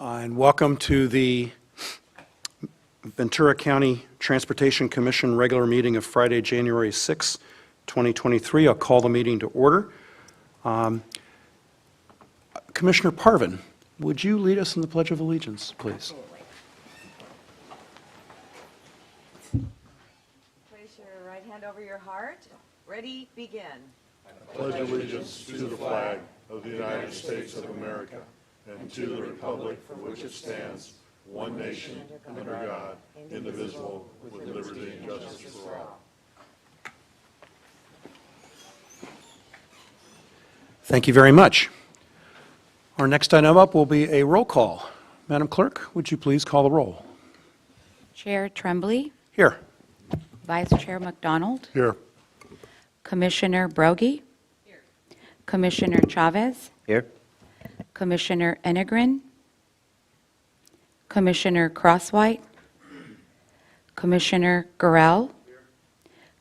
And welcome to the Ventura County Transportation Commission regular meeting of Friday, January 6, 2023. I'll call the meeting to order. Commissioner Parvin, would you lead us in the Pledge of Allegiance, please? Place your right hand over your heart. Ready, begin. I pledge allegiance to the flag of the United States of America and to the republic for which it stands, one nation, under God, indivisible, with liberty and justice for all. Thank you very much. Our next item up will be a roll call. Madam Clerk, would you please call the roll? Chair Tremblay, Here. Vice Chair McDonald, Here. Commissioner Broggie, Commissioner Chavez, Here. Commissioner Enegren, Commissioner Crosswhite, Commissioner Gorell,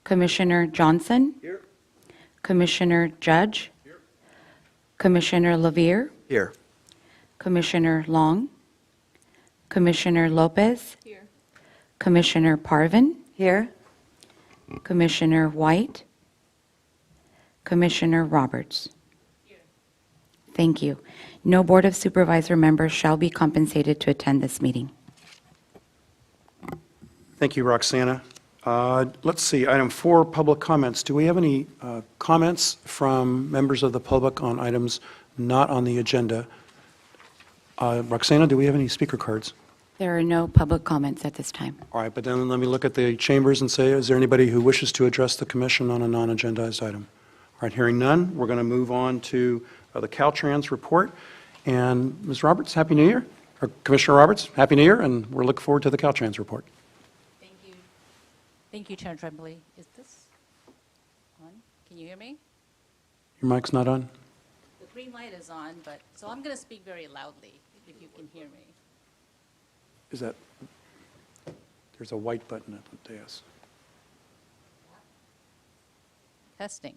Commissioner Johnson, Commissioner Judge, Commissioner LaVere, Here. Commissioner Long, Commissioner Lopez, Commissioner Parvin, Here. Commissioner White, Commissioner Roberts. Thank you. No Board of Supervisor members shall be compensated to attend this meeting. Thank you, Roxana. Let's see, item 4, public comments. Do we have any comments from members of the public on items not on the agenda? Roxana, do we have any speaker cards? There are no public comments at this time. All right, but then let me look at the chambers and say, is there anybody who wishes to address the commission on a non-agendized item? All right, hearing none, we're going to move on to the Caltrans report. And Ms. Roberts, Happy New Year. Or Commissioner Roberts, Happy New Year, and we're looking forward to the Caltrans report. Thank you. Thank you, Chair Tremblay. Is this on? Can you hear me? Your mic's not on? The green light is on, but, so I'm going to speak very loudly if you can hear me. Is that, there's a white button at the dais. Testing.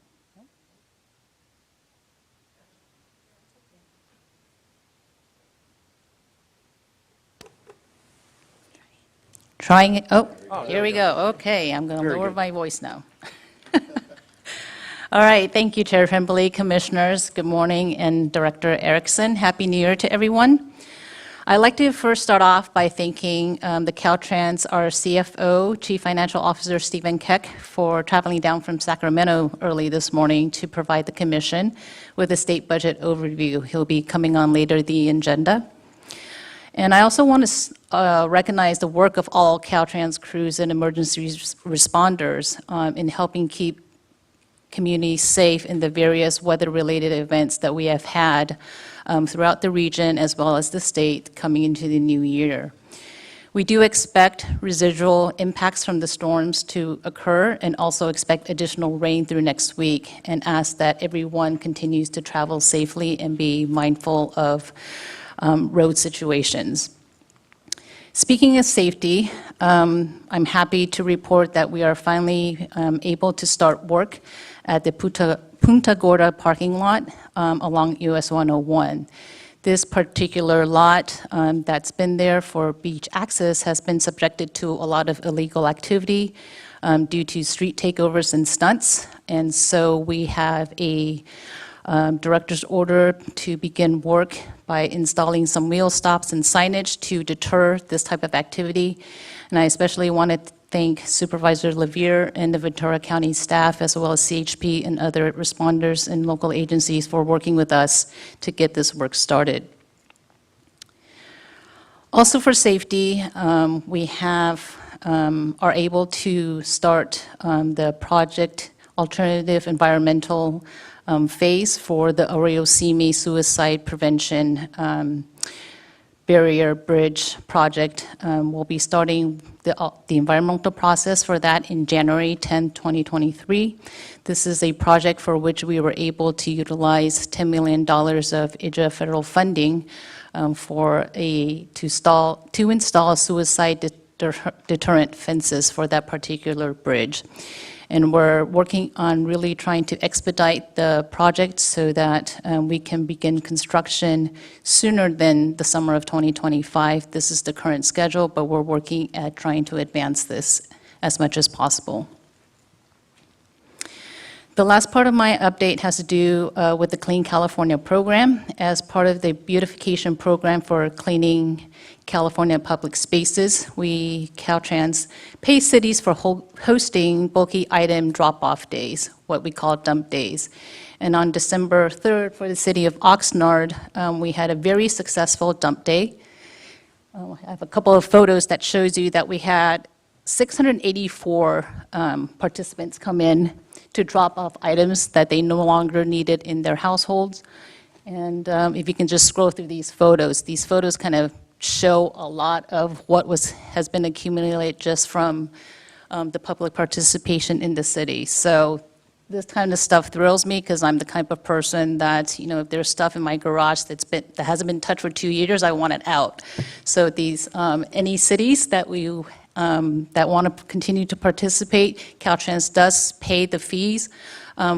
Trying it, oh, here we go. Okay, I'm going to Very lower good. my voice now. All right, thank you, Chair Tremblay, Commissioners, good morning, and Director Erickson. Happy New Year to everyone. I'd like to first start off by thanking the Caltrans, our CFO, Chief Financial Officer Stephen Keck, for traveling down from Sacramento early this morning to provide the Commission with a state budget overview. He'll be coming on later in the agenda. And I also want to recognize the work of all Caltrans crews and emergency responders in helping keep communities safe in the various weather-related events that we have had throughout the region as well as the state coming into the new year. We do expect residual impacts from the storms to occur and also expect additional rain through next week, and ask that everyone continues to travel safely and be mindful of road situations. Speaking of safety, I'm happy to report that we are finally able to start work at the Punta Gorda parking lot along US 101. This particular lot that's been there for beach access has been subjected to a lot of illegal activity due to street takeovers and stunts. And so we have a director's order to begin work by installing some wheel stops and signage to deter this type of activity. And I especially want to thank Supervisor LaVere and the Ventura County staff, as well as CHP and other responders and local agencies for working with us to get this work started. Also for safety, we are able to start the project alternative environmental phase for the Arroyo Simi suicide prevention barrier bridge project. We'll be starting the environmental process for that in January 10, 2023. This is a project for which we were able to utilize $10 million of IJA federal funding to install suicide deterrent fences for that particular bridge. And we're working on really trying to expedite the project so that we can begin construction sooner than the summer of 2025. This is the current schedule, but we're working at trying to advance this as much as possible. The last part of my update has to do with the Clean California program. As part of the beautification program for cleaning California public spaces, Caltrans pays cities for hosting bulky item drop-off days, what we call dump days. And on December 3rd, for the city of Oxnard, we had a very successful dump day. I have a couple of photos that shows you that we had 684 participants come in to drop off items that they no longer needed in their households. And if you can just scroll through these photos kind of show a lot of what has been accumulated just from the public participation in the city. So this kind of stuff thrills me because I'm the type of person that, if there's stuff in my garage that hasn't been touched for 2 years, I want it out. So these, any cities that that want to continue to participate, Caltrans does pay the fees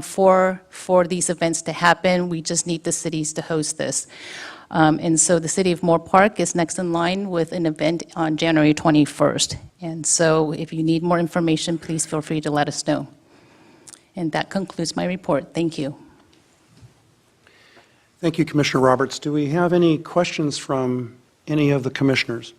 for these events to happen. We just need the cities to host this. And so the city of Moore Park is next in line with an event on January 21st. And so if you need more information, please feel free to let us know. And that concludes my report. Thank you. Thank you, Commissioner Roberts. Do we have any questions from any of the commissioners?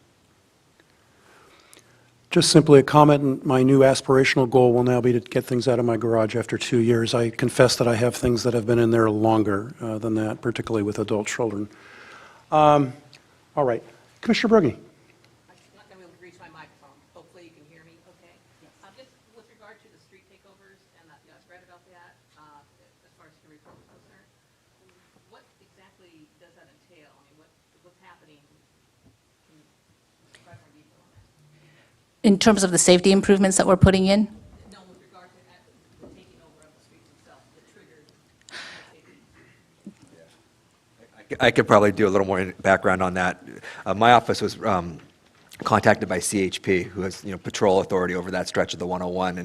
Just simply a comment, my new aspirational goal will now be to get things out of my garage after 2 years. I confess that I have things that have been in there longer than that, particularly with adult children. All right. Commissioner Brugge. I'm not going to be able to reach my microphone. Hopefully you can hear me okay. Just with regard to the street takeovers, and I read about that as far as your report is concerned, what exactly does that entail? I mean, what's happening? Can you provide more detail on that? In terms of the safety improvements that we're putting in, No, with regard to the taking over of the streets themselves, the triggered safety. I could probably do a little more background on that. My office was contacted by CHP, who has patrol authority over that stretch of the 101,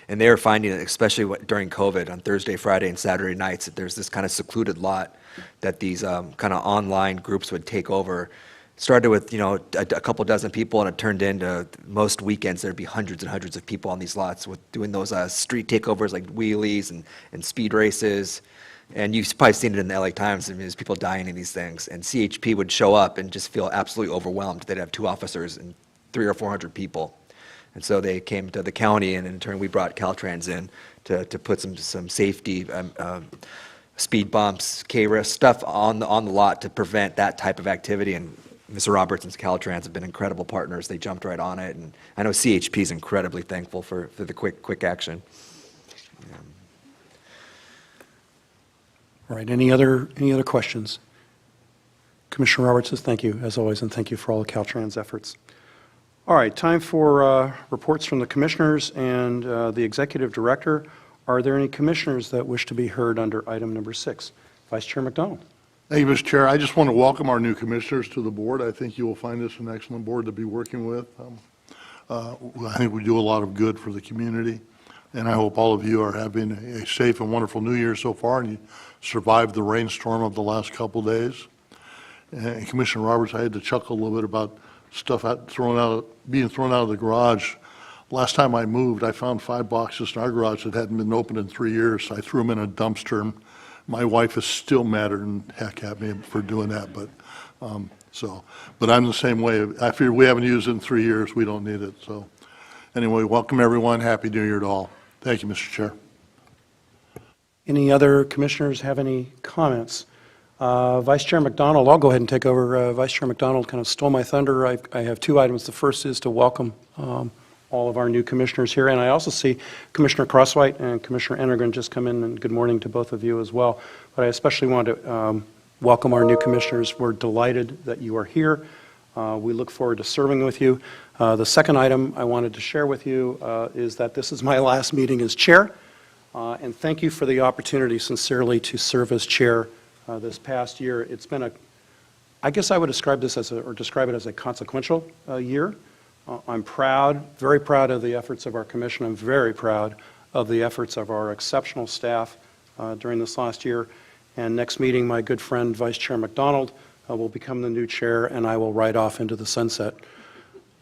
and they were finding, especially during COVID, on Thursday, Friday, and Saturday nights, that there's this kind of secluded lot that these kind of online groups would take over. Started with a couple dozen people, and it turned into most weekends there'd be hundreds and hundreds of people on these lots with doing those street takeovers like wheelies and speed races. And you've probably seen it in the LA Times. I mean, there's people dying in these things. And CHP would show up and just feel absolutely overwhelmed. They'd have 2 officers and 300 or 400 people. And so they came to the county, and in turn we brought Caltrans in to put some safety, speed bumps, K-RIS stuff on the lot to prevent that type of activity. And Mr. Roberts and Caltrans have been incredible partners. They jumped right on it. And I know CHP is incredibly thankful for the quick action. All right, any other questions? Commissioner Roberts says thank you, as always, and thank you for all of Caltrans' efforts. All right, time for reports from the commissioners and the executive director. Are there any commissioners that wish to be heard under item number 6? Vice Chair McDonald. Thank you, Mr. Chair. I just want to welcome our new commissioners to the board. I think you will find this an excellent board to be working with. I think we do a lot of good for the community, and I hope all of you are having a safe and wonderful New Year so far, and you survived the rainstorm of the last couple days. And Commissioner Roberts, I had to chuckle a little bit about stuff being thrown out of the garage. Last time I moved, I found 5 boxes in our garage that hadn't been opened in 3 years. I threw them in a dumpster. And my wife is still madder than heck at me for doing that, but I'm the same way. I figure we haven't used it in 3 years. We don't need it. So anyway, welcome everyone. Happy New Year to all. Thank you, Mr. Chair. Any other commissioners have any comments? Vice Chair McDonald, I'll go ahead and take over. Vice Chair McDonald kind of stole my thunder. I have 2 items. The first is to welcome all of our new commissioners here, and I also see Commissioner Crosswhite and Commissioner Ennergren just come in, and good morning to both of you as well. But I especially want to welcome our new commissioners. We're delighted that you are here. We look forward to serving with you. The second item I wanted to share with you is that this is my last meeting as chair. And thank you for the opportunity, sincerely, to serve as chair this past year. It's been I guess I would describe it as a consequential year. I'm proud, very proud of the efforts of our commission. I'm very proud of the efforts of our exceptional staff during this last year. And next meeting, my good friend, Vice Chair McDonald, will become the new chair, and I will ride off into the sunset,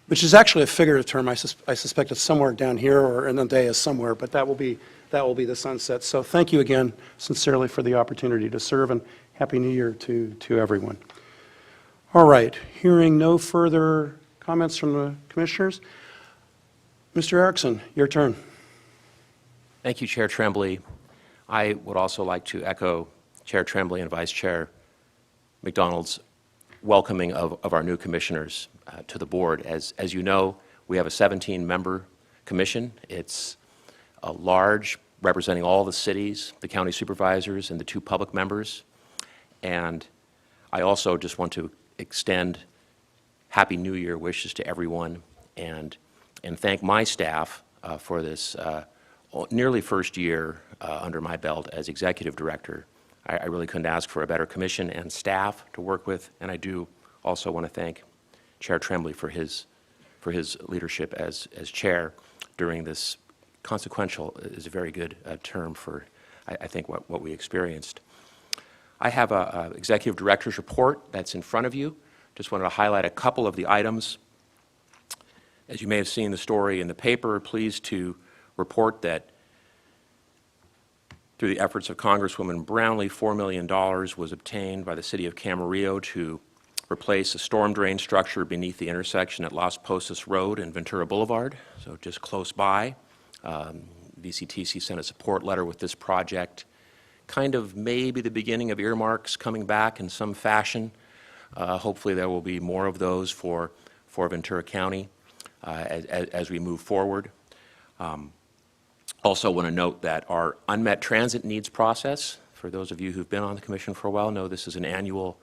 which is actually a figurative term. I suspect it's somewhere down here or in the dais somewhere, but that will be the sunset. So thank you again sincerely for the opportunity to serve, and Happy New Year to everyone. All right, hearing no further comments from the commissioners, Mr. Erickson, your turn. Thank you, Chair Tremblay. I would also like to echo Chair Tremblay and Vice Chair McDonald's welcoming of our new commissioners to the board. As you know, we have a 17-member commission. It's a large, representing all the cities, the county supervisors, and the 2 public members. And I also just want to extend Happy New Year wishes to everyone and thank my staff for this nearly first year under my belt as executive director. I really couldn't ask for a better commission and staff to work with, and I do also want to thank Chair Tremblay for his leadership as chair during this consequential is a very good term for, I think, what we experienced. I have a executive director's report that's in front of you. Just wanted to highlight a couple of the items. As you may have seen the story in the paper, pleased to report that through the efforts of Congresswoman Brownlee, $4 million was obtained by the city of Camarillo to replace a storm drain structure beneath the intersection at Las Posas Road and Ventura Boulevard, so just close by. VCTC sent a support letter with this project, kind of maybe the beginning of earmarks coming back in some fashion. Hopefully there will be more of those for Ventura County as we move forward. Also want to note that our unmet transit needs process, for those of you who've been on the commission for a while, know this is an annual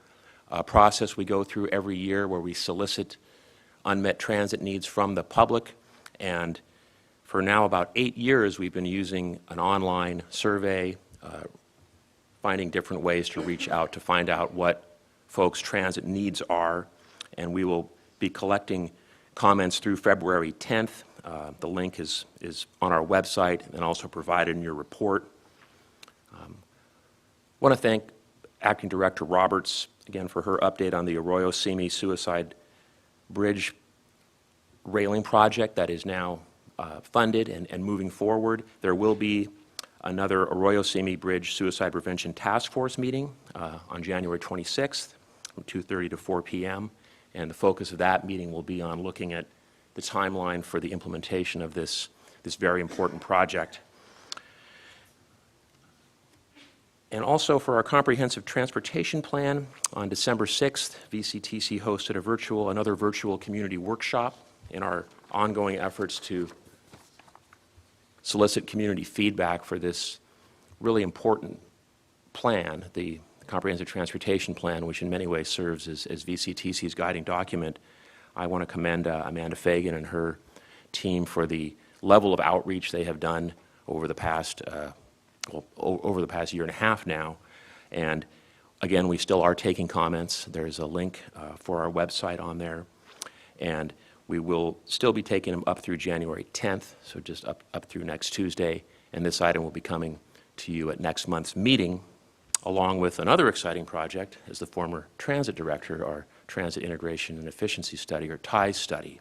process we go through every year where we solicit unmet transit needs from the public. And for now about 8 years, we've been using an online survey, finding different ways to reach out to find out what folks' transit needs are. And we will be collecting comments through February 10th. The link is on our website and also provided in your report. Want to thank Acting Director Roberts, again, for her update on the Arroyo Simi Suicide Bridge railing project that is now funded and moving forward. There will be another Arroyo Simi Bridge Suicide Prevention Task Force meeting on January 26th from 2:30 to 4 p.m. And the focus of that meeting will be on looking at the timeline for the implementation of this very important project. And also for our comprehensive transportation plan, on December 6th, VCTC hosted another virtual community workshop in our ongoing efforts to solicit community feedback for this really important plan, the Comprehensive Transportation Plan, which in many ways serves as VCTC's guiding document. I want to commend Amanda Fagan and her team for the level of outreach they have done over the past year and a half now. And again, we still are taking comments. There's a link for our website on there. And we will still be taking them up through January 10th, so just up through next Tuesday. And this item will be coming to you at next month's meeting, along with another exciting project as the former transit director, our Transit Integration and Efficiency Study, or TIES study.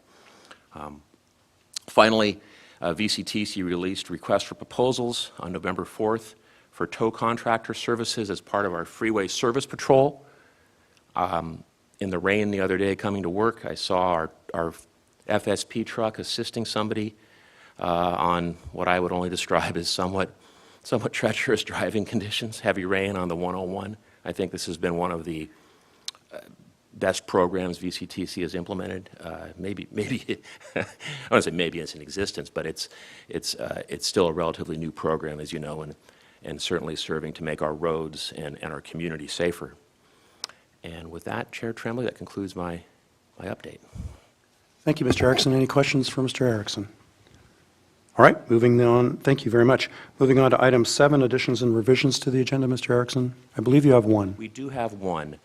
Finally, VCTC released requests for proposals on November 4th for tow contractor services as part of our freeway service patrol. In the rain the other day coming to work, I saw our FSP truck assisting somebody on what I would only describe as somewhat treacherous driving conditions, heavy rain on the 101. I think this has been one of the best programs VCTC has implemented. Maybe I don't say maybe it's in existence, but it's still a relatively new program, as you know, and certainly serving to make our roads and our community safer. And with that, Chair Tremblay, that concludes my update. Thank you, Mr. Erickson. Any questions for Mr. Erickson? All right, moving on. Thank you very much. Moving on to item 7, additions and revisions to the agenda, Mr. Erickson. I believe you have one. We do have one.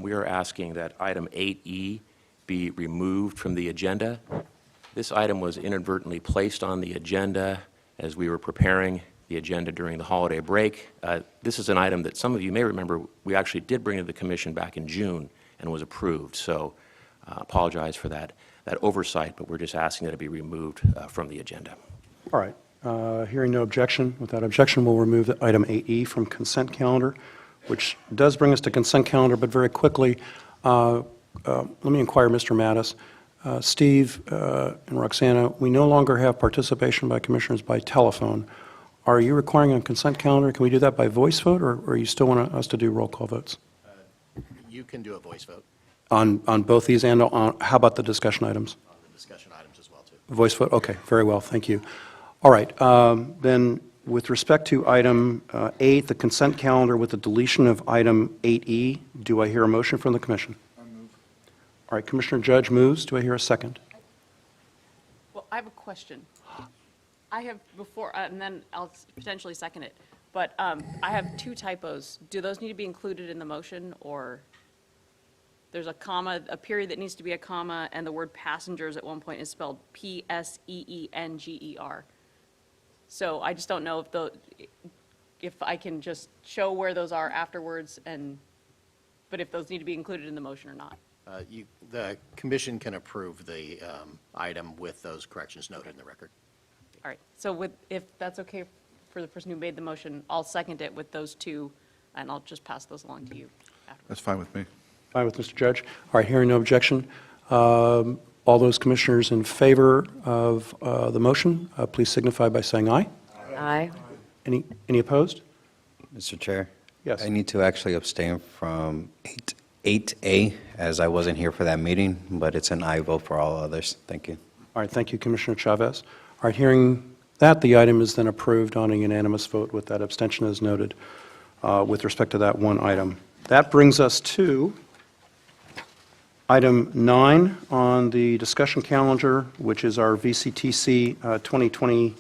We are asking that item 8E be removed from the agenda. This item was inadvertently placed on the agenda as we were preparing the agenda during the holiday break. This is an item that some of you may remember we actually did bring to the Commission back in June and was approved. So apologize for that oversight, but we're just asking that it be removed from the agenda. All right. Hearing no objection, without objection, we'll remove the item 8E from consent calendar, which does bring us to consent calendar, but very quickly, let me inquire, Mr. Mattis. Steve and Roxana, we no longer have participation by commissioners by telephone. Are you requiring a consent calendar? Can we do that by voice vote, or you still want us to do roll call votes? You can do a voice vote On both these, and how about the discussion items? on the discussion items as well, too. Voice vote, okay, very well, thank you. All right, then with respect to item 8, the consent calendar with the deletion of item 8E, do I hear a motion from the commission? All right, Commissioner Judge moves. Do I hear a second? Well, I have a question. I have before, and then I'll potentially second it, but I have 2 typos. Do those need to be included in the motion, or there's a comma, a period that needs to be a comma, and the word passengers at one point is spelled P-S-E-E-N-G-E-R. So I just don't know if I can just show where those are afterwards, but if those need to be included in the motion or not. The commission can approve the item with those corrections noted in the record. All right, so if that's okay for the person who made the motion, I'll second it with those 2, and I'll just pass those along to you afterwards. That's fine with me. Fine with Mr. Judge. All right, hearing no objection. All those commissioners in favor of the motion, please signify by saying aye. Aye. Any opposed? Mr. Chair? Yes. I need to actually abstain from 8A, as I wasn't here for that meeting, but it's an aye vote for all others. Thank you. All right, thank you, Commissioner Chavez. All right, hearing that, the item is then approved on a unanimous vote with that abstention as noted with respect to that one item. That brings us to item 9 on the discussion calendar, which is our VCTC 2020,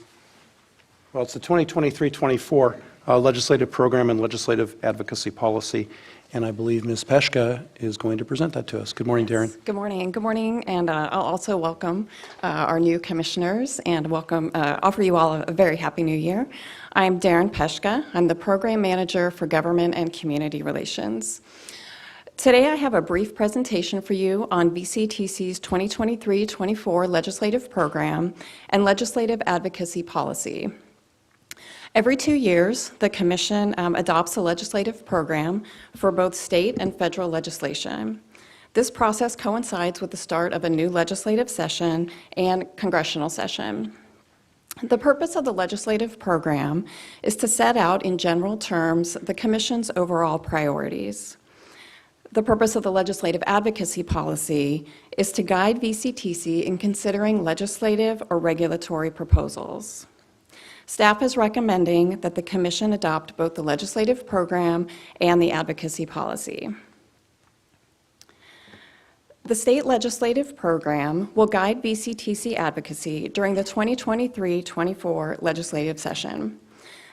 well, it's the 2023-24 legislative program and legislative advocacy policy. And I believe Ms. Peshka is going to present that to us. Good morning, Darren. Good morning, and I'll also welcome our new commissioners and offer you all a very happy new year. I'm Darren Peshka. I'm the Program Manager for Government and Community Relations. Today I have a brief presentation for you on VCTC's 2023-24 legislative program and legislative advocacy policy. Every 2 years, the Commission adopts a legislative program for both state and federal legislation. This process coincides with the start of a new legislative session and congressional session. The purpose of the legislative program is to set out in general terms the Commission's overall priorities. The purpose of the legislative advocacy policy is to guide VCTC in considering legislative or regulatory proposals. Staff is recommending that the Commission adopt both the legislative program and the advocacy policy. The state legislative program will guide VCTC advocacy during the 2023-24 legislative session.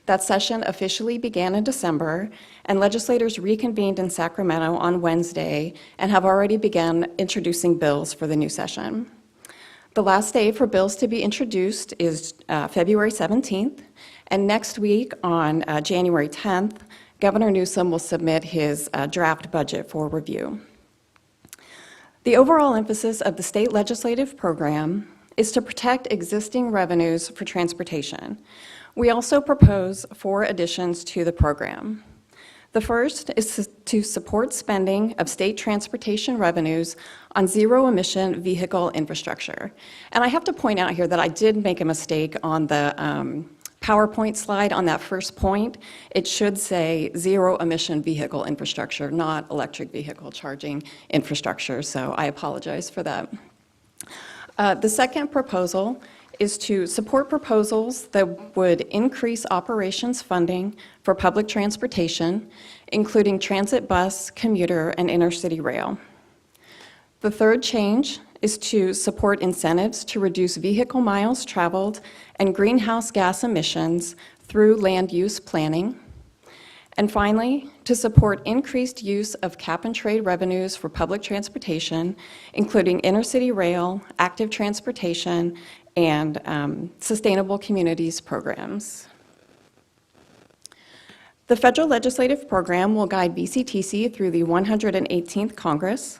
That session officially began in December, and legislators reconvened in Sacramento on Wednesday and have already begun introducing bills for the new session. The last day for bills to be introduced is February 17th, and next week on January 10th, Governor Newsom will submit his draft budget for review. The overall emphasis of the state legislative program is to protect existing revenues for transportation. We also propose 4 additions to the program. The first is to support spending of state transportation revenues on zero-emission vehicle infrastructure. And I have to point out here that I did make a mistake on the PowerPoint slide on that first point. It should say zero-emission vehicle infrastructure, not electric vehicle charging infrastructure, so I apologize for that. The second proposal is to support proposals that would increase operations funding for public transportation, including transit bus, commuter, and intercity rail. The third change is to support incentives to reduce vehicle miles traveled and greenhouse gas emissions through land use planning. And finally, to support increased use of cap-and-trade revenues for public transportation, including intercity rail, active transportation, and sustainable communities programs. The federal legislative program will guide VCTC through the 118th Congress.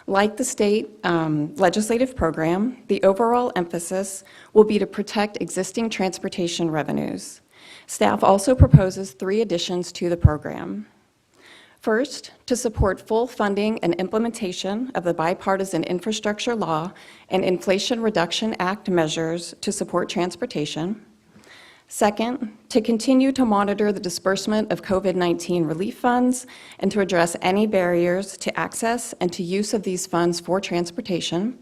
Like the state legislative program, the overall emphasis will be to protect existing transportation revenues. Staff also proposes 3 additions to the program. First, to support full funding and implementation of the Bipartisan Infrastructure Law and Inflation Reduction Act measures to support transportation. Second, to continue to monitor the disbursement of COVID-19 relief funds and to address any barriers to access and to use of these funds for transportation.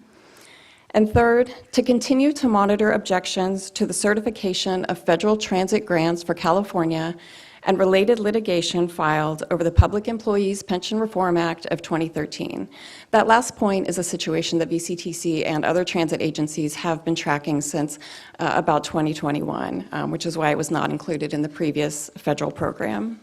And third, to continue to monitor objections to the certification of federal transit grants for California and related litigation filed over the Public Employees Pension Reform Act of 2013. That last point is a situation that VCTC and other transit agencies have been tracking since about 2021, which is why it was not included in the previous federal program.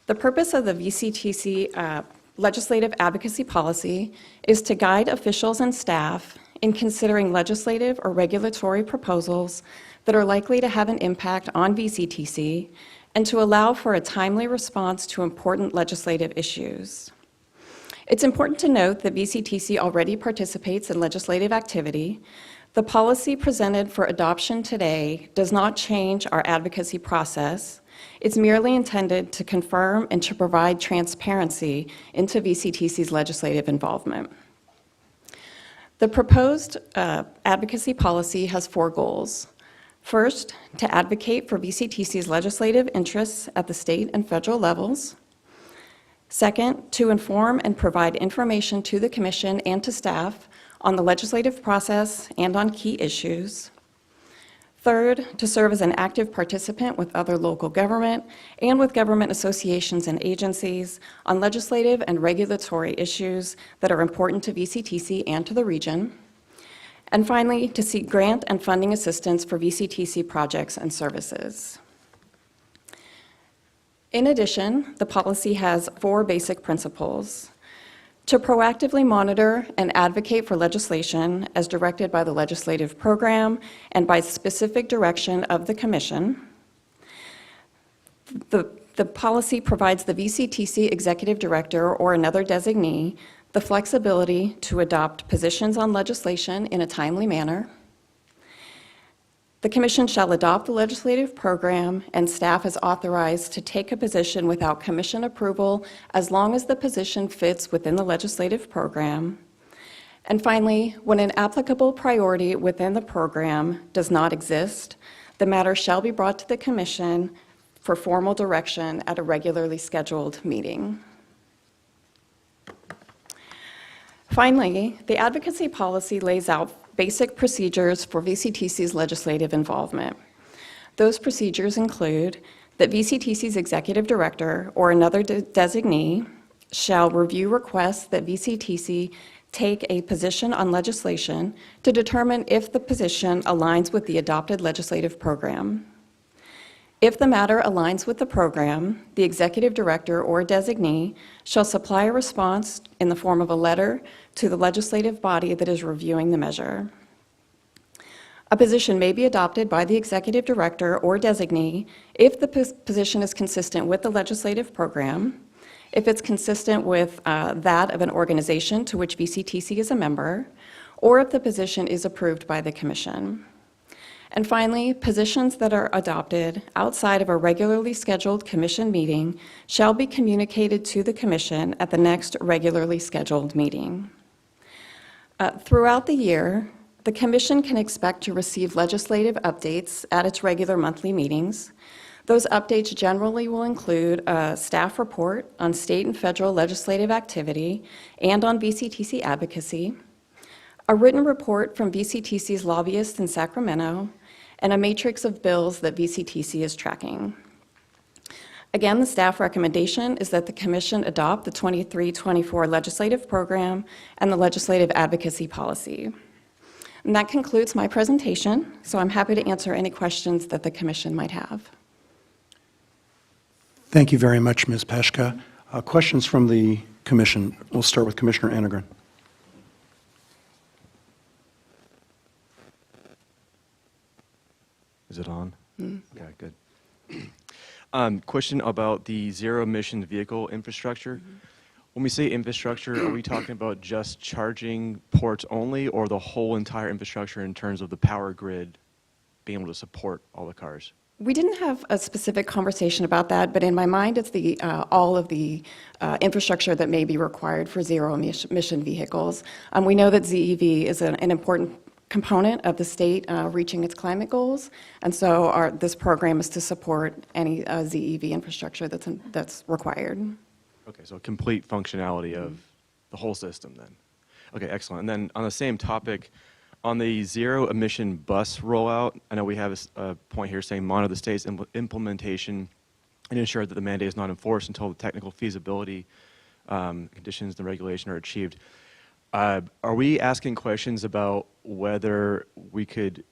The purpose of the VCTC legislative advocacy policy is to guide officials and staff in considering legislative or regulatory proposals that are likely to have an impact on VCTC and to allow for a timely response to important legislative issues. It's important to note that VCTC already participates in legislative activity. The policy presented for adoption today does not change our advocacy process. It's merely intended to confirm and to provide transparency into VCTC's legislative involvement. The proposed advocacy policy has 4 goals. First, to advocate for VCTC's legislative interests at the state and federal levels. Second, to inform and provide information to the Commission and to staff on the legislative process and on key issues. Third, to serve as an active participant with other local government and with government associations and agencies on legislative and regulatory issues that are important to VCTC and to the region. And finally, to seek grant and funding assistance for VCTC projects and services. In addition, the policy has 4 basic principles. To proactively monitor and advocate for legislation as directed by the legislative program and by specific direction of the Commission. The policy provides the VCTC Executive Director or another designee the flexibility to adopt positions on legislation in a timely manner. The Commission shall adopt the legislative program, and staff is authorized to take a position without Commission approval as long as the position fits within the legislative program. And finally, when an applicable priority within the program does not exist, the matter shall be brought to the Commission for formal direction at a regularly scheduled meeting. Finally, the advocacy policy lays out basic procedures for VCTC's legislative involvement. Those procedures include that VCTC's Executive Director or another designee shall review requests that VCTC take a position on legislation to determine if the position aligns with the adopted legislative program. If the matter aligns with the program, the Executive Director or designee shall supply a response in the form of a letter to the legislative body that is reviewing the measure. A position may be adopted by the Executive Director or designee if the position is consistent with the legislative program, if it's consistent with that of an organization to which VCTC is a member, or if the position is approved by the Commission. And finally, positions that are adopted outside of a regularly scheduled Commission meeting shall be communicated to the Commission at the next regularly scheduled meeting. Throughout the year, the Commission can expect to receive legislative updates at its regular monthly meetings. Those updates generally will include a staff report on state and federal legislative activity and on VCTC advocacy, a written report from VCTC's lobbyists in Sacramento, and a matrix of bills that VCTC is tracking. Again, the staff recommendation is that the Commission adopt the 23-24 legislative program and the legislative advocacy policy. And that concludes my presentation, so I'm happy to answer any questions that the Commission might have. Thank you very much, Ms. Peshka. Questions from the Commission? We'll start with Commissioner Enegren. Is it on? Mm. Okay, good. Question about the zero-emission vehicle infrastructure. When we say infrastructure, are we talking about just charging ports only, or the whole entire infrastructure in terms of the power grid being able to support all the cars? We didn't have a specific conversation about that, but in my mind, it's all of the infrastructure that may be required for zero-emission vehicles. We know that ZEV is an important component of the state reaching its climate goals, and so this program is to support any ZEV infrastructure that's required. Okay, so complete functionality of the whole system then. Okay, excellent. And then on the same topic, on the zero-emission bus rollout, I know we have a point here saying monitor the state's implementation and ensure that the mandate is not enforced until the technical feasibility conditions and regulation are achieved. Are we asking questions about whether we could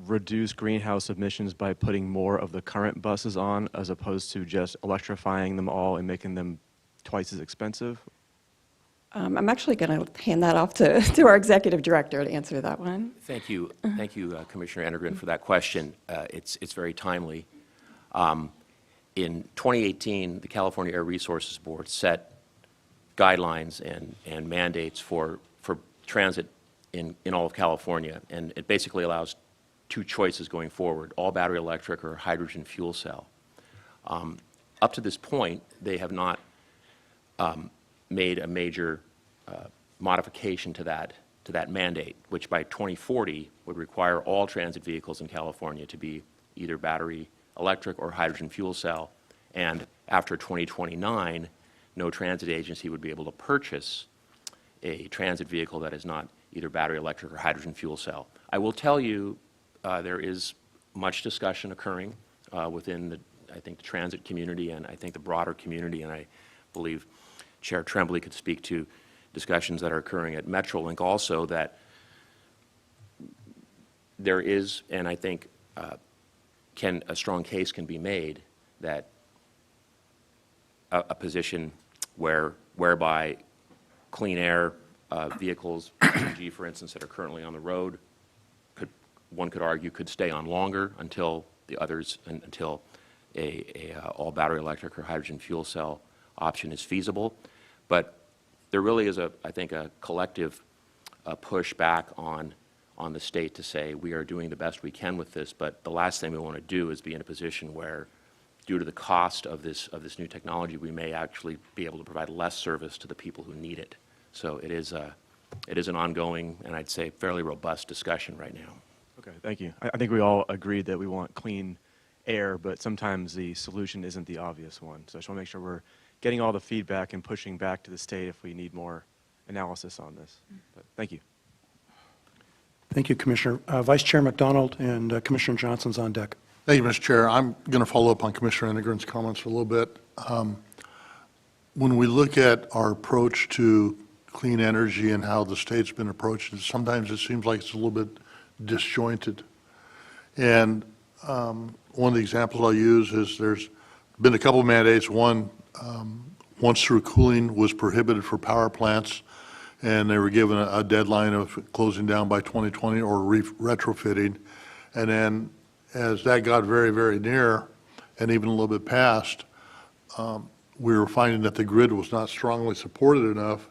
reduce greenhouse emissions by putting more of the current buses on as opposed to just electrifying them all and making them twice as expensive? I'm actually going to hand that off to our executive director to answer that one. Thank you, Commissioner Endergren, for that question. It's very timely. In 2018, the California Air Resources Board set guidelines and mandates for transit in all of California, and it basically allows two choices going forward: all battery electric or hydrogen fuel cell. Up to this point, they have not made a major modification to that mandate, which by 2040 would require all transit vehicles in California to be either battery electric or hydrogen fuel cell. And after 2029, no transit agency would be able to purchase a transit vehicle that is not either battery electric or hydrogen fuel cell. I will tell you, there is much discussion occurring within I think the transit community and I think the broader community, and I believe Chair Tremblay could speak to discussions that are occurring at Metrolink also, that there is, and I think a strong case can be made that a position whereby clean air vehicles, LNG for instance, that are currently on the road, one could argue could stay on longer until the others, until a all battery electric or hydrogen fuel cell option is feasible. But there really is I think a collective push back on the state to say we are doing the best we can with this, but the last thing we want to do is be in a position where, due to the cost of this new technology, we may actually be able to provide less service to the people who need it. So it is an ongoing and I'd say fairly robust discussion right now. Okay, thank you. I think we all agreed that we want clean air, but sometimes the solution isn't the obvious one. So I just want to make sure we're getting all the feedback and pushing back to the state if we need more analysis on this. But thank you. Thank you, Commissioner. Vice Chair McDonald and Commissioner Johnson's on deck. Thank you, Mr. Chair. I'm going to follow up on Commissioner Endergren's comments a little bit. When we look at our approach to clean energy and how the state's been approached, sometimes it seems like it's a little bit disjointed. And one of the examples I'll use is there's been a couple of mandates. One, once through cooling was prohibited for power plants, and they were given a deadline of closing down by 2020 or retrofitting. And then as that got very, very near, and even a little bit past, we were finding that the grid was not strongly supported enough,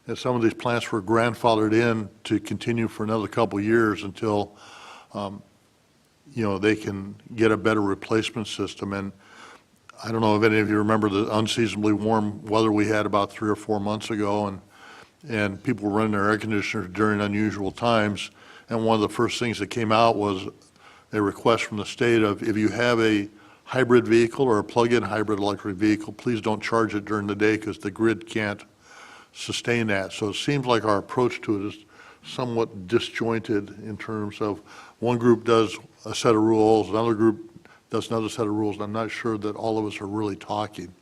and some of these plants were grandfathered in to continue for another couple of years until they can get a better replacement system. And I don't know if any of you remember the unseasonably warm weather we had about 3 or 4 months ago, and people were running their air conditioners during unusual times. And one of the first things that came out was a request from the state of, if you have a hybrid vehicle or a plug-in hybrid electric vehicle, please don't charge it during the day because the grid can't sustain that. So it seems like our approach to it is somewhat disjointed in terms of one group does a set of rules, another group does another set of rules, and I'm not sure that all of us are really talking.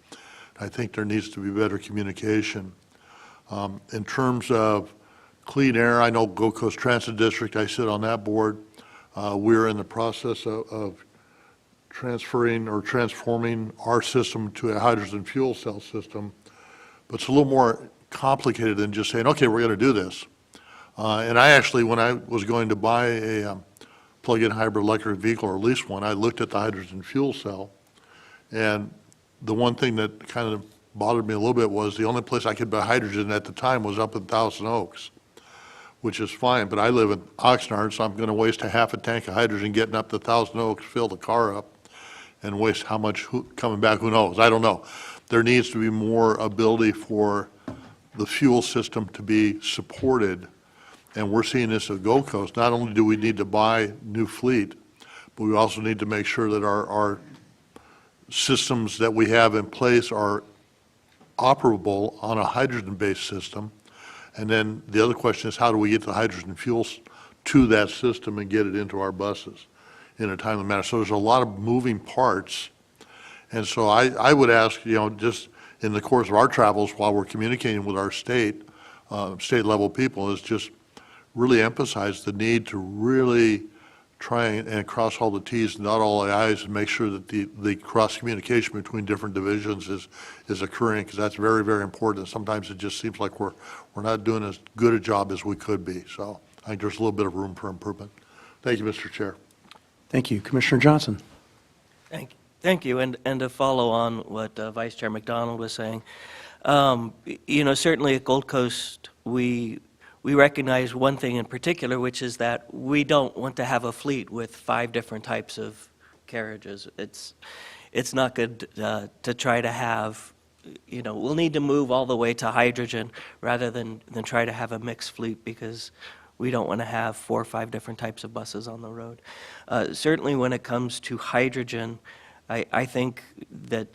I think there needs to be better communication. In terms of clean air, I know Gold Coast Transit District, I sit on that board. We're in the process of transferring or transforming our system to a hydrogen fuel cell system, but it's a little more complicated than just saying, okay, we're going to do this. And I actually, when I was going to buy a plug-in hybrid electric vehicle, or at least one, I looked at the hydrogen fuel cell. And the one thing that kind of bothered me a little bit was the only place I could buy hydrogen at the time was up in Thousand Oaks, which is fine, but I live in Oxnard, so I'm going to waste a half a tank of hydrogen getting up to Thousand Oaks, fill the car up, and waste how much coming back, who knows? I don't know. There needs to be more ability for the fuel system to be supported, and we're seeing this at Gold Coast. Not only do we need to buy new fleet, but we also need to make sure that our systems that we have in place are operable on a hydrogen-based system. And then the other question is, how do we get the hydrogen fuels to that system and get it into our buses in a timely manner? So there's a lot of moving parts. And so I would ask, just in the course of our travels while we're communicating with our state level people, is just really emphasize the need to really try and cross all the Ts and dot all the Is and make sure that the cross communication between different divisions is occurring, because that's very, very important. Sometimes it just seems like we're not doing as good a job as we could be. So I think there's a little bit of room for improvement. Thank you, Mr. Chair. Thank you. Commissioner Johnson. Thank you. And to follow on what Vice Chair McDonald was saying, certainly at Gold Coast, we recognize one thing in particular, which is that we don't want to have a fleet with 5 different types of carriages. It's not good to try to have, we'll need to move all the way to hydrogen rather than try to have a mixed fleet, because we don't want to have 4 or 5 different types of buses on the road. Certainly when it comes to hydrogen, I think that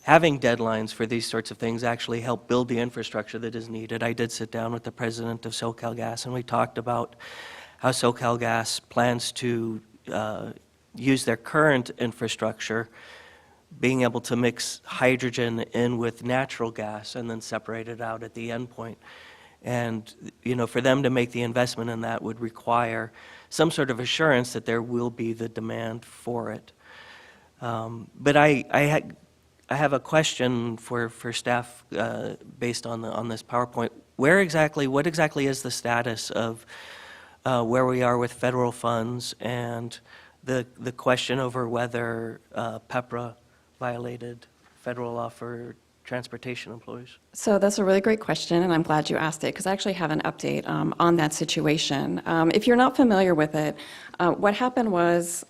having deadlines for these sorts of things actually help build the infrastructure that is needed. I did sit down with the president of SoCalGas, and we talked about how SoCalGas plans to use their current infrastructure, being able to mix hydrogen in with natural gas and then separate it out at the end point. And, for them to make the investment in that would require some sort of assurance that there will be the demand for it. But I have a question for staff based on this PowerPoint. What exactly is the status of where we are with federal funds and the question over whether PEPRA violated federal law for transportation employees? So that's a really great question, and I'm glad you asked it, because I actually have an update on that situation. If you're not familiar with it, what happened was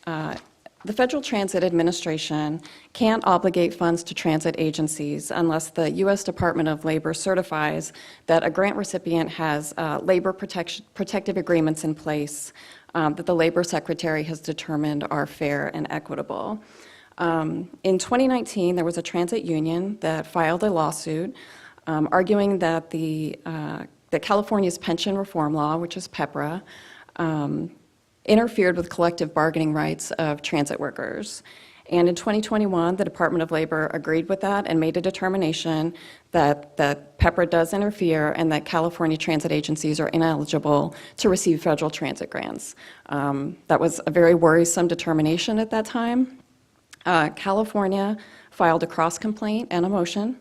the Federal Transit Administration can't obligate funds to transit agencies unless the U.S. Department of Labor certifies that a grant recipient has labor protective agreements in place that the Labor Secretary has determined are fair and equitable. In 2019, there was a transit union that filed a lawsuit arguing that that California's pension reform law, which is PEPRA, interfered with collective bargaining rights of transit workers. And in 2021, the Department of Labor agreed with that and made a determination that PEPRA does interfere and that California transit agencies are ineligible to receive federal transit grants. That was a very worrisome determination at that time. California filed a cross-complaint and a motion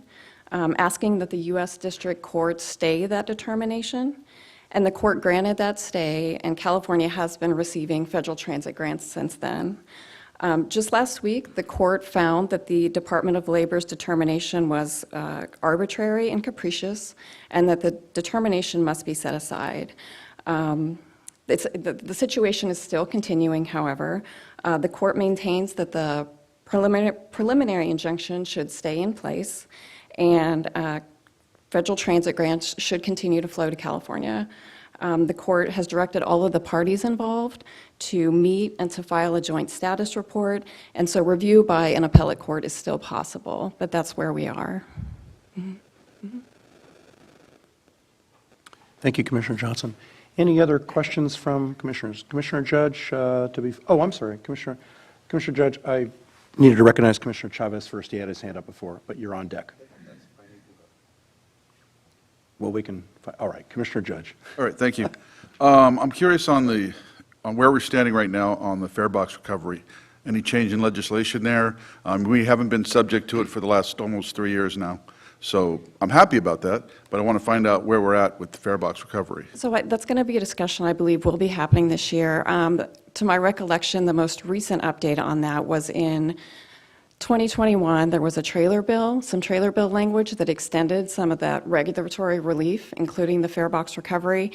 asking that the U.S. District Court stay that determination. And the court granted that stay, and California has been receiving federal transit grants since then. Just last week, the court found that the Department of Labor's determination was arbitrary and capricious, and that the determination must be set aside. The situation is still continuing, however. The court maintains that the preliminary injunction should stay in place, and federal transit grants should continue to flow to California. The court has directed all of the parties involved to meet and to file a joint status report, and so review by an appellate court is still possible, but that's where we are. Thank you, Commissioner Johnson. Any other questions from commissioners? Commissioner Judge, I'm sorry, Commissioner Judge, I needed to recognize Commissioner Chavez first. He had his hand up before, but you're on deck. Well, all right, Commissioner Judge. All right, thank you. I'm curious on where we're standing right now on the fare box recovery. Any change in legislation there? We haven't been subject to it for the last almost 3 years now. So I'm happy about that, but I want to find out where we're at with the fare box recovery. So that's going to be a discussion I believe will be happening this year. To my recollection, the most recent update on that was in 2021. There was a trailer bill, some trailer bill language that extended some of that regulatory relief, including the fare box recovery,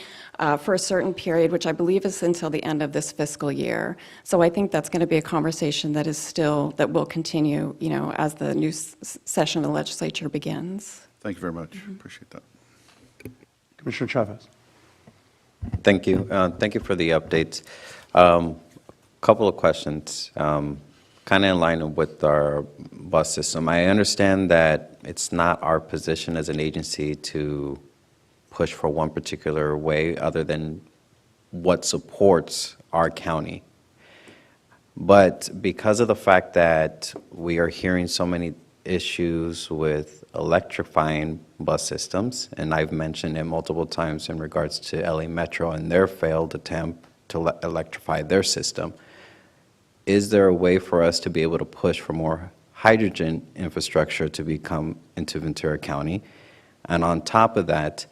for a certain period, which I believe is until the end of this fiscal year. So I think that's going to be a conversation that will continue, as the new session of the legislature begins. Thank you very much. Appreciate that. Commissioner Chavez. Thank you. Thank you for the updates. Couple of questions, kind of in line with our bus system. I understand that it's not our position as an agency to push for one particular way other than what supports our county. But because of the fact that we are hearing so many issues with electrifying bus systems, and I've mentioned it multiple times in regards to LA Metro and their failed attempt to electrify their system, is there a way for us to be able to push for more hydrogen infrastructure to come into Ventura County? And on top of that,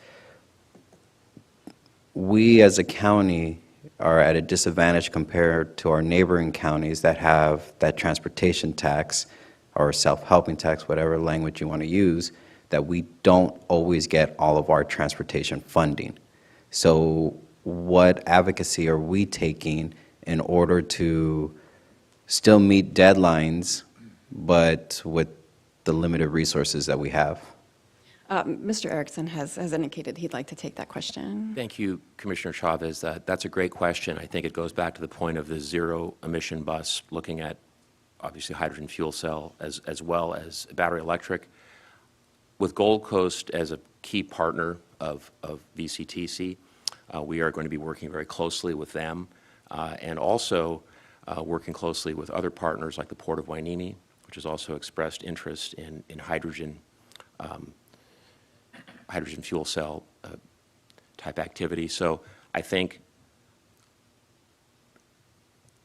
we as a county are at a disadvantage compared to our neighboring counties that have that transportation tax or self-helping tax, whatever language you want to use, that we don't always get all of our transportation funding. So what advocacy are we taking in order to still meet deadlines, but with the limited resources that we have? Mr. Erickson has indicated he'd like to take that question. Thank you, Commissioner Chavez. That's a great question. I think it goes back to the point of the zero-emission bus, looking at, obviously, hydrogen fuel cell as well as battery electric. With Gold Coast as a key partner of VCTC, we are going to be working very closely with them and also working closely with other partners like the Port of Hueneme, which has also expressed interest in hydrogen fuel cell type activity. So I think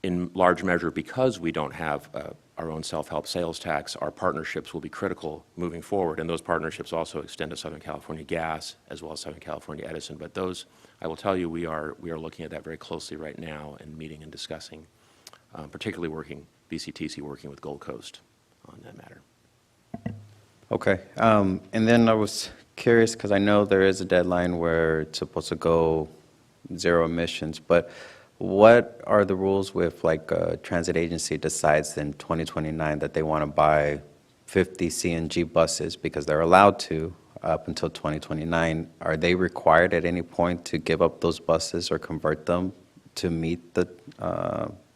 in large measure, because we don't have our own self-help sales tax, our partnerships will be critical moving forward. And those partnerships also extend to Southern California Gas as well as Southern California Edison. But those, I will tell you, we are looking at that very closely right now and meeting and discussing, particularly VCTC working with Gold Coast on that matter. Okay. And then I was curious, because I know there is a deadline where it's supposed to go zero emissions, but what are the rules with, like, a transit agency decides in 2029 that they want to buy 50 CNG buses because they're allowed to up until 2029? Are they required at any point to give up those buses or convert them to meet the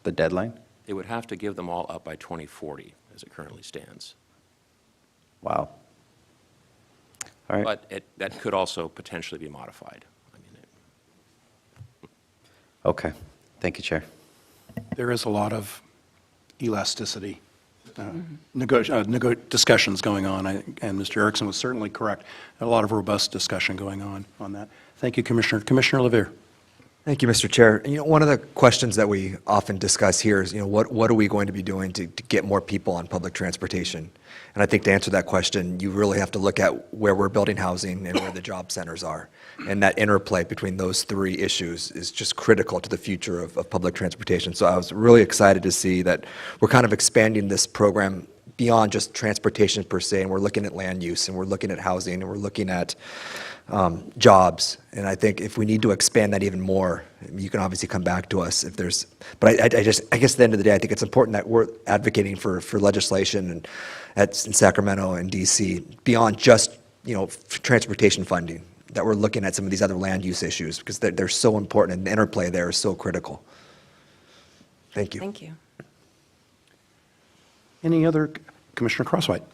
deadline? They would have to give them all up by 2040 as it currently stands. Wow. All right. But that could also potentially be modified. Okay. Thank you, Chair. There is a lot of elasticity, discussions going on, and Mr. Erickson was certainly correct. A lot of robust discussion going on that. Thank you, Commissioner. Commissioner LeVere. Thank you, Mr. Chair. One of the questions that we often discuss here is, what are we going to be doing to get more people on public transportation? And I think to answer that question, you really have to look at where we're building housing and where the job centers are. And that interplay between those three issues is just critical to the future of public transportation. So I was really excited to see that we're kind of expanding this program beyond just transportation per se, and we're looking at land use, and we're looking at housing, and we're looking at jobs. And I think if we need to expand that even more, you can obviously come back to us if there's, but I guess at the end of the day, I think it's important that we're advocating for legislation and in Sacramento and DC beyond just, transportation funding, that we're looking at some of these other land use issues because they're so important, and the interplay there is so critical. Thank you. Thank you. Any other, Commissioner Crosswhite?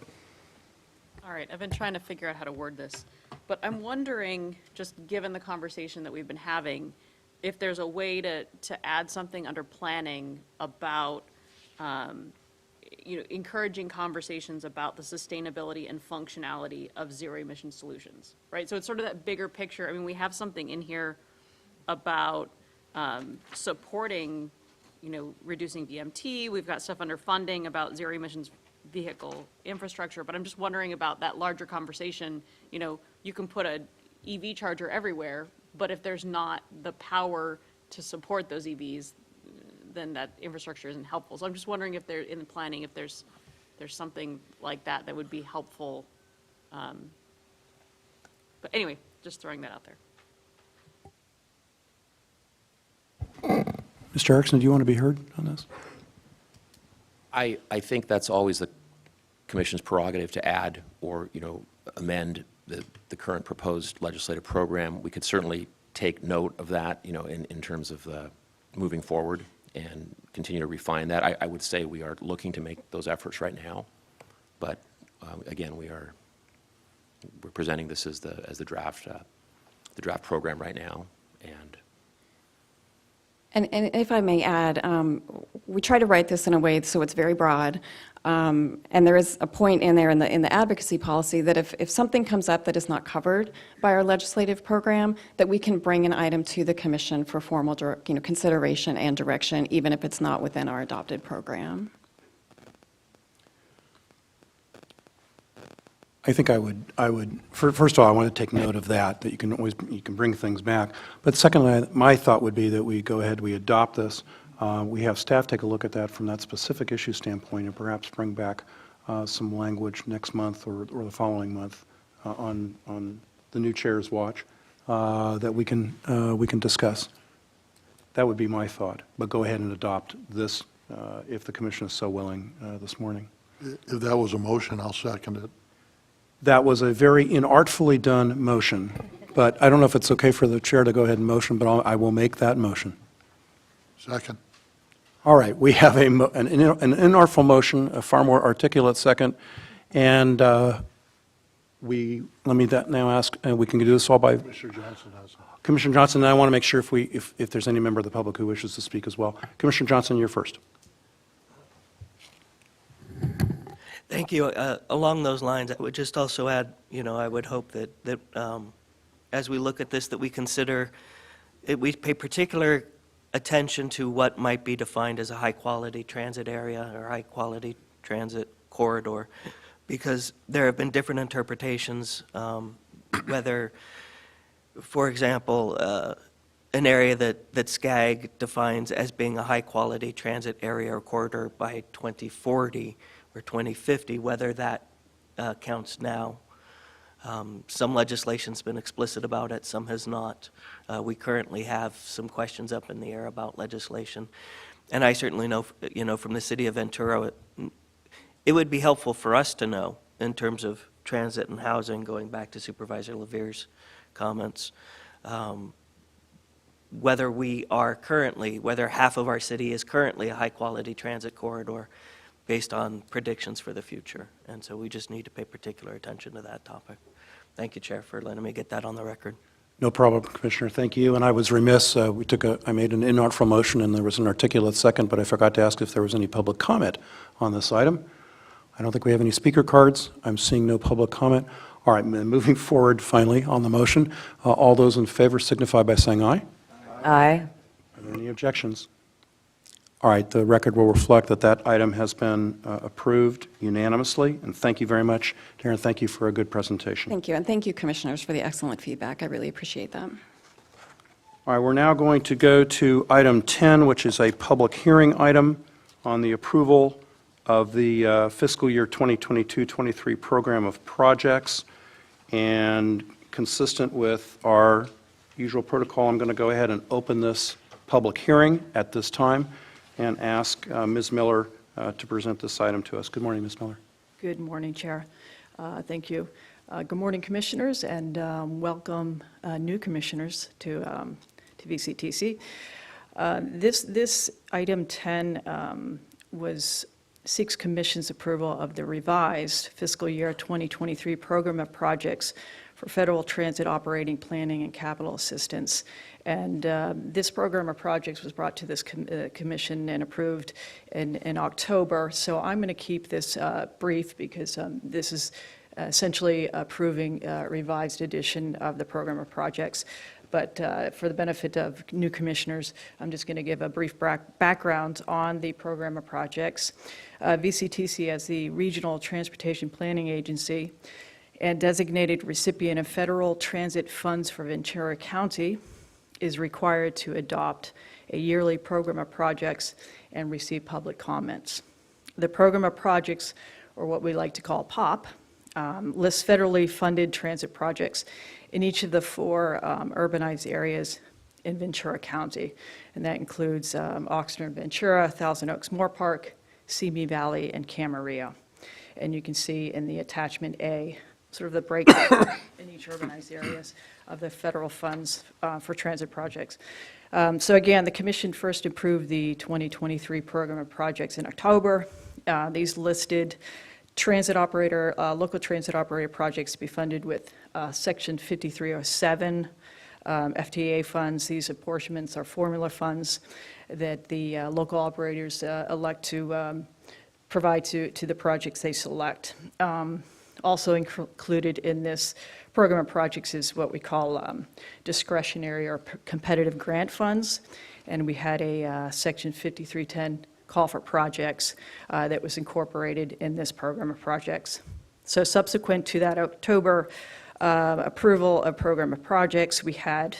All right, I've been trying to figure out how to word this, but I'm wondering, just given the conversation that we've been having, if there's a way to add something under planning about, encouraging conversations about the sustainability and functionality of zero-emission solutions, right? So it's sort of that bigger picture. I mean, we have something in here about supporting, reducing VMT. We've got stuff under funding about zero-emissions vehicle infrastructure, but I'm just wondering about that larger conversation. You can put an EV charger everywhere, but if there's not the power to support those EVs, then that infrastructure isn't helpful. So I'm just wondering if in the planning, if there's something like that that would be helpful. But anyway, just throwing that out there. Mr. Erickson, do you want to be heard on this? I think that's always the commission's prerogative to add or, amend the current proposed legislative program. We could certainly take note of that, in terms of moving forward and continue to refine that. I would say we are looking to make those efforts right now, but again, we're presenting this as the draft program right now, and And if I may add, we try to write this in a way so it's very broad, and there is a point in there in the advocacy policy that if something comes up that is not covered by our legislative program, that we can bring an item to the commission for formal consideration and direction, even if it's not within our adopted program. I think I would, first of all, I want to take note of that you can bring things back. But secondly, my thought would be that we go ahead, we adopt this. We have staff take a look at that from that specific issue standpoint and perhaps bring back some language next month or the following month on the new chair's watch that we can discuss. That would be my thought. But go ahead and adopt this if the commission is so willing this morning. If that was a motion, I'll second it. That was a very inartfully done motion, but I don't know if it's okay for the chair to go ahead and motion, but I will make that motion. Second. All right, we have an inartful motion, a far more articulate second, and let me now ask, we can do this all by Commissioner Johnson has it. Commissioner Johnson, and I want to make sure if there's any member of the public who wishes to speak as well. Commissioner Johnson, you're first. Thank you. Along those lines, I would just also add, I would hope that as we look at this, that we consider, we pay particular attention to what might be defined as a high-quality transit area or high-quality transit corridor, because there have been different interpretations, whether, for example, an area that SCAG defines as being a high-quality transit area or corridor by 2040, or 2050, whether that counts now. Some legislation's been explicit about it, some has not. We currently have some questions up in the air about legislation. And I certainly know, from the city of Ventura, it would be helpful for us to know in terms of transit and housing, going back to Supervisor LaVer's comments, whether whether half of our city is currently a high-quality transit corridor, based on predictions for the future. And so we just need to pay particular attention to that topic. Thank you, Chair, for letting me get that on the record. No problem, Commissioner. Thank you. And I was remiss. I made an inartful motion, and there was an articulate second, but I forgot to ask if there was any public comment on this item. I don't think we have any speaker cards. I'm seeing no public comment. All right, moving forward, finally, on the motion. All those in favor signify by saying aye. Aye. Are there any objections? All right, the record will reflect that that item has been approved unanimously, and thank you very much, Darren. Thank you for a good presentation. Thank you, and thank you, commissioners, for the excellent feedback. I really appreciate that. All right, we're now going to go to item 10, which is a public hearing item on the approval of the fiscal year 2022-23 program of projects. And consistent with our usual protocol, I'm going to go ahead and open this public hearing at this time and ask Ms. Miller to present this item to us. Good morning, Ms. Miller. Good morning, Chair. Thank you. Good morning, Commissioners, and welcome new commissioners to VCTC. This item 10 seeks Commission's approval of the revised fiscal year 2023 program of projects for federal transit operating, planning, and capital assistance. And this program of projects was brought to this commission and approved in October. So I'm going to keep this brief because this is essentially approving a revised edition of the program of projects. But for the benefit of new commissioners, I'm just going to give a brief background on the program of projects. VCTC, as the Regional Transportation Planning Agency and designated recipient of federal transit funds for Ventura County, is required to adopt a yearly program of projects and receive public comments. The program of projects, or what we like to call POP, lists federally funded transit projects in each of the 4 urbanized areas in Ventura County, and that includes Oxnard, Ventura, Thousand Oaks, Moore Park, Simi Valley, and Camarillo. And you can see in the attachment A, sort of the breakdown in each urbanized areas of the federal funds for transit projects. So again, the commission first approved the 2023 program of projects in October. These listed transit operator, local transit operator projects to be funded with Section 5307 FTA funds. These apportionments are formula funds that the local operators elect to provide to the projects they select. Also included in this program of projects is what we call discretionary or competitive grant funds, and we had a Section 5310 call for projects that was incorporated in this program of projects. So subsequent to that October approval of program of projects, we had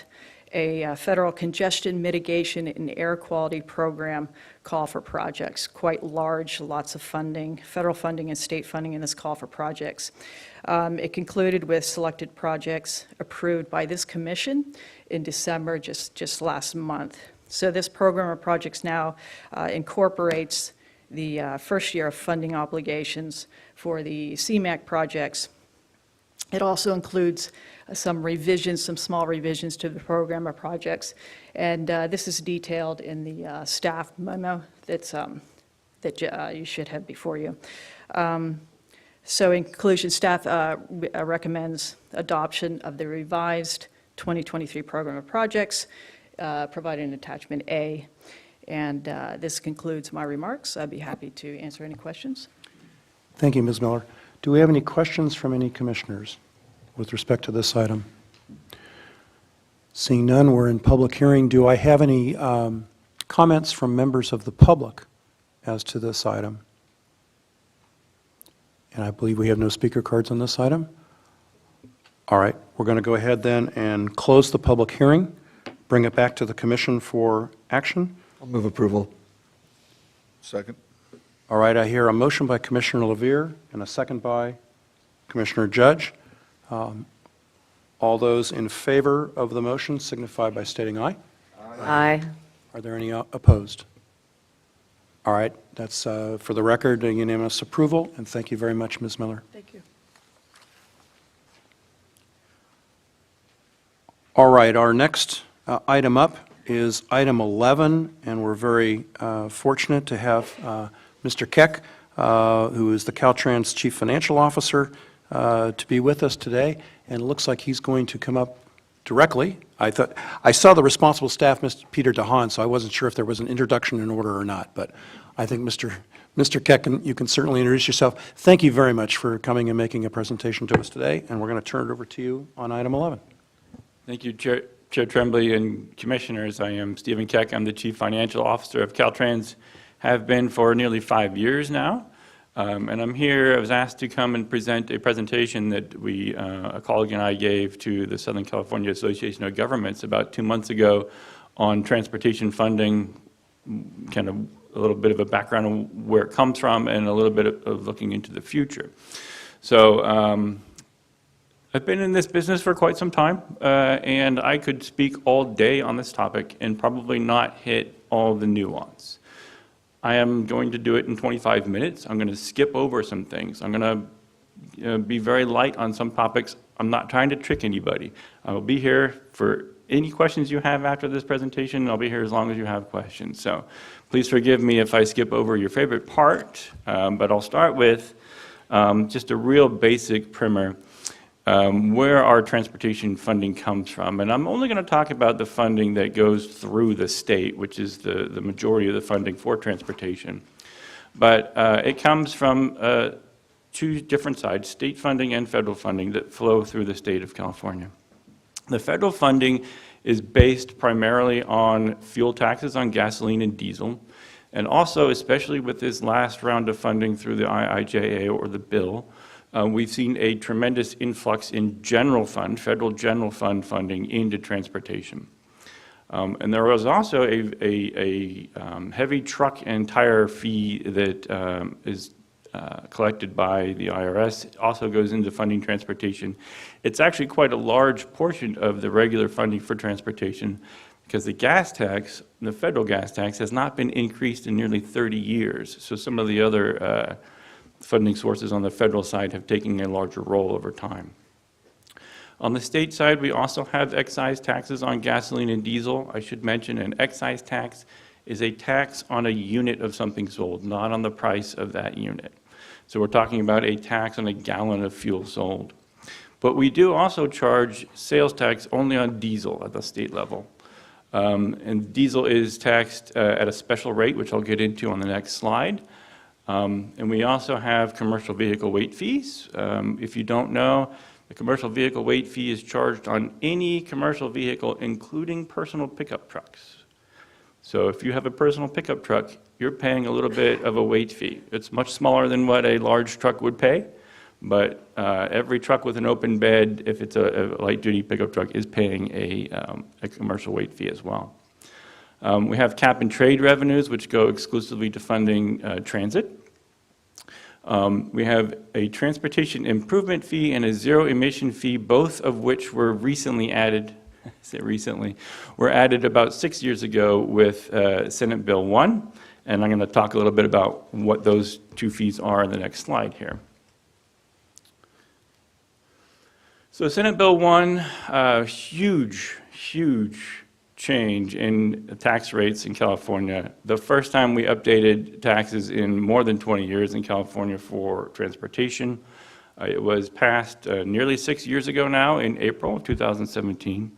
a federal congestion mitigation and air quality program call for projects, quite large, lots of funding, federal funding and state funding in this call for projects. It concluded with selected projects approved by this commission in December, just last month. So this program of projects now incorporates the first year of funding obligations for the CMAQ projects. It also includes some revisions, some small revisions to the program of projects, and this is detailed in the staff memo that you should have before you. So in conclusion, staff recommends adoption of the revised 2023 program of projects, provided in attachment A, and this concludes my remarks. I'd be happy to answer any questions. Thank you, Ms. Miller. Do we have any questions from any commissioners with respect to this item? Seeing none, we're in public hearing. Do I have any comments from members of the public as to this item? And I believe we have no speaker cards on this item. All right, we're going to go ahead then and close the public hearing, bring it back to the commission for action. I'll move approval. Second. All right, I hear a motion by Commissioner LaVere and a second by Commissioner Judge. All those in favor of the motion signify by stating aye. Aye. Are there any opposed? All right, that's for the record a unanimous approval, and thank you very much, Ms. Miller. Thank you. All right, our next item up is item 11, and we're very fortunate to have Mr. Keck, who is the Caltrans Chief Financial Officer, to be with us today, and it looks like he's going to come up directly. I saw the responsible staff, Mr. Peter DeHaan, so I wasn't sure if there was an introduction in order or not, but I think Mr. Keck, you can certainly introduce yourself. Thank you very much for coming and making a presentation to us today, and we're going to turn it over to you on item 11. Thank you, Chair Tremblay and Commissioners. I am Stephen Keck. I'm the Chief Financial Officer of Caltrans, have been for nearly 5 years now. And I'm here, I was asked to come and present a presentation that a colleague and I gave to the Southern California Association of Governments about 2 months ago on transportation funding, kind of a little bit of a background on where it comes from and a little bit of looking into the future. So I've been in this business for quite some time, and I could speak all day on this topic and probably not hit all the nuance. I am going to do it in 25 minutes. I'm going to skip over some things. I'm going to be very light on some topics. I'm not trying to trick anybody. I will be here for any questions you have after this presentation. I'll be here as long as you have questions. So please forgive me if I skip over your favorite part, but I'll start with just a real basic primer. Where our transportation funding comes from. And I'm only going to talk about the funding that goes through the state, which is the majority of the funding for transportation. But it comes from 2 different sides, state funding and federal funding, that flow through the state of California. The federal funding is based primarily on fuel taxes on gasoline and diesel, and also, especially with this last round of funding through the IIJA or the bill, we've seen a tremendous influx in general fund, federal general fund funding into transportation. And there was also a heavy truck and tire fee that is collected by the IRS. It also goes into funding transportation. It's actually quite a large portion of the regular funding for transportation because the gas tax, the federal gas tax, has not been increased in nearly 30 years. So some of the other funding sources on the federal side have taken a larger role over time. On the state side, we also have excise taxes on gasoline and diesel. I should mention an excise tax is a tax on a unit of something sold, not on the price of that unit. So we're talking about a tax on a gallon of fuel sold. But we do also charge sales tax only on diesel at the state level. And diesel is taxed at a special rate, which I'll get into on the next slide. And we also have commercial vehicle weight fees. If you don't know, the commercial vehicle weight fee is charged on any commercial vehicle, including personal pickup trucks. So if you have a personal pickup truck, you're paying a little bit of a weight fee. It's much smaller than what a large truck would pay, but every truck with an open bed, if it's a light-duty pickup truck, is paying a commercial weight fee as well. We have cap and trade revenues, which go exclusively to funding transit. We have a transportation improvement fee and a zero emission fee, both of which were recently added, I say recently, were added about 6 years ago with Senate Bill 1. And I'm going to talk a little bit about what those two fees are in the next slide here. So Senate Bill 1, huge change in tax rates in California. The first time we updated taxes in more than 20 years in California for transportation. It was passed nearly 6 years ago now in April of 2017.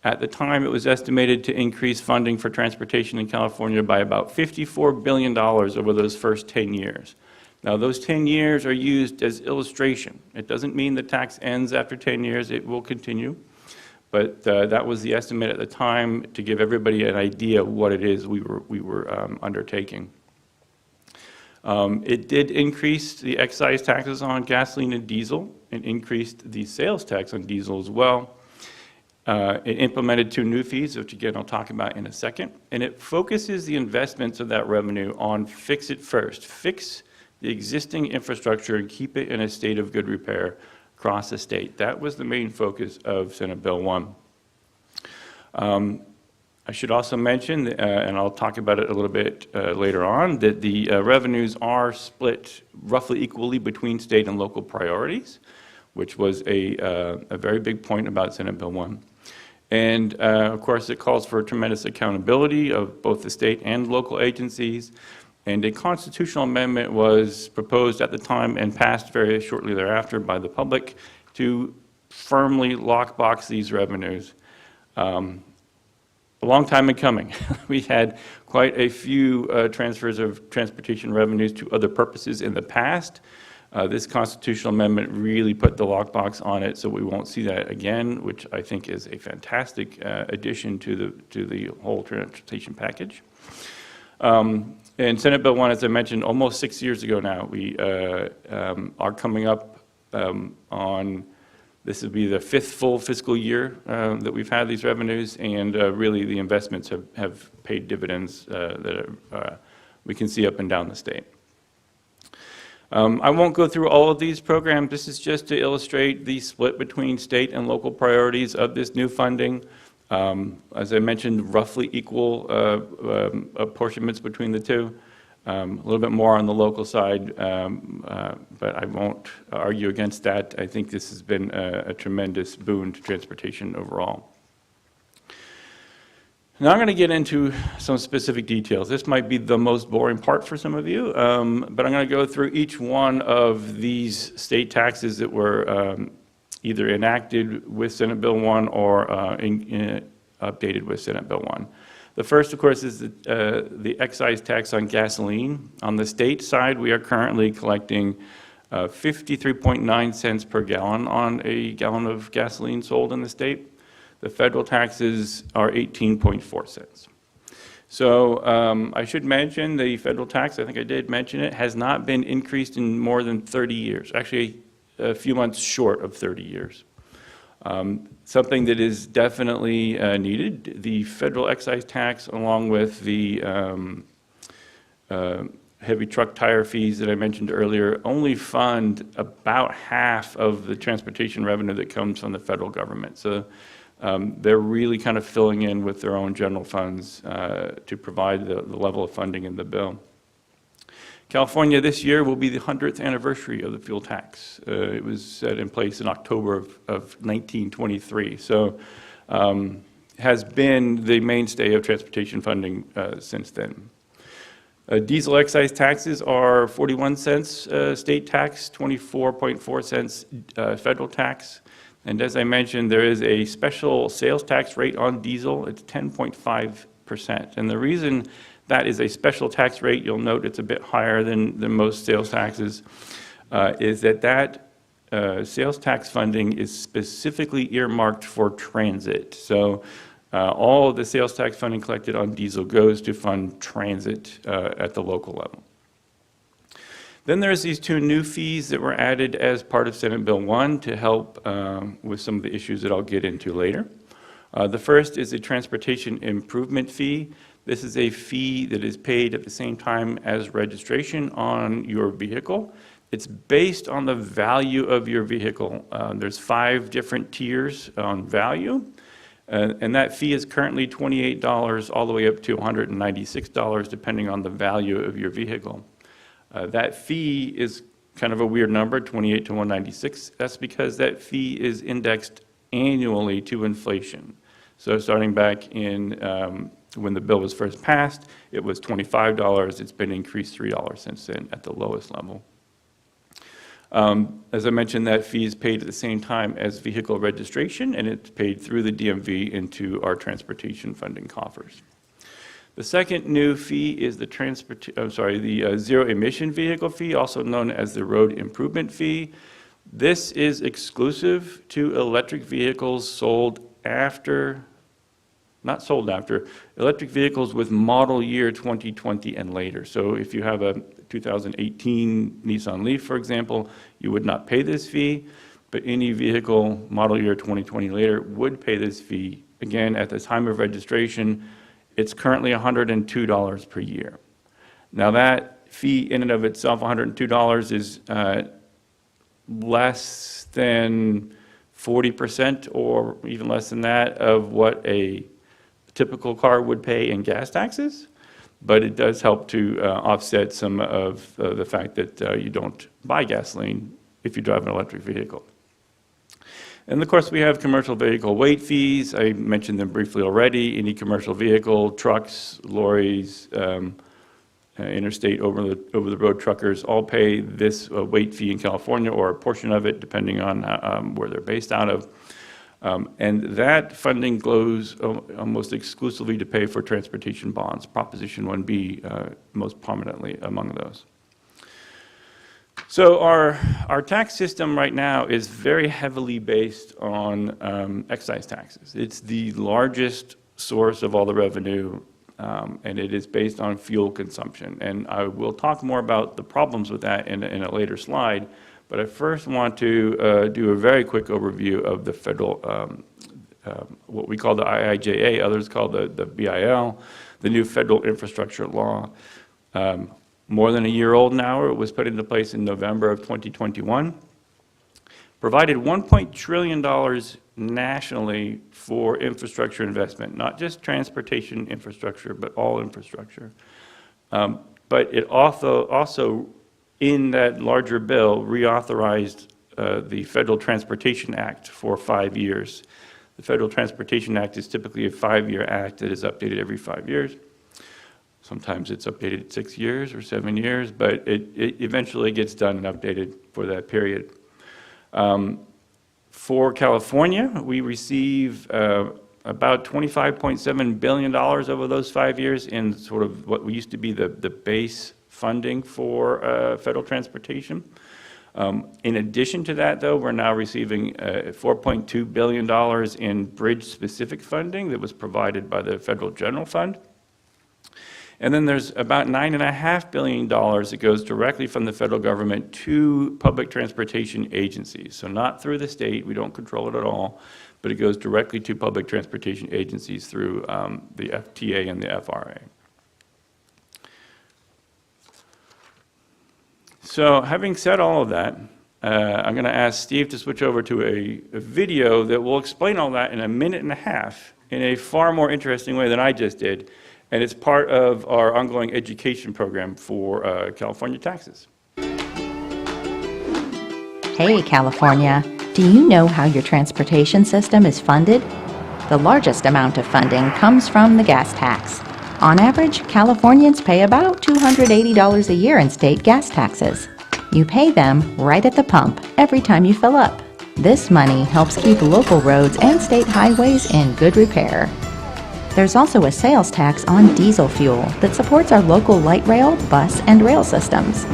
At the time, it was estimated to increase funding for transportation in California by about $54 billion over those first 10 years. Now, those 10 years are used as illustration. It doesn't mean the tax ends after 10 years. It will continue. But that was the estimate at the time to give everybody an idea of what it is we were undertaking. It did increase the excise taxes on gasoline and diesel and increased the sales tax on diesel as well. It implemented two new fees, which again I'll talk about in a second. And it focuses the investments of that revenue on fix it first. Fix the existing infrastructure and keep it in a state of good repair across the state. That was the main focus of Senate Bill 1. I should also mention, and I'll talk about it a little bit later on, that the revenues are split roughly equally between state and local priorities, which was a very big point about Senate Bill 1. And of course, it calls for tremendous accountability of both the state and local agencies. And a constitutional amendment was proposed at the time and passed very shortly thereafter by the public to firmly lockbox these revenues. A long time in coming. We had quite a few transfers of transportation revenues to other purposes in the past. This constitutional amendment really put the lockbox on it, so we won't see that again, which I think is a fantastic addition to the whole transportation package. And Senate Bill 1, as I mentioned, almost 6 years ago now, we are coming up on, this would be the 5th full fiscal year that we've had these revenues, and really the investments have paid dividends that we can see up and down the state. I won't go through all of these programs. This is just to illustrate the split between state and local priorities of this new funding. As I mentioned, roughly equal apportionments between the two. A little bit more on the local side, but I won't argue against that. I think this has been a tremendous boon to transportation overall. Now I'm going to get into some specific details. This might be the most boring part for some of you, but I'm going to go through each one of these state taxes that were either enacted with Senate Bill 1 or updated with Senate Bill 1. The first, of course, is the excise tax on gasoline. On the state side, we are currently collecting 53.9 cents per gallon on a gallon of gasoline sold in the state. The federal taxes are 18.4 cents. So I should mention the federal tax, I think I did mention it, has not been increased in more than 30 years, actually a few months short of 30 years. Something that is definitely needed, the federal excise tax along with the heavy truck tire fees that I mentioned earlier only fund about half of the transportation revenue that comes from the federal government. So they're really kind of filling in with their own general funds to provide the level of funding in the bill. California this year will be the 100th anniversary of the fuel tax. It was set in place in October of 1923. So has been the mainstay of transportation funding since then. Diesel excise taxes are 41 cents state tax, 24.4 cents federal tax. And as I mentioned, there is a special sales tax rate on diesel. It's 10.5%. And the reason that is a special tax rate, you'll note it's a bit higher than most sales taxes, is that sales tax funding is specifically earmarked for transit. So all of the sales tax funding collected on diesel goes to fund transit at the local level. Then there's these two new fees that were added as part of Senate Bill 1 to help with some of the issues that I'll get into later. The first is a transportation improvement fee. This is a fee that is paid at the same time as registration on your vehicle. It's based on the value of your vehicle. There's 5 different tiers on value, and that fee is currently $28 all the way up to $196 depending on the value of your vehicle. That fee is kind of a weird number, 28 to 196. That's because that fee is indexed annually to inflation. So starting back in when the bill was first passed, it was $25. It's been increased $3 since then at the lowest level. As I mentioned, that fee is paid at the same time as vehicle registration, and it's paid through the DMV into our transportation funding coffers. The second new fee is the zero emission vehicle fee, also known as the road improvement fee. This is exclusive to electric vehicles electric vehicles with model year 2020 and later. So if you have a 2018 Nissan Leaf, for example, you would not pay this fee, but any vehicle model year 2020 later would pay this fee. Again, at the time of registration, it's currently $102 per year. Now that fee in and of itself, $102, is less than 40% or even less than that of what a typical car would pay in gas taxes, but it does help to offset some of the fact that you don't buy gasoline if you drive an electric vehicle. And of course, we have commercial vehicle weight fees. I mentioned them briefly already. Any commercial vehicle, trucks, lorries, interstate over-the-road truckers all pay this weight fee in California, or a portion of it, depending on where they're based out of. And that funding goes almost exclusively to pay for transportation bonds, Proposition 1B most prominently among those. So our tax system right now is very heavily based on excise taxes. It's the largest source of all the revenue, and it is based on fuel consumption. And I will talk more about the problems with that in a later slide. But I first want to do a very quick overview of the federal, what we call the IIJA, others call the BIL, the new federal infrastructure law. More than a year old now. It was put into place in November of 2021. Provided $1 trillion nationally for infrastructure investment, not just transportation infrastructure, but all infrastructure. But it also in that larger bill, reauthorized the Federal Transportation Act for 5 years. The Federal Transportation Act is typically a 5-year act that is updated every 5 years. Sometimes it's updated 6 years or 7 years, but it eventually gets done and updated for that period. For California, we receive about $25.7 billion over those 5 years in sort of what used to be the base funding for federal transportation. In addition to that, though, we're now receiving $4.2 billion in bridge-specific funding that was provided by the Federal General Fund. And then there's about $9.5 billion that goes directly from the federal government to public transportation agencies. So not through the state, we don't control it at all, but it goes directly to public transportation agencies through the FTA and the FRA. So having said all of that, I'm going to ask Steve to switch over to a video that will explain all that in a minute and a half in a far more interesting way than I just did. And it's part of our ongoing education program for California taxes. Hey, California, do you know how your transportation system is funded? The largest amount of funding comes from the gas tax. On average, Californians pay about $280 a year in state gas taxes. You pay them right at the pump every time you fill up. This money helps keep local roads and state highways in good repair. There's also a sales tax on diesel fuel that supports our local light rail, bus, and rail systems.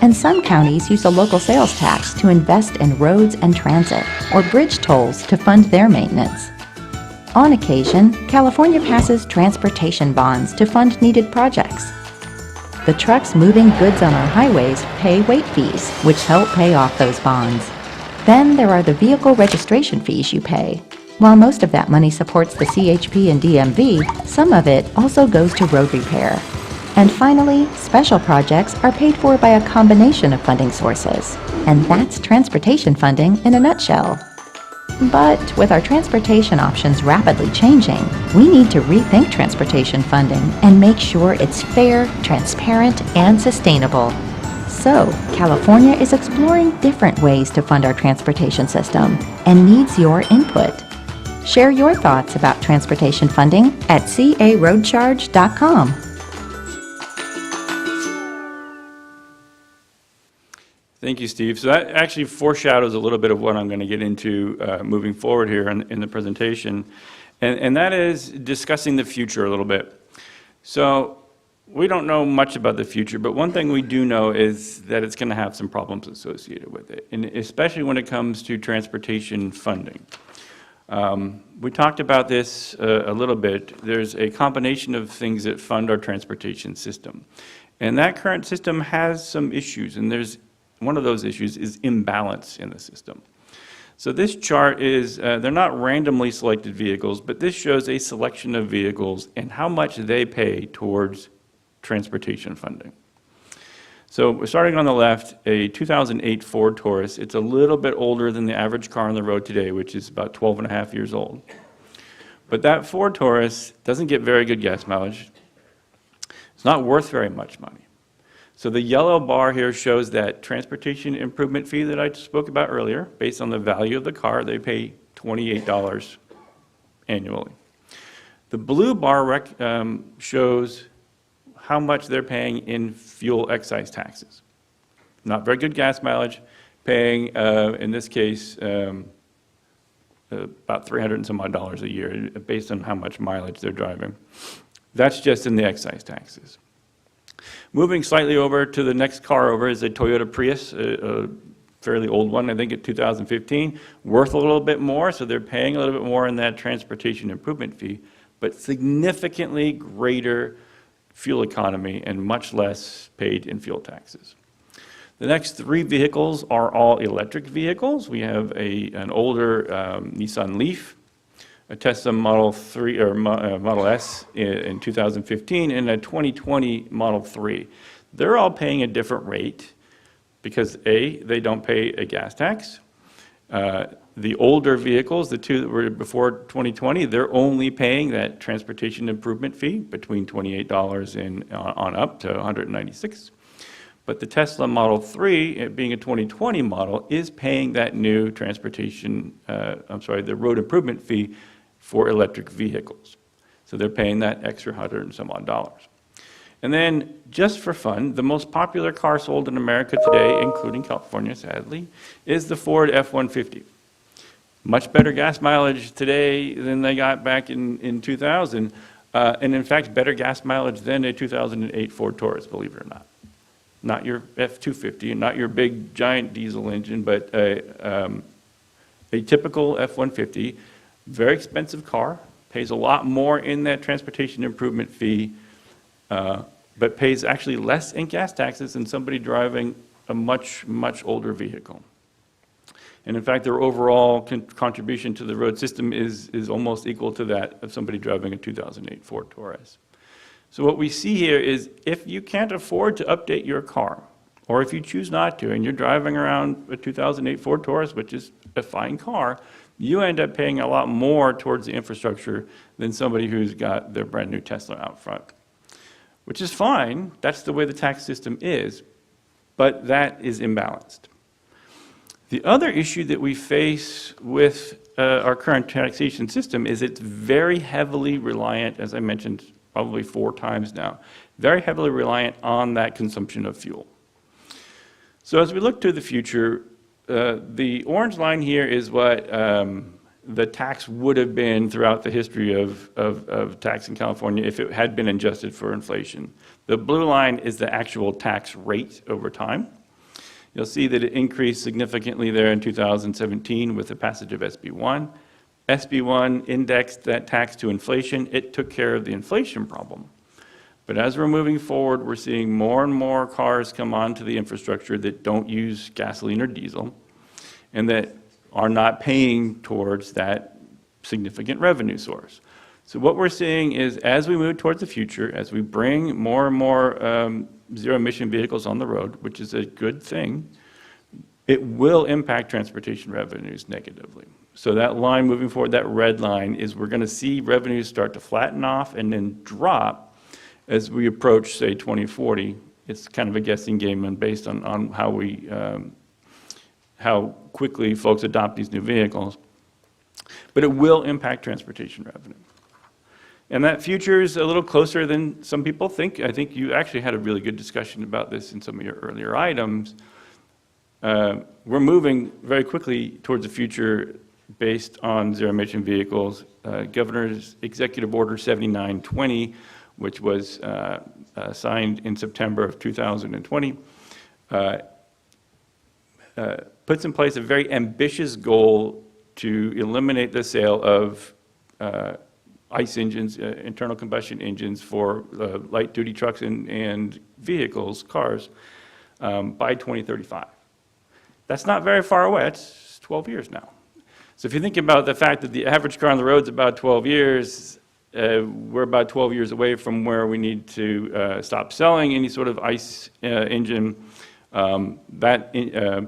And some counties use a local sales tax to invest in roads and transit, or bridge tolls to fund their maintenance. On occasion, California passes transportation bonds to fund needed projects. The trucks moving goods on our highways pay weight fees, which help pay off those bonds. Then there are the vehicle registration fees you pay. While most of that money supports the CHP and DMV, some of it also goes to road repair. And finally, special projects are paid for by a combination of funding sources. And that's transportation funding in a nutshell. But with our transportation options rapidly changing, we need to rethink transportation funding and make sure it's fair, transparent, and sustainable. So, California is exploring different ways to fund our transportation system and needs your input. Share your thoughts about transportation funding at caroadcharge.com. Thank you, Steve. So that actually foreshadows a little bit of what I'm going to get into moving forward here in the presentation, and that is discussing the future a little bit. So we don't know much about the future, but one thing we do know is that it's going to have some problems associated with it, and especially when it comes to transportation funding. We talked about this a little bit. There's a combination of things that fund our transportation system, and that current system has some issues, and one of those issues is imbalance in the system. So this chart is, they're not randomly selected vehicles, but this shows a selection of vehicles and how much they pay towards transportation funding. So we're starting on the left, a 2008 Ford Taurus. It's a little bit older than the average car on the road today, which is about 12 and a half years old. But that Ford Taurus doesn't get very good gas mileage. It's not worth very much money. So the yellow bar here shows that transportation improvement fee that I spoke about earlier. Based on the value of the car, they pay $28 annually. The blue bar shows how much they're paying in fuel excise taxes. Not very good gas mileage, paying, in this case, about $300 and some odd a year, based on how much mileage they're driving. That's just in the excise taxes. Moving slightly over to the next car over is a Toyota Prius, a fairly old one, I think at 2015, worth a little bit more, so they're paying a little bit more in that transportation improvement fee, but significantly greater fuel economy and much less paid in fuel taxes. The next three vehicles are all electric vehicles. We have an older Nissan Leaf, a Tesla Model 3 or Model S in 2015, and a 2020 Model 3. They're all paying a different rate because A, they don't pay a gas tax. The older vehicles, the two that were before 2020, they're only paying that transportation improvement fee between $28 and on up to $196. But the Tesla Model 3, it being a 2020 model, is paying that new transportation, the road improvement fee for electric vehicles. So they're paying that extra $100 and some odd. And then, just for fun, the most popular car sold in America today, including California, sadly, is the Ford F-150. Much better gas mileage today than they got back in 2000, and in fact, better gas mileage than a 2008 Ford Taurus, believe it or not. Not your F-250, and not your big, giant diesel engine, but a typical F-150. Very expensive car, pays a lot more in that transportation improvement fee, but pays actually less in gas taxes than somebody driving a much, much older vehicle. And in fact, their overall contribution to the road system is almost equal to that of somebody driving a 2008 Ford Taurus. So what we see here is if you can't afford to update your car, or if you choose not to, and you're driving around a 2008 Ford Taurus, which is a fine car, you end up paying a lot more towards the infrastructure than somebody who's got their brand new Tesla out front. Which is fine, that's the way the tax system is, but that is imbalanced. The other issue that we face with our current taxation system is it's very heavily reliant, as I mentioned probably 4 times now, very heavily reliant on that consumption of fuel. So as we look to the future, the orange line here is what the tax would have been throughout the history of tax in California if it had been adjusted for inflation. The blue line is the actual tax rate over time. You'll see that it increased significantly there in 2017 with the passage of SB1. SB1 indexed that tax to inflation. It took care of the inflation problem. But as we're moving forward, we're seeing more and more cars come onto the infrastructure that don't use gasoline or diesel and that are not paying towards that significant revenue source. So what we're seeing is as we move towards the future, as we bring more and more zero-emission vehicles on the road, which is a good thing, it will impact transportation revenues negatively. So that line moving forward, that red line, is we're going to see revenues start to flatten off and then drop as we approach, say, 2040. It's kind of a guessing game and based on how quickly folks adopt these new vehicles. But it will impact transportation revenue. And that future is a little closer than some people think. I think you actually had a really good discussion about this in some of your earlier items. We're moving very quickly towards a future based on zero-emission vehicles. Governor's Executive Order 7920, which was signed in September of 2020, puts in place a very ambitious goal to eliminate the sale of ICE engines, internal combustion engines for light-duty trucks and vehicles, cars, by 2035. That's not very far away. It's 12 years now. So if you think about the fact that the average car on the road is about 12 years, we're about 12 years away from where we need to stop selling any sort of ICE engine. That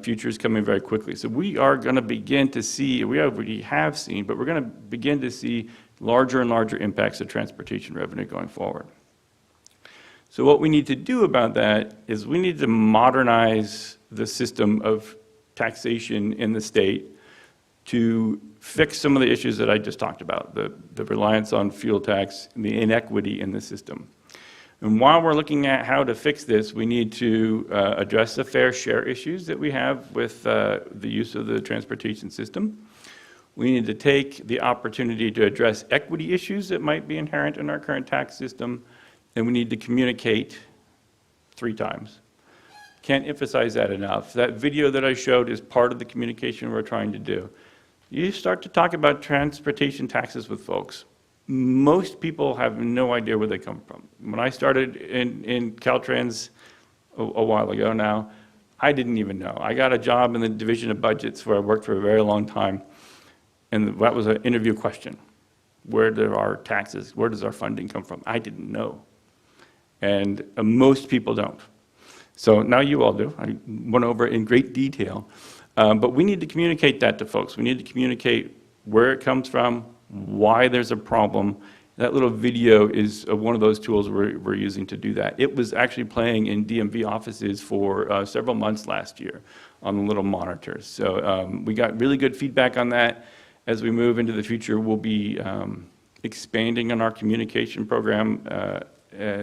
future is coming very quickly. So we are going to begin to see, we already have seen, but we're going to begin to see larger and larger impacts of transportation revenue going forward. So what we need to do about that is we need to modernize the system of taxation in the state to fix some of the issues that I just talked about, the reliance on fuel tax and the inequity in the system. And while we're looking at how to fix this, we need to address the fair share issues that we have with the use of the transportation system. We need to take the opportunity to address equity issues that might be inherent in our current tax system, and we need to communicate 3 times. Can't emphasize that enough. That video that I showed is part of the communication we're trying to do. You start to talk about transportation taxes with folks. Most people have no idea where they come from. When I started in Caltrans a while ago now, I didn't even know. I got a job in the Division of Budgets where I worked for a very long time, and that was an interview question. Where do our taxes, where does our funding come from? I didn't know. And most people don't. So now you all do. I went over it in great detail. But we need to communicate that to folks. We need to communicate where it comes from, why there's a problem. That little video is one of those tools we're using to do that. It was actually playing in DMV offices for several months last year on the little monitors. So we got really good feedback on that. As we move into the future, we'll be expanding on our communication program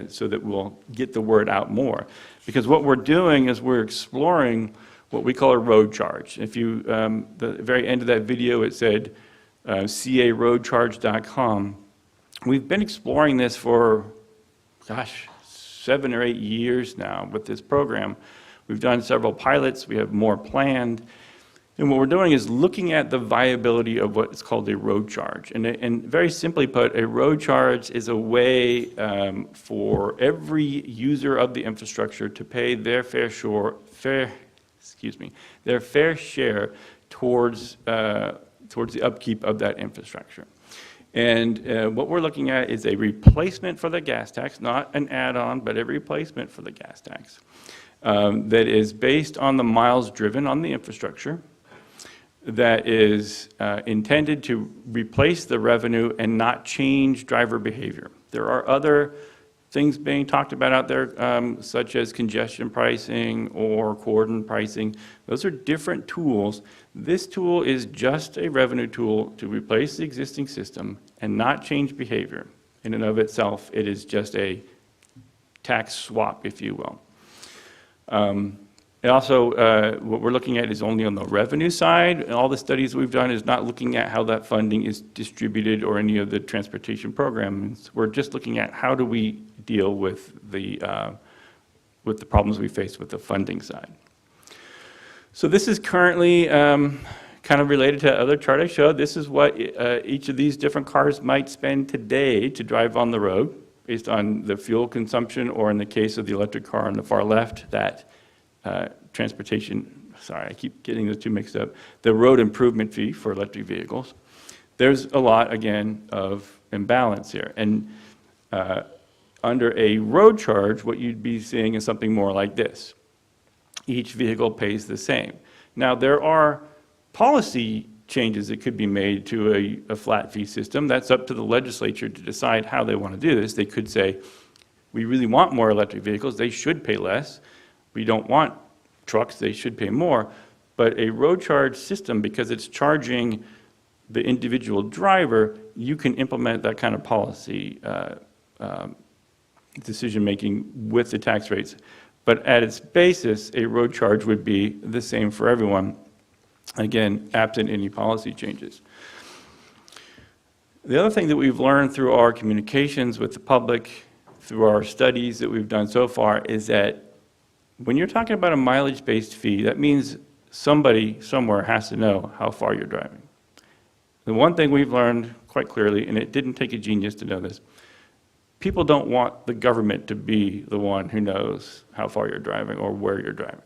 so that we'll get the word out more. Because what we're doing is we're exploring what we call a road charge. If you, the very end of that video, it said caroadcharge.com. We've been exploring this for, gosh, 7 or 8 years now with this program. We've done several pilots. We have more planned. And what we're doing is looking at the viability of what's called a road charge. And very simply put, a road charge is a way for every user of the infrastructure to pay their fair share towards the upkeep of that infrastructure. And what we're looking at is a replacement for the gas tax, not an add-on, but a replacement for the gas tax that is based on the miles driven on the infrastructure, that is intended to replace the revenue and not change driver behavior. There are other things being talked about out there, such as congestion pricing or cordon pricing. Those are different tools. This tool is just a revenue tool to replace the existing system and not change behavior. In and of itself, it is just a tax swap, if you will. And also, what we're looking at is only on the revenue side. And all the studies we've done is not looking at how that funding is distributed or any of the transportation programs. We're just looking at how do we deal with the problems we face with the funding side. So this is currently kind of related to the other chart I showed. This is what each of these different cars might spend today to drive on the road based on the fuel consumption, or in the case of the electric car on the far left, that transportation, sorry, I keep getting those two mixed up, the road improvement fee for electric vehicles. There's a lot, again, of imbalance here. And under a road charge, what you'd be seeing is something more like this. Each vehicle pays the same. Now, there are policy changes that could be made to a flat fee system. That's up to the legislature to decide how they want to do this. They could say, we really want more electric vehicles, they should pay less. We don't want trucks, they should pay more. But a road charge system, because it's charging the individual driver, you can implement that kind of policy decision-making with the tax rates. But at its basis, a road charge would be the same for everyone, again, absent any policy changes. The other thing that we've learned through our communications with the public, through our studies that we've done so far, is that when you're talking about a mileage-based fee, that means somebody somewhere has to know how far you're driving. The one thing we've learned quite clearly, and it didn't take a genius to know this, people don't want the government to be the one who knows how far you're driving or where you're driving.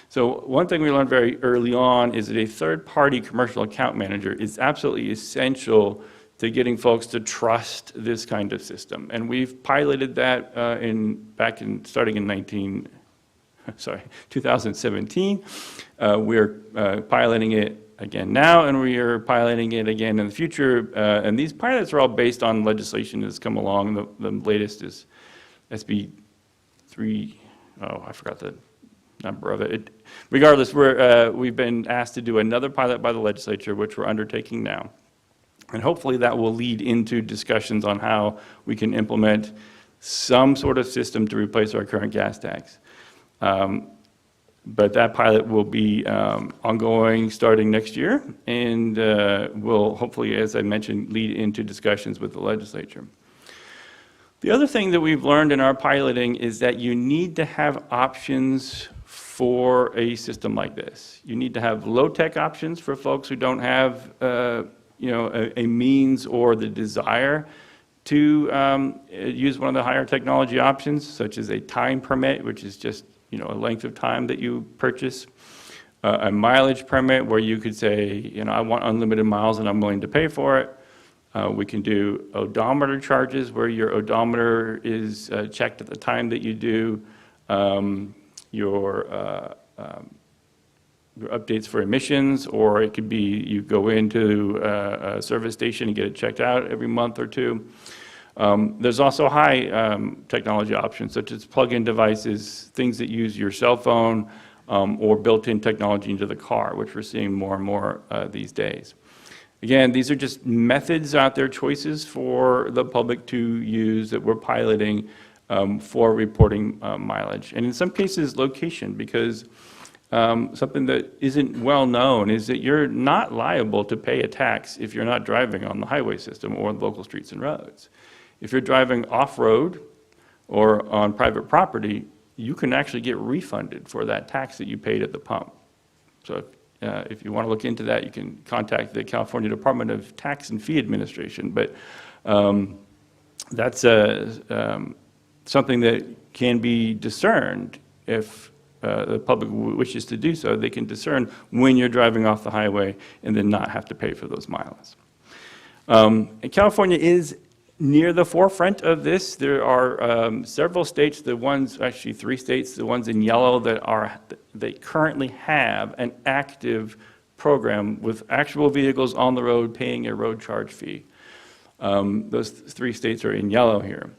So one thing we learned very early on is that a third-party commercial account manager is absolutely essential to getting folks to trust this kind of system. And we've piloted that starting in 2017. We're piloting it again now, and we are piloting it again in the future. And these pilots are all based on legislation that's come along. The latest is SB 3, I forgot the number of it. Regardless, we've been asked to do another pilot by the legislature, which we're undertaking now. And hopefully that will lead into discussions on how we can implement some sort of system to replace our current gas tax. But that pilot will be ongoing starting next year, and will hopefully, as I mentioned, lead into discussions with the legislature. The other thing that we've learned in our piloting is that you need to have options for a system like this. You need to have low-tech options for folks who don't have a means or the desire to use one of the higher technology options, such as a time permit, which is just a length of time that you purchase, a mileage permit where you could say, I want unlimited miles and I'm willing to pay for it. We can do odometer charges where your odometer is checked at the time that you do your updates for emissions, or it could be you go into a service station and get it checked out every month or two. There's also high technology options, such as plug-in devices, things that use your cell phone, or built-in technology into the car, which we're seeing more and more these days. Again, these are just methods out there, choices for the public to use that we're piloting for reporting mileage. And in some cases, location, because something that isn't well known is that you're not liable to pay a tax if you're not driving on the highway system or local streets and roads. If you're driving off-road or on private property, you can actually get refunded for that tax that you paid at the pump. So If you want to look into that, you can contact the California Department of Tax and Fee Administration. But that's something that can be discerned if the public wishes to do so. They can discern when you're driving off the highway and then not have to pay for those miles. And California is near the forefront of this. There are several states, actually 3 states, the ones in yellow they currently have an active program with actual vehicles on the road paying a road charge fee. Those 3 states are in yellow here.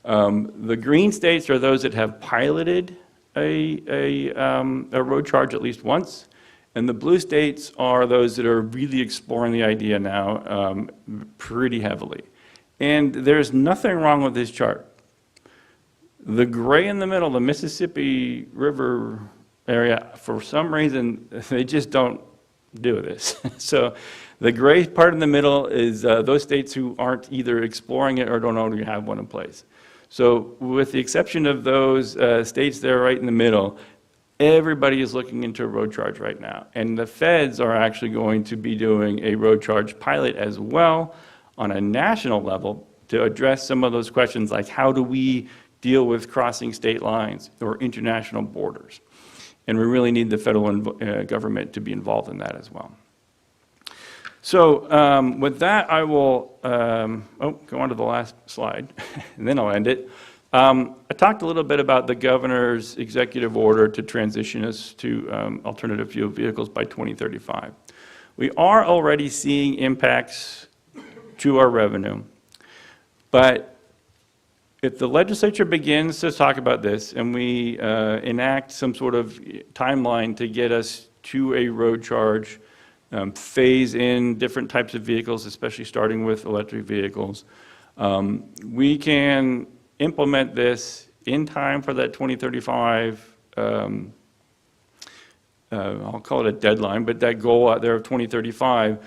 The green states are those that have piloted a road charge at least once, and the blue states are those that are really exploring the idea now pretty heavily. And there's nothing wrong with this chart. The gray in the middle, the Mississippi River area, for some reason, they just don't do this. So the gray part in the middle is those states who aren't either exploring it or don't already have one in place. So with the exception of those states there right in the middle, everybody is looking into a road charge right now. And the feds are actually going to be doing a road charge pilot as well on a national level to address some of those questions like how do we deal with crossing state lines or international borders. And we really need the federal government to be involved in that as well. So with that, I will go on to the last slide, and then I'll end it. I talked a little bit about the governor's executive order to transition us to alternative fuel vehicles by 2035. We are already seeing impacts to our revenue, but if the legislature begins to talk about this and we enact some sort of timeline to get us to a road charge, phase in different types of vehicles, especially starting with electric vehicles, we can implement this in time for that 2035, I'll call it a deadline, but that goal out there of 2035,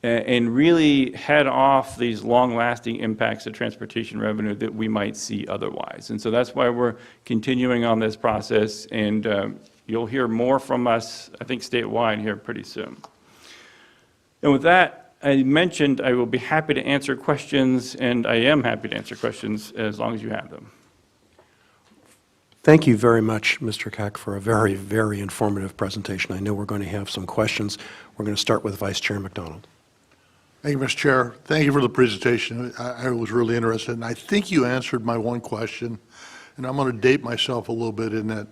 and really head off these long-lasting impacts to transportation revenue that we might see otherwise. And so that's why we're continuing on this process, and you'll hear more from us, I think, statewide here pretty soon. And with that, I mentioned I will be happy to answer questions, and I am happy to answer questions as long as you have them. Thank you very much, Mr. Keck, for a very, very informative presentation. I know we're going to have some questions. We're going to start with Vice Chair McDonald. Thank you, Mr. Chair. Thank you for the presentation. I was really interested, and I think you answered my one question, and I'm going to date myself a little bit in that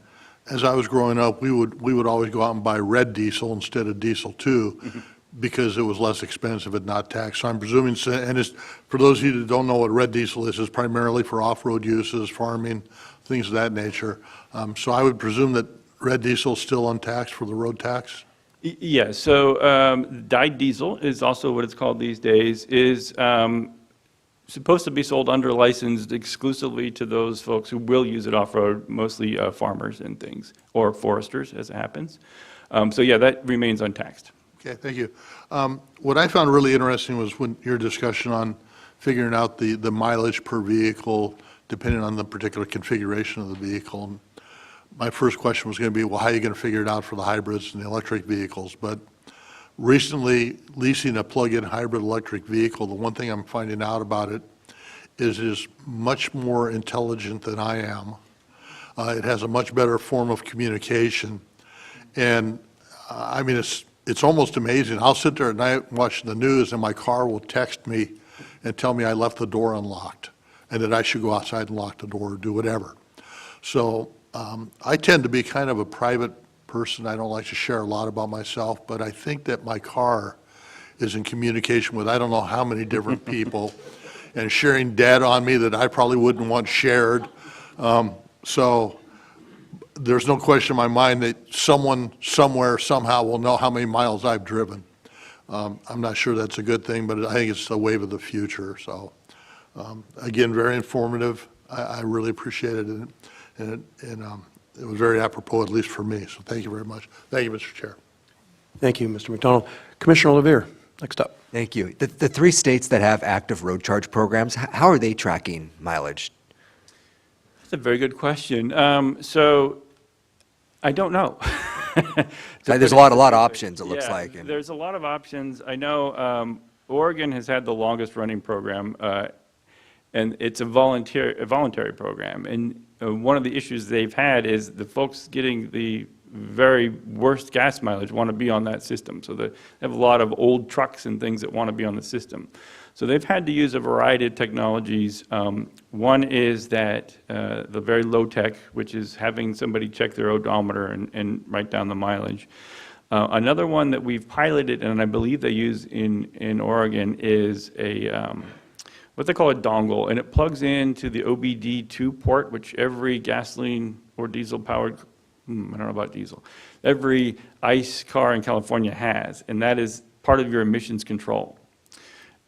as I was growing up, we would always go out and buy red diesel instead of diesel too, because it was less expensive and not taxed. So I'm presuming, and for those of you that don't know what red diesel is primarily for off-road uses, farming, things of that nature. So I would presume that red diesel is still untaxed for the road tax? Yeah, so dyed diesel is also what it's called these days, is supposed to be sold under licensed exclusively to those folks who will use it off-road, mostly farmers and things, or foresters as it happens. So yeah, that remains untaxed. Okay, thank you. What I found really interesting was when your discussion on figuring out the mileage per vehicle depending on the particular configuration of the vehicle. And my first question was going to be, well, how are you going to figure it out for the hybrids and the electric vehicles? But recently, leasing a plug-in hybrid electric vehicle, the one thing I'm finding out about it is much more intelligent than I am. It has a much better form of communication. And I mean, it's almost amazing. I'll sit there at night watching the news and my car will text me and tell me I left the door unlocked and that I should go outside and lock the door or do whatever. So I tend to be kind of a private person. I don't like to share a lot about myself, but I think that my car is in communication with I don't know how many different people and sharing data on me that I probably wouldn't want shared. So there's no question in my mind that someone, somewhere, somehow will know how many miles I've driven. I'm not sure that's a good thing, but I think it's the wave of the future. So again, very informative. I really appreciated it, and it was very apropos, at least for me. So thank you very much. Thank you, Mr. Chair. Thank you, Mr. McDonald. Commissioner LeVere, next up. Thank you. The 3 states that have active road charge programs, how are they tracking mileage? That's a very good question. So I don't know. There's a lot of options, it looks Yeah, like. and- there's a lot of options. I know Oregon has had the longest running program, and it's a voluntary program. And one of the issues they've had is the folks getting the very worst gas mileage want to be on that system. So they have a lot of old trucks and things that want to be on the system. So they've had to use a variety of technologies. One is that the very low tech, which is having somebody check their odometer and write down the mileage. Another one that we've piloted, and I believe they use in Oregon, is what they call a dongle, and it plugs into the OBD2 port, which every gasoline or diesel-powered, I don't know about diesel, every ICE car in California has, and that is part of your emissions control.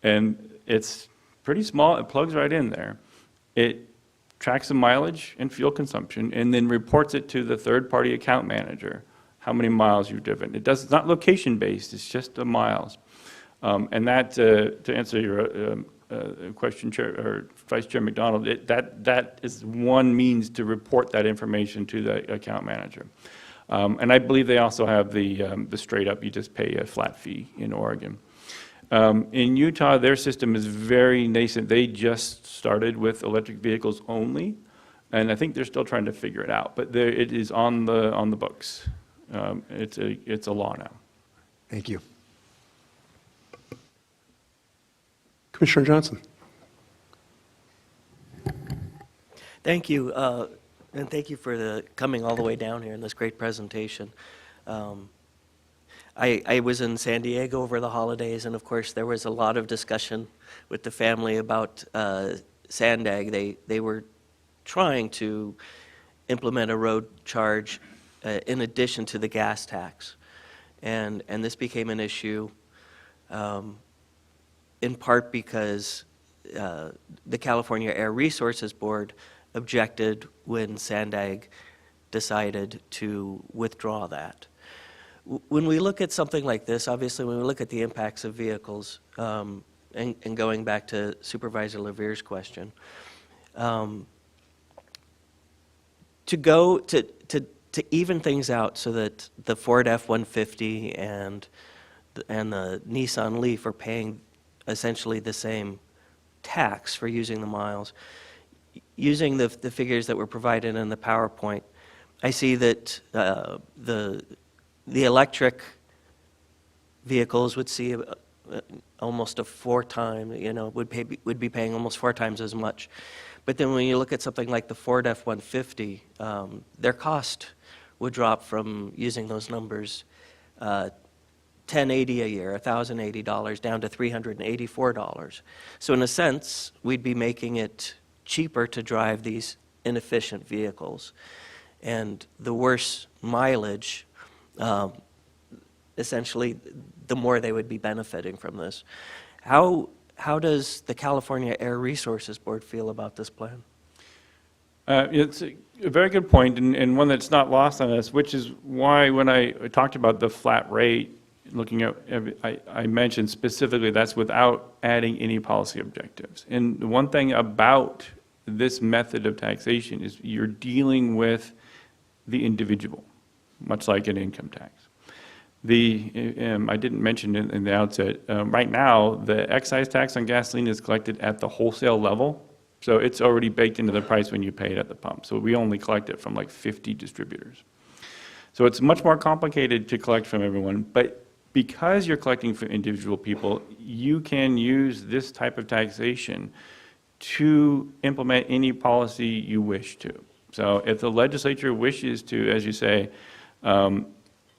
And it's pretty small, it plugs right in there. It tracks the mileage and fuel consumption, and then reports it to the third-party account manager, how many miles you've driven. It's not location-based, it's just the miles. And that, to answer your question, Chair, or Vice Chair McDonald, that is one means to report that information to the account manager. And I believe they also have the straight up, you just pay a flat fee in Oregon. In Utah, their system is very nascent. They just started with electric vehicles only, and I think they're still trying to figure it out. But it is on the books. It's a law now. Thank you. Commissioner Johnson. Thank you, and thank you for coming all the way down here in this great presentation. I was in San Diego over the holidays, and of course there was a lot of discussion with the family about Sandag. They were trying to implement a road charge in addition to the gas tax, and this became an issue in part because the California Air Resources Board objected when Sandag decided to withdraw that. When we look at something like this, obviously when we look at the impacts of vehicles, and going back to Supervisor Lavier's question, to even things out so that the Ford F-150 and the Nissan Leaf are paying essentially the same tax for using the miles, using the figures that were provided in the PowerPoint, I see that the electric vehicles would see almost a 4 times, would be paying almost 4 times as much. But then when you look at something like the Ford F-150, their cost would drop from, using those numbers, $1,080 a year, $1,080 down to $384. So in a sense, we'd be making it cheaper to drive these inefficient vehicles. And the worse mileage, essentially, the more they would be benefiting from this. How does the California Air Resources Board feel about this plan? It's a very good point, and one that's not lost on us, which is why when I talked about the flat rate, looking at, I mentioned specifically that's without adding any policy objectives. And the one thing about this method of taxation is you're dealing with the individual, much like an income tax. I didn't mention it in the outset, right now, the excise tax on gasoline is collected at the wholesale level, so it's already baked into the price when you pay it at the pump. So we only collect it from like 50 distributors. So it's much more complicated to collect from everyone, but because you're collecting from individual people, you can use this type of taxation to implement any policy you wish to. So if the legislature wishes to, as you say,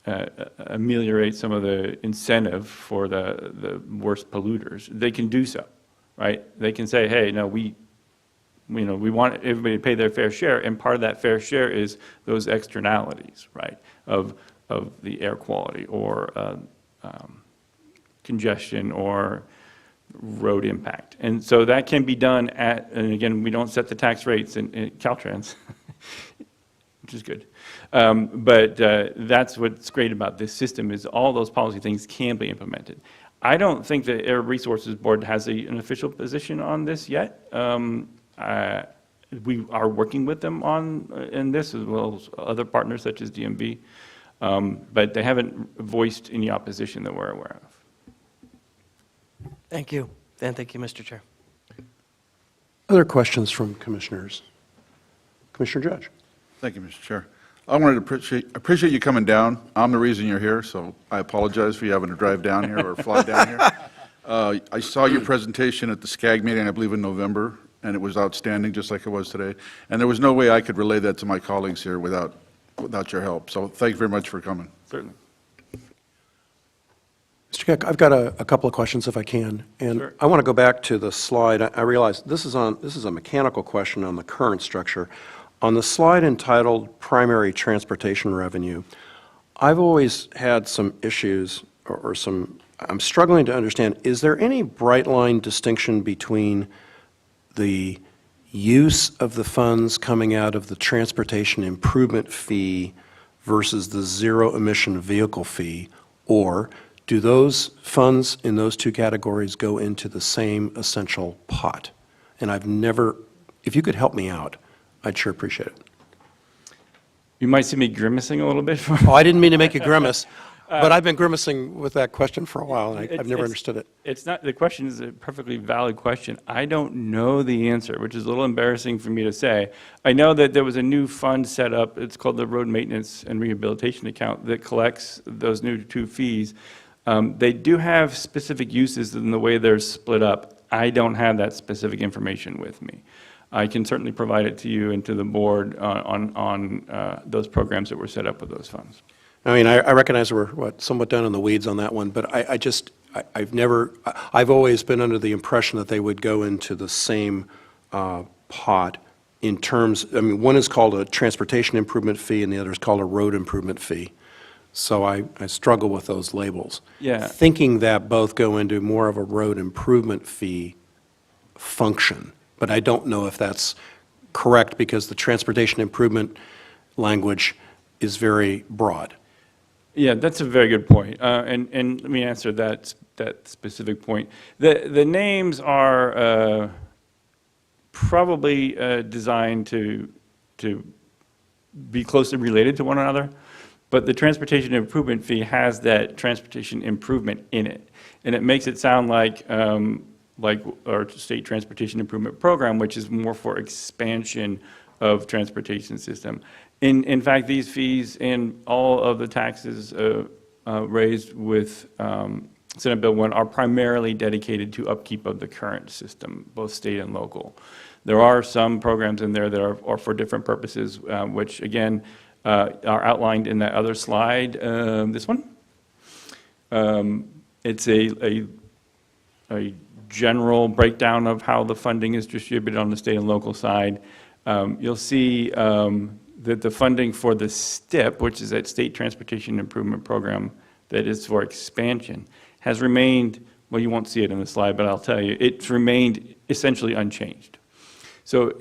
ameliorate some of the incentive for the worst polluters, they can do so, right? They can say, hey, no, we want everybody to pay their fair share, and part of that fair share is those externalities, right, of the air quality or congestion or road impact. And so that can be done and again, we don't set the tax rates in Caltrans, which is good. But that's what's great about this system is all those policy things can be implemented. I don't think the Air Resources Board has an official position on this yet. We are working with them in this as well as other partners such as DMV. but they haven't voiced any opposition that we're aware of. Thank you. And thank you, Mr. Chair. Other questions from commissioners? Commissioner Judge? Thank you, Mr. Chair. I wanted to appreciate you coming down. I'm the reason you're here, so I apologize for you having to drive down here or fly down here. I saw your presentation at the SCAG meeting, I believe in November, and it was outstanding, just like it was today. And there was no way I could relay that to my colleagues here without your help. So thank you very much for coming. Certainly. Mr. Keck, I've got a couple of questions if I can. And Sure. I want to go back to the slide. I realize this is a mechanical question on the current structure. On the slide entitled Primary Transportation Revenue, I've always had some issues or I'm struggling to understand, is there any bright line distinction between the use of the funds coming out of the transportation improvement fee versus the zero emission vehicle fee, or do those funds in those two categories go into the same essential pot? And if you could help me out, I'd sure appreciate it. You might see me grimacing a little bit. Oh, I didn't mean to make you grimace, but I've been grimacing with that question for a while, and I've never understood it. It's not, the question is a perfectly valid question. I don't know the answer, which is a little embarrassing for me to say. I know that there was a new fund set up, it's called the Road Maintenance and Rehabilitation Account, that collects those new two fees. They do have specific uses in the way they're split up. I don't have that specific information with me. I can certainly provide it to you and to the board on those programs that were set up with those funds. I mean, I recognize we're somewhat down in the weeds on that one, but I've always been under the impression that they would go into the same pot in terms, I mean, one is called a transportation improvement fee and the other is called a road improvement fee. So I struggle with those labels. Yeah. Thinking that both go into more of a road improvement fee function, but I don't know if that's correct because the transportation improvement language is very broad. Yeah, that's a very good point. And let me answer that specific point. The names are probably designed to be closely related to one another, but the transportation improvement fee has that transportation improvement in it, and it makes it sound like our state transportation improvement program, which is more for expansion of transportation system. In fact, these fees and all of the taxes raised with Senate Bill 1 are primarily dedicated to upkeep of the current system, both state and local. There are some programs in there that are for different purposes, which again are outlined in that other slide, this one. It's a general breakdown of how the funding is distributed on the state and local side. You'll see that the funding for the STIP, which is that State Transportation Improvement Program that is for expansion, has remained, well, you won't see it in the slide, but I'll tell you, it's remained essentially unchanged. So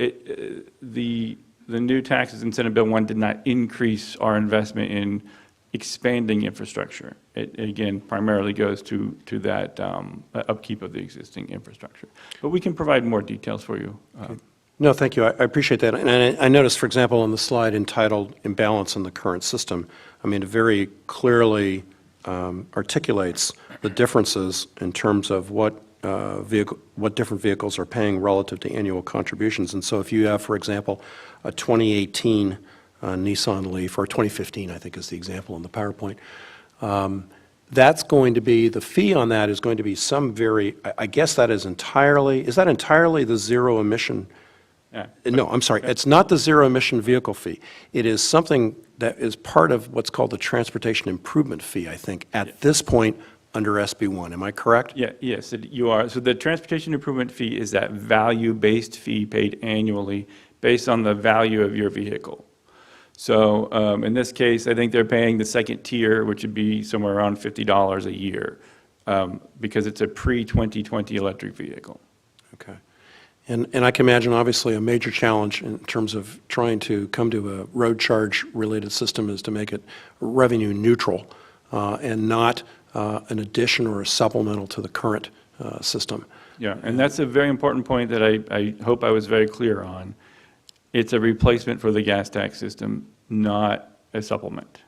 the new taxes in Senate Bill 1 did not increase our investment in expanding infrastructure. It again primarily goes to that upkeep of the existing infrastructure. But we can provide more details for you. No, thank you. I appreciate that. And I noticed, for example, on the slide entitled Imbalance in the Current System, I mean, it very clearly articulates the differences in terms of what different vehicles are paying relative to annual contributions. And so if you have, for example, a 2018 Nissan Leaf, or 2015, I think is the example in the PowerPoint, that's going to be, the fee on that is going to be I guess that is entirely the zero emission? No, I'm sorry, it's not the zero emission vehicle fee. It is something that is part of what's called the transportation improvement fee, I think, at this point under SB1. Am I correct? Yeah, yes, you are. So the transportation improvement fee is that value-based fee paid annually based on the value of your vehicle. So in this case, I think they're paying the second tier, which would be somewhere around $50 a year, because it's a pre-2020 electric vehicle. Okay. And I can imagine, obviously, a major challenge in terms of trying to come to a road charge-related system is to make it revenue neutral and not an addition or a supplemental to the current system. Yeah, and that's a very important point that I hope I was very clear on. It's a replacement for the gas tax system, not a supplement.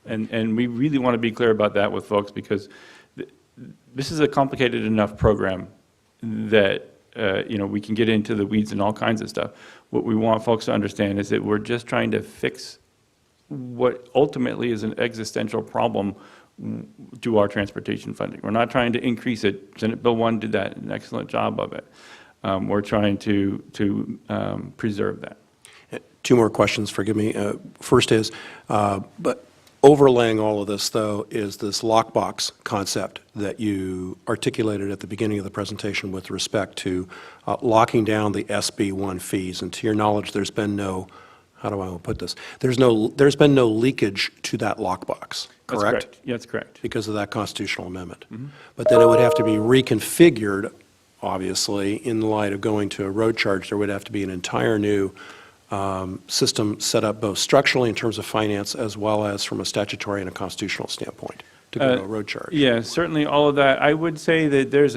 And we really want to be clear about that with folks, because this is a complicated enough program that, we can get into the weeds and all kinds of stuff. What we want folks to understand is that we're just trying to fix what ultimately is an existential problem to our transportation funding. We're not trying to increase it. Senate Bill 1 did an excellent job of it. We're trying to preserve that. Two more questions, forgive me. First is, but overlaying all of this, though, is this lockbox concept that you articulated at the beginning of the presentation with respect to locking down the SB1 fees. And to your knowledge, there's been no, how do I want to put this? There's been no leakage to that lockbox, correct? That's correct. Yeah, that's correct. Because of that constitutional amendment. But then it would have to be reconfigured, obviously, in light of going to a road charge. There would have to be an entire new system set up both structurally in terms of finance as well as from a statutory and a constitutional standpoint to go to a road charge. Yeah, certainly all of that. I would say that there's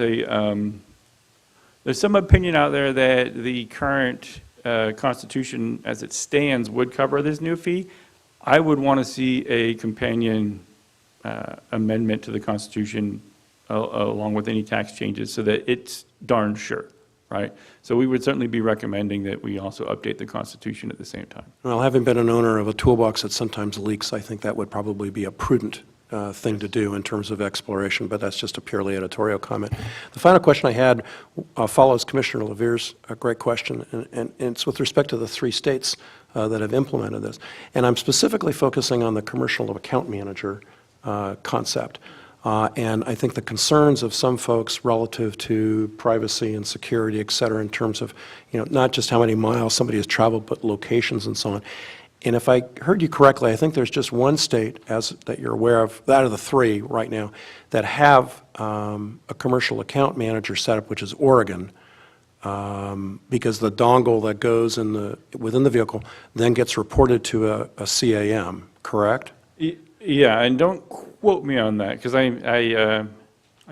some opinion out there that the current Constitution as it stands would cover this new fee. I would want to see a companion amendment to the Constitution along with any tax changes so that it's darn sure. Right? So we would certainly be recommending that we also update the Constitution at the same time. Well, having been an owner of a toolbox that sometimes leaks, I think that would probably be a prudent thing to do in terms of exploration, but that's just a purely editorial comment. The final question I had follows Commissioner LaVer's great question, and it's with respect to the 3 states that have implemented this. And I'm specifically focusing on the commercial account manager concept. And I think the concerns of some folks relative to privacy and security, et cetera, in terms of, not just how many miles somebody has traveled, but locations and so on. And if I heard you correctly, I think there's just one state that you're aware of, out of the 3 right now, that have a commercial account manager setup, which is Oregon, because the dongle that goes within the vehicle then gets reported to a CAM, correct? Yeah, and don't quote me on that, because I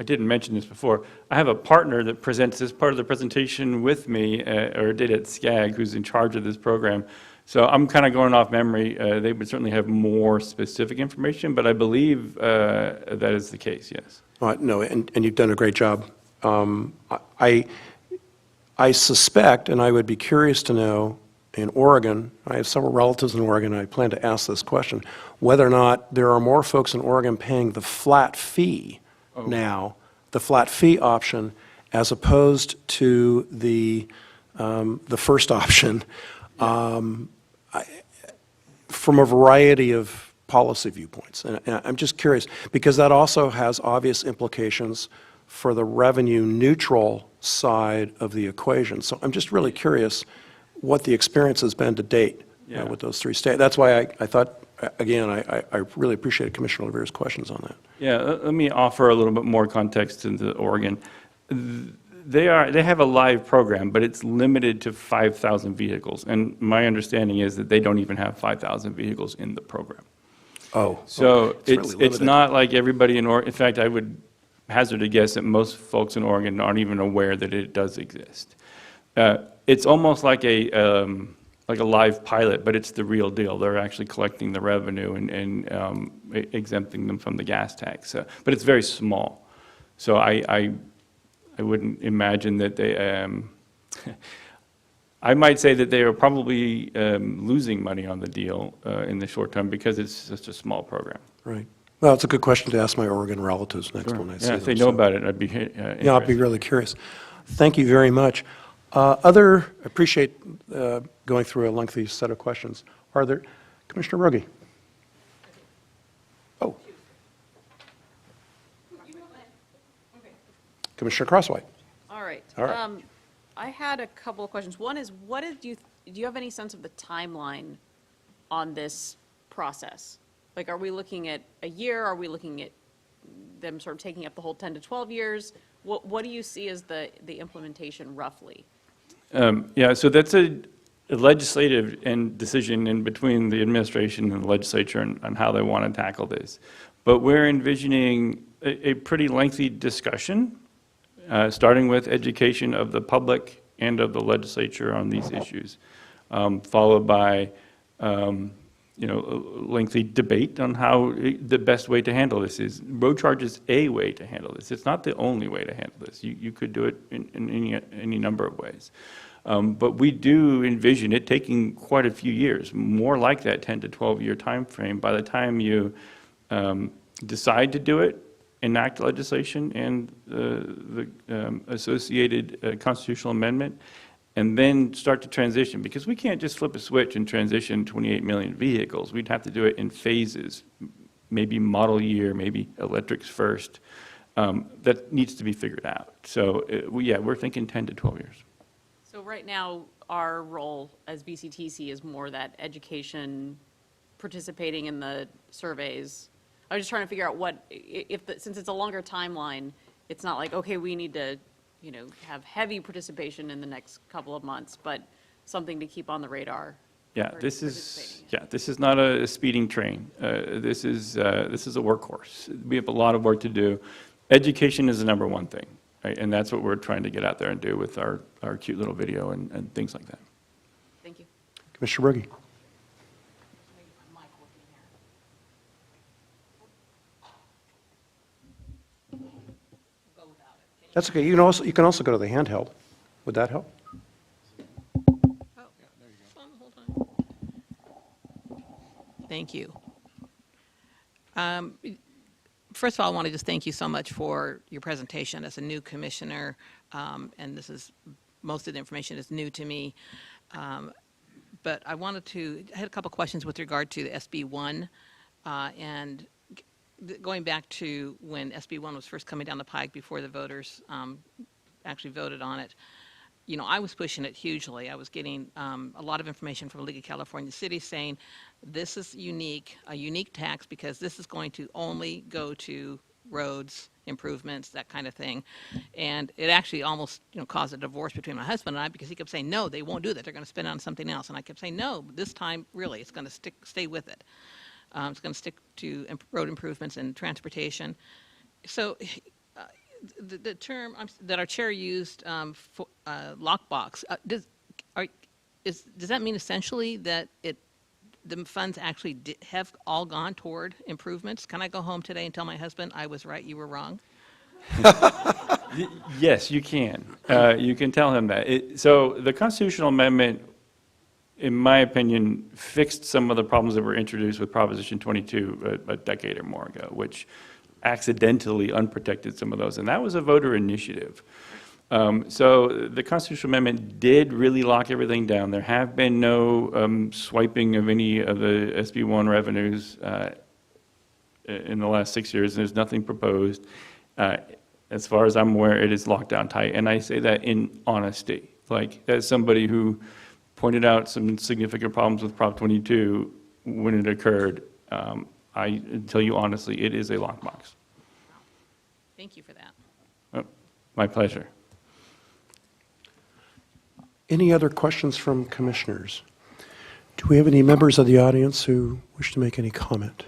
didn't mention this before. I have a partner that presents this part of the presentation with me, or did at SCAG, who's in charge of this program. So I'm kind of going off memory. They would certainly have more specific information, but I believe that is the case, yes. No, and you've done a great job. I suspect, and I would be curious to know, in Oregon, I have several relatives in Oregon, and I plan to ask this question, whether or not there are more folks in Oregon paying the flat fee now, the flat fee option, as opposed to the first option, from a variety of policy viewpoints. And I'm just curious, because that also has obvious implications for the revenue neutral side of the equation. So I'm just really curious what the experience has been to date with those 3 states. That's why I thought, again, I really appreciated Commissioner LaVer's questions on that. Yeah, let me offer a little bit more context into Oregon. They have a live program, but it's limited to 5,000 vehicles. And my understanding is that they don't even have 5,000 vehicles in the program. So it's not like everybody in Oregon. In fact, I would hazard a guess that most folks in Oregon aren't even aware that it does exist. It's almost like a live pilot, but it's the real deal. They're actually collecting the revenue and exempting them from the gas tax. But it's very small. So I wouldn't imagine that they, I might say that they are probably losing money on the deal in the short term because it's such a small program. Right. Well, it's a good question to ask my Oregon relatives next when I see them. If they know about it, I'd be interested. Yeah, I'd be really curious. Thank you very much. I appreciate going through a lengthy set of questions. Are there, Commissioner Rogie? Oh. Commissioner Crosswhite. All right. All right. I had a couple of questions. One is, do you have any sense of the timeline on this process? Like, are we looking at a year? Are we looking at them sort of taking up the whole 10 to 12 years? What do you see as the implementation roughly? Yeah, so that's a legislative decision in between the administration and the legislature on how they want to tackle this. But we're envisioning a pretty lengthy discussion, starting with education of the public and of the legislature on these issues, followed by lengthy debate on how the best way to handle this is. Road charge is a way to handle this. It's not the only way to handle this. You could do it in any number of ways. But we do envision it taking quite a few years, more like that 10 to 12-year time frame by the time you decide to do it, enact legislation and the associated constitutional amendment, and then start to transition, because we can't just flip a switch and transition 28 million vehicles. We'd have to do it in phases, maybe model year, maybe electrics first. That needs to be figured out. So, we're thinking 10 to 12 years. So right now, our role as VCTC is more that education, participating in the surveys. I was just trying to figure out since it's a longer timeline, it's not like, okay, we need to, have heavy participation in the next couple of months, but something to keep on the radar. Yeah, this is not a speeding train. This is a workhorse. We have a lot of work to do. Education is the number one thing, right? And that's what we're trying to get out there and do with our cute little video and things like that. Thank you. Commissioner Berge. That's okay. You can also go to the handheld. Would that help? Thank you. First of all, I want to just thank you so much for your presentation as a new commissioner, and most of the information is new to me. But I had a couple questions with regard to the SB1, and going back to when SB1 was first coming down the pike before the voters actually voted on it. I was pushing it hugely. I was getting a lot of information from the League of California Cities saying this is a unique tax because this is going to only go to roads, improvements, that kind of thing. And it actually almost caused a divorce between my husband and I because he kept saying, no, they won't do that. They're going to spend it on something else. And I kept saying, no, this time, really, it's going to stay with it. It's going to stick to road improvements and transportation. So the term that our chair used, for lockbox, does that mean essentially that the funds actually have all gone toward improvements? Can I go home today and tell my husband I was right, you were wrong? Yes, you can. You can tell him that. So the constitutional amendment, in my opinion, fixed some of the problems that were introduced with Proposition 22 a decade or more ago, which accidentally unprotected some of those, and that was a voter initiative. So the constitutional amendment did really lock everything down. There have been no swiping of any of the SB1 revenues in the last 6 years. There's nothing proposed. As far as I'm aware, it is locked down tight, and I say that in honesty. Like, as somebody who pointed out some significant problems with Prop 22 when it occurred, I tell you honestly, it is a lockbox. Thank you for that. Oh, my pleasure. Any other questions from commissioners? Do we have any members of the audience who wish to make any comment?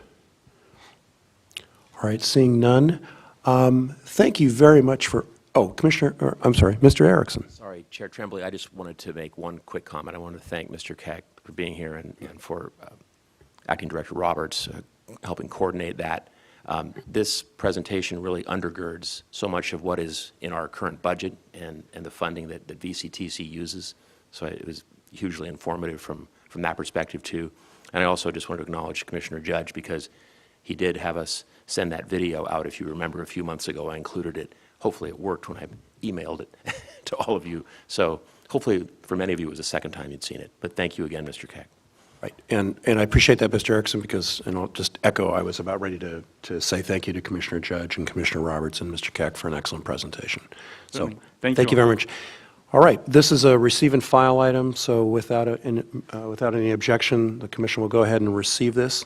All right, seeing none. Thank you very much for, Mr. Erickson. Sorry, Chair Tremblay, I just wanted to make one quick comment. I want to thank Mr. Keck for being here and for Acting Director Roberts helping coordinate that. This presentation really undergirds so much of what is in our current budget and the funding that VCTC uses. So it was hugely informative from that perspective too. And I also just wanted to acknowledge Commissioner Judge because he did have us send that video out. If you remember a few months ago, I included it. Hopefully it worked when I emailed it to all of you. So hopefully for many of you it was the second time you'd seen it. But thank you again, Mr. Keck. Right, and I appreciate that, Mr. Erickson, because, and I'll just echo, I was about ready to say thank you to Commissioner Judge and Commissioner Roberts and Mr. Keck for an excellent presentation. So thank you very much. All right, this is a receive and file item, so without any objection, the commission will go ahead and receive this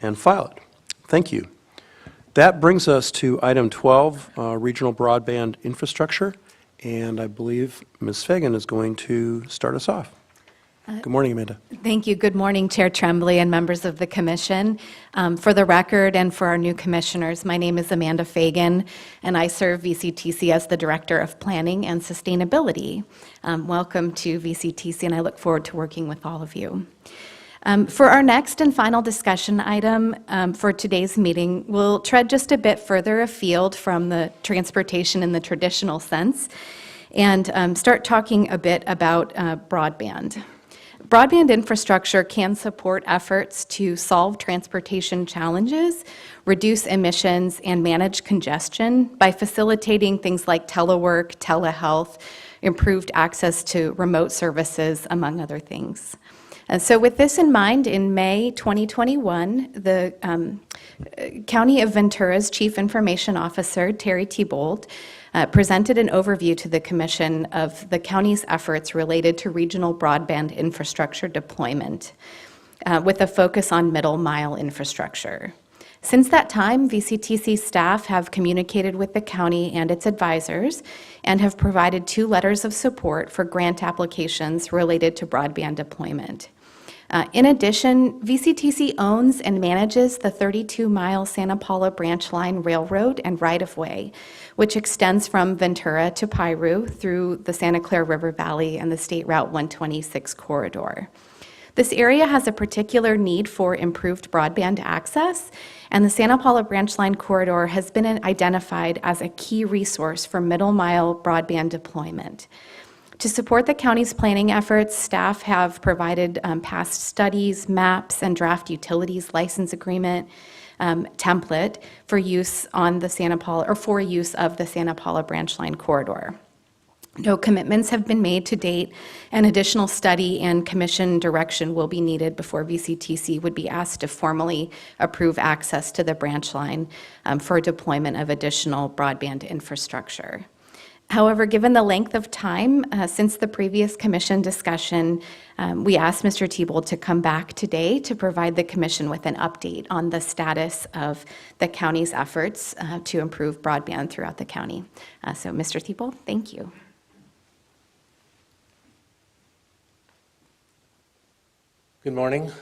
and file it. Thank you. That brings us to item 12, regional broadband infrastructure, and I believe Ms. Fagan is going to start us off. Good morning, Amanda. Thank you. Good morning, Chair Tremblay and members of the commission. For the record and for our new commissioners, my name is Amanda Fagan, and I serve VCTC as the Director of Planning and Sustainability. Welcome to VCTC, and I look forward to working with all of you. For our next and final discussion item for today's meeting, we'll tread just a bit further afield from the transportation in the traditional sense and start talking a bit about broadband. Broadband infrastructure can support efforts to solve transportation challenges, reduce emissions, and manage congestion by facilitating things like telework, telehealth, improved access to remote services, among other things. And so with this in mind, in May 2021, the County of Ventura's Chief Information Officer, Terry Thibault, presented an overview to the Commission of the county's efforts related to regional broadband infrastructure deployment, with a focus on middle mile infrastructure. Since that time, VCTC staff have communicated with the county and its advisors and have provided 2 letters of support for grant applications related to broadband deployment. In addition, VCTC owns and manages the 32-mile Santa Paula Branch Line Railroad and right-of-way, which extends from Ventura to Piru through the Santa Clara River Valley and the State Route 126 corridor. This area has a particular need for improved broadband access, and the Santa Paula Branch Line corridor has been identified as a key resource for middle-mile broadband deployment. To support the county's planning efforts, staff have provided past studies, maps, and draft utilities license agreement template for use on the Santa Paula, or for use of the Santa Paula Branch Line corridor. No commitments have been made to date, and additional study and commission direction will be needed before VCTC would be asked to formally approve access to the branch line for deployment of additional broadband infrastructure. However, given the length of time since the previous commission discussion, we asked Mr. Thibault to come back today to provide the commission with an update on the status of the county's efforts to improve broadband throughout the county. So, Mr. Thibault, thank you. Good morning.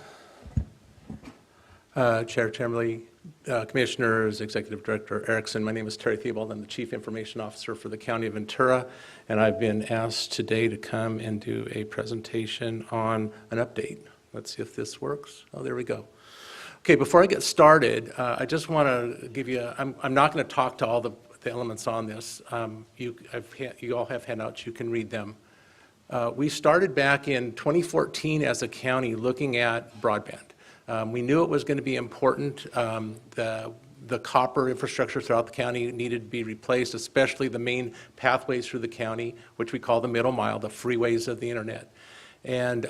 Chair Chamberlain, Commissioners, Executive Director Erickson. My name is Terry Thibault. I'm the Chief Information Officer for the County of Ventura, and I've been asked today to come and do a presentation on an update. Let's see if this works. Oh, there we go. Okay, before I get started, I just want to give you, I'm not going to talk to all the elements on this. You all have handouts, you can read them. We started back in 2014 as a county looking at broadband. We knew it was going to be important. The copper infrastructure throughout the county needed to be replaced, especially the main pathways through the county, which we call the middle mile, the freeways of the internet. And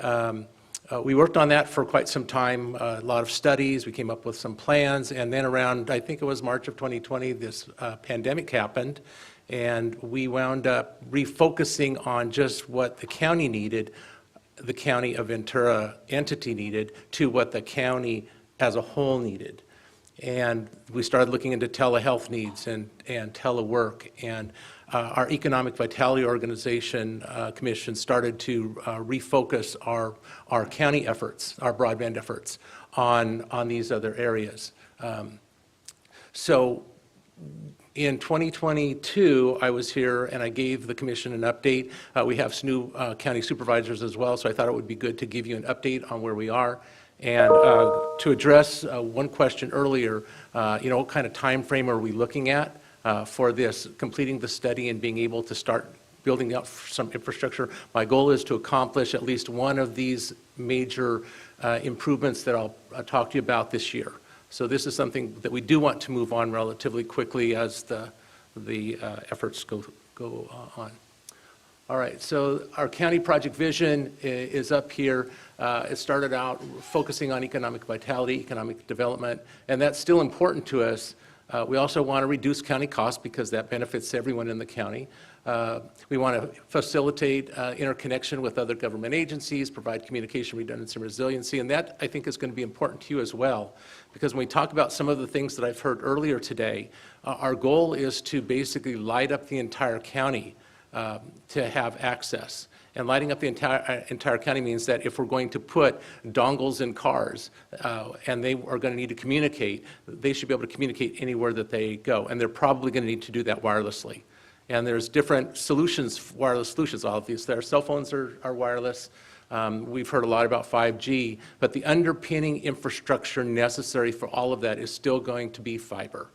we worked on that for quite some time, a lot of studies, we came up with some plans, and then around, I think it was March of 2020, this pandemic happened, and we wound up refocusing on just what the county needed, the County of Ventura entity needed, to what the county as a whole needed. And we started looking into telehealth needs and telework, and our Economic Vitality Organization Commission started to refocus our county efforts, our broadband efforts, on these other areas. So in 2022, I was here and I gave the commission an update. We have some new county supervisors as well, so I thought it would be good to give you an update on where we are. And to address one question earlier, what kind of time frame are we looking at for this, completing the study and being able to start building up some infrastructure? My goal is to accomplish at least one of these major improvements that I'll talk to you about this year. So this is something that we do want to move on relatively quickly as the efforts go on. All right, so our county project vision is up here. It started out focusing on economic vitality, economic development, and that's still important to us. We also want to reduce county costs because that benefits everyone in the county. We want to facilitate interconnection with other government agencies, provide communication redundancy and resiliency, and that I think is going to be important to you as well. Because when we talk about some of the things that I've heard earlier today, our goal is to basically light up the entire county to have access. And lighting up the entire county means that if we're going to put dongles in cars and they are going to need to communicate, they should be able to communicate anywhere that they go. And they're probably going to need to do that wirelessly. And there's different solutions, wireless solutions, all of these. Their cell phones are wireless. We've heard a lot about 5G, but the underpinning infrastructure necessary for all of that is still going to be fiber.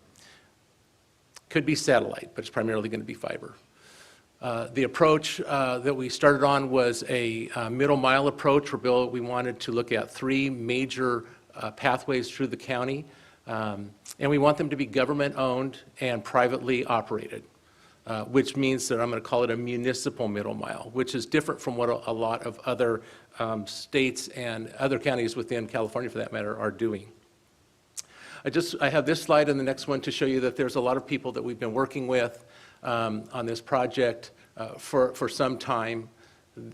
Could be satellite, but it's primarily going to be fiber. The approach that we started on was a middle mile approach. We wanted to look at 3 major pathways through the county, and we want them to be government-owned and privately operated. Which means that I'm going to call it a municipal middle mile, which is different from what a lot of other states and other counties within California, for that matter, are doing. I have this slide and the next one to show you that there's a lot of people that we've been working with on this project for some time.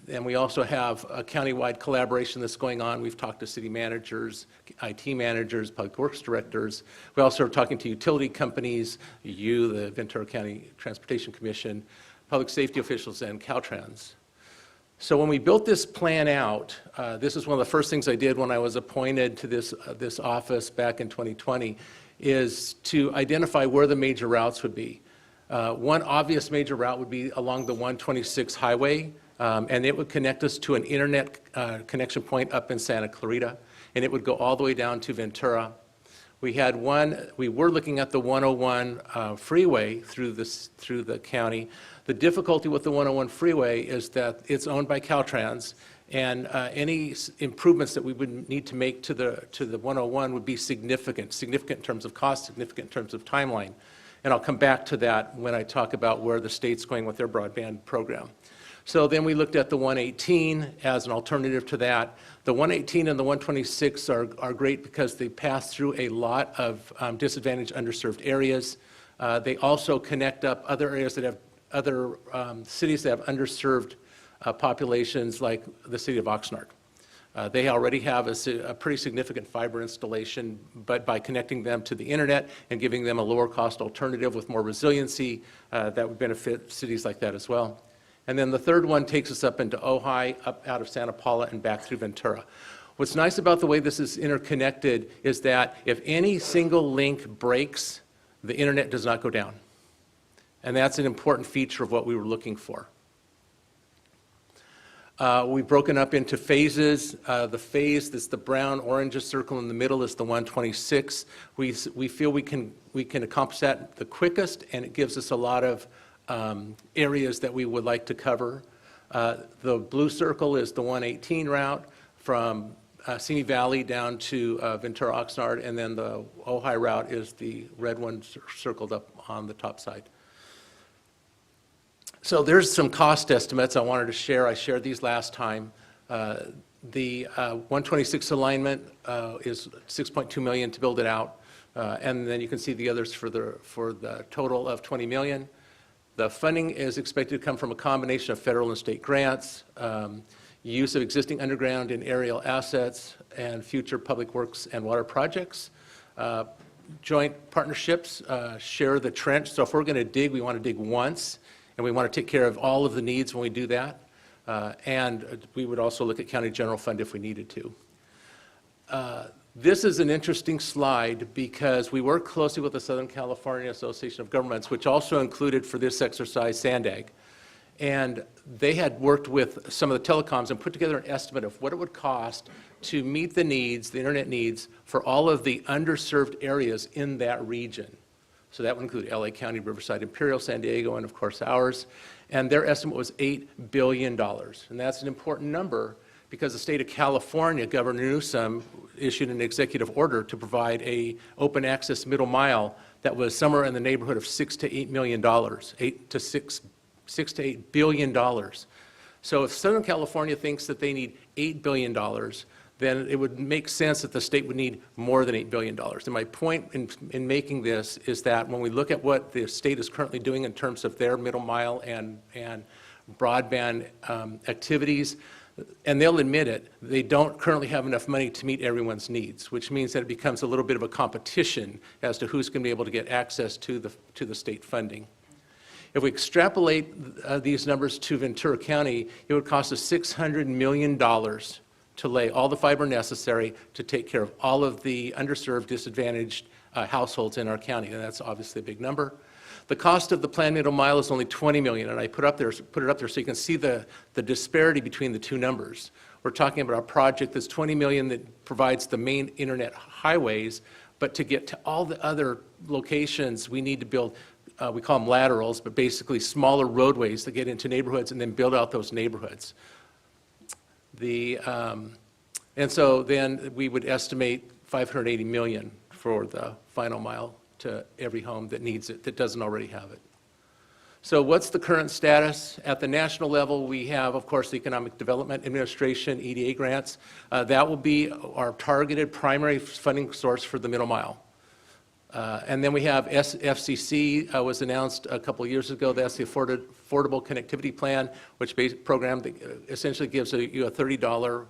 And we also have a countywide collaboration that's going on. We've talked to city managers, IT managers, public works directors. We also are talking to utility companies, the Ventura County Transportation Commission, public safety officials, and Caltrans. So when we built this plan out, this is one of the first things I did when I was appointed to this office back in 2020, is to identify where the major routes would be. One obvious major route would be along the 126 highway. And it would connect us to an internet connection point up in Santa Clarita, and it would go all the way down to Ventura. We were looking at the 101 freeway through the county. The difficulty with the 101 freeway is that it's owned by Caltrans, and any improvements that we would need to make to the 101 would be significant in terms of cost, significant in terms of timeline. And I'll come back to that when I talk about where the state's going with their broadband program. So then we looked at the 118 as an alternative to that. The 118 and the 126 are great because they pass through a lot of disadvantaged, underserved areas. They also connect up other areas that have other cities that have underserved populations, like the city of Oxnard. They already have a pretty significant fiber installation, but by connecting them to the internet and giving them a lower cost alternative with more resiliency, that would benefit cities like that as well. And then the third one takes us up into Ojai, up out of Santa Paula and back through Ventura. What's nice about the way this is interconnected is that if any single link breaks, the internet does not go down. And that's an important feature of what we were looking for. We've broken up into phases. The phase that's the brown orange circle in the middle is the 126. We feel we can accomplish that the quickest, and it gives us a lot of areas that we would like to cover. The blue circle is the 118 route from Simi Valley down to Ventura Oxnard, and then the Ojai route is the red one circled up on the top side. So there's some cost estimates I wanted to share. I shared these last time. The 126 alignment is $6.2 million to build it out, and then you can see the others for the total of $20 million. The funding is expected to come from a combination of federal and state grants, use of existing underground and aerial assets, and future public works and water projects. Joint partnerships share the trench. So if we're going to dig, we want to dig once, and we want to take care of all of the needs when we do that. And we would also look at county general fund if we needed to. This is an interesting slide because we work closely with the Southern California Association of Governments, which also included for this exercise SANDAG. And they had worked with some of the telecoms and put together an estimate of what it would cost to meet the needs, the internet needs, for all of the underserved areas in that region. So that would include LA County, Riverside, Imperial, San Diego, and of course ours. And their estimate was $8 billion. And that's an important number because the state of California, Governor Newsom, issued an executive order to provide a open access middle mile that was somewhere in the neighborhood of $6 to $8 million, $6 to $8 billion. So if Southern California thinks that they need $8 billion, then it would make sense that the state would need more than $8 billion. And my point in making this is that when we look at what the state is currently doing in terms of their middle mile and broadband activities, and they'll admit it, they don't currently have enough money to meet everyone's needs, which means that it becomes a little bit of a competition as to who's going to be able to get access to the state funding. If we extrapolate these numbers to Ventura County, it would cost us $600 million to lay all the fiber necessary to take care of all of the underserved, disadvantaged households in our county, and that's obviously a big number. The cost of the planned middle mile is only $20 million, and I put it up there so you can see the disparity between the two numbers. We're talking about a project that's $20 million that provides the main internet highways, but to get to all the other locations, we need to build, we call them laterals, but basically smaller roadways that get into neighborhoods and then build out those neighborhoods. And so then we would estimate $580 million for the final mile to every home that needs it, that doesn't already have it. So what's the current status? At the national level, we have, of course, the Economic Development Administration, EDA grants. That will be our targeted primary funding source for the middle mile. And then we have FCC was announced a couple of years ago. That's the Affordable Connectivity Plan, which program that essentially gives you a $30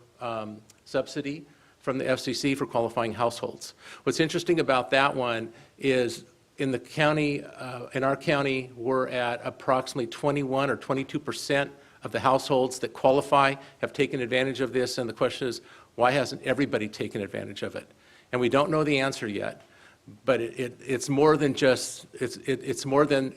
subsidy from the FCC for qualifying households. What's interesting about that one is in the county, in our county, we're at approximately 21 or 22% of the households that qualify have taken advantage of this, and the question is, why hasn't everybody taken advantage of it? And we don't know the answer yet, but it's more than just, it's more than,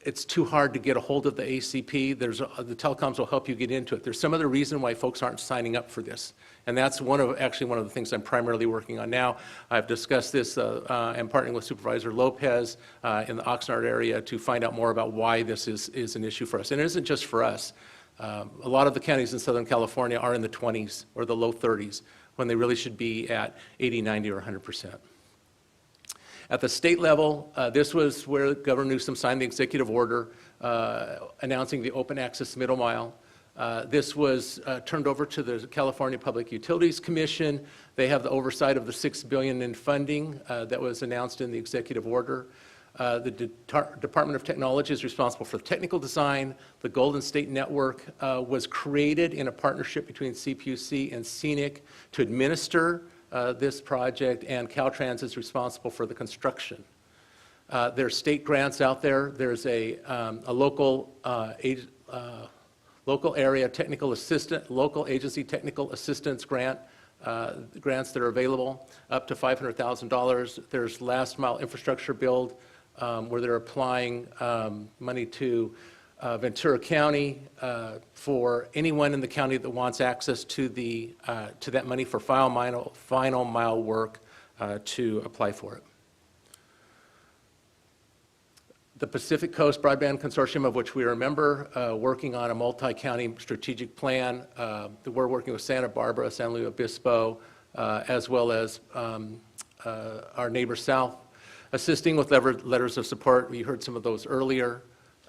it's too hard to get a hold of the ACP. The telecoms will help you get into it. There's some other reason why folks aren't signing up for this. And that's actually one of the things I'm primarily working on now. I've discussed this and partnering with Supervisor Lopez in the Oxnard area to find out more about why this is an issue for us. And it isn't just for us. A lot of the counties in Southern California are in the 20s or the low 30s when they really should be at 80, 90, or 100%. At the state level, this was where Governor Newsom signed the executive order announcing the open access middle mile. This was turned over to the California Public Utilities Commission. They have the oversight of the $6 billion in funding that was announced in the executive order. The Department of Technology is responsible for the technical design. The Golden State Network was created in a partnership between CPUC and CNIC to administer this project, and Caltrans is responsible for the construction. There are state grants out there. There's a local area technical assistant, local agency technical assistance grants that are available, up to $500,000. There's last mile infrastructure build where they're applying money to Ventura County for anyone in the county that wants access to that money for final mile work to apply for it. The Pacific Coast Broadband Consortium, of which we are a member, working on a multi-county strategic plan. We're working with Santa Barbara, San Luis Obispo, as well as our neighbor south, assisting with letters of support. We heard some of those earlier.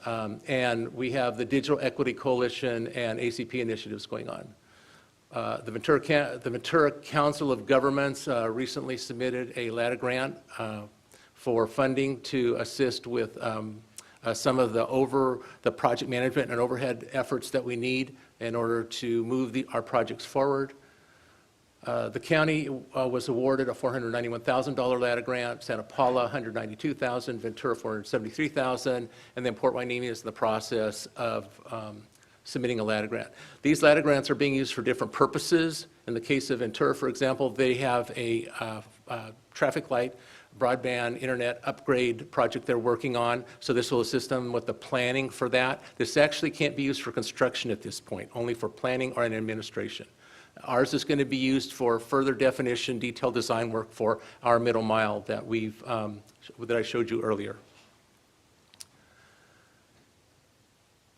And we have the Digital Equity Coalition and ACP initiatives going on. The Ventura Council of Governments recently submitted a LATA grant for funding to assist with some of the project management and overhead efforts that we need in order to move our projects forward. The county was awarded a $491,000 LATA grant, Santa Paula $192,000, Ventura $473,000, and then Port Hueneme is in the process of submitting a LATA grant. These LATA grants are being used for different purposes. In the case of Ventura, for example, they have a traffic light broadband internet upgrade project they're working on, so this will assist them with the planning for that. This actually can't be used for construction at this point, only for planning or an administration. Ours is going to be used for further definition, detailed design work for our middle mile that I showed you earlier.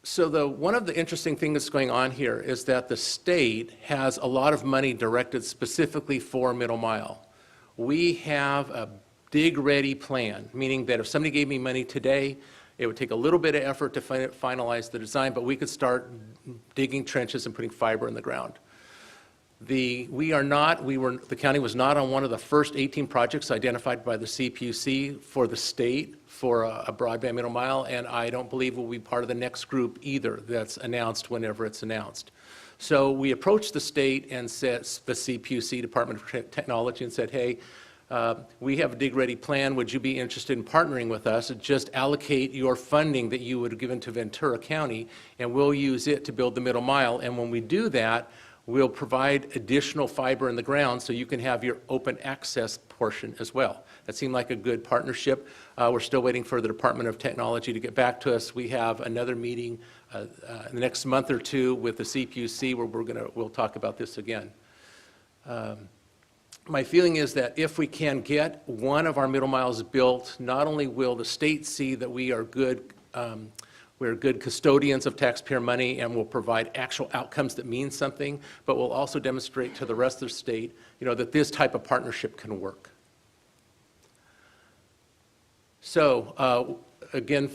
So one of the interesting things that's going on here is that the state has a lot of money directed specifically for middle mile. We have a dig-ready plan, meaning that if somebody gave me money today, it would take a little bit of effort to finalize the design, but we could start digging trenches and putting fiber in the ground. The county was not on one of the first 18 projects identified by the CPUC for the state for a broadband middle mile, and I don't believe we'll be part of the next group either that's announced whenever it's announced. So we approached the state and said, the CPUC, Department of Technology, and said, hey, we have a dig-ready plan. Would you be interested in partnering with us and just allocate your funding that you would have given to Ventura County, and we'll use it to build the middle mile. And when we do that, we'll provide additional fiber in the ground so you can have your open access portion as well. That seemed like a good partnership. We're still waiting for the Department of Technology to get back to us. We have another meeting in the next month or two with the CPUC where we'll talk about this again. My feeling is that if we can get one of our middle miles built, not only will the state see that we're good custodians of taxpayer money and will provide actual outcomes that mean something, but will also demonstrate to the rest of the state, that this type of partnership can work. So again,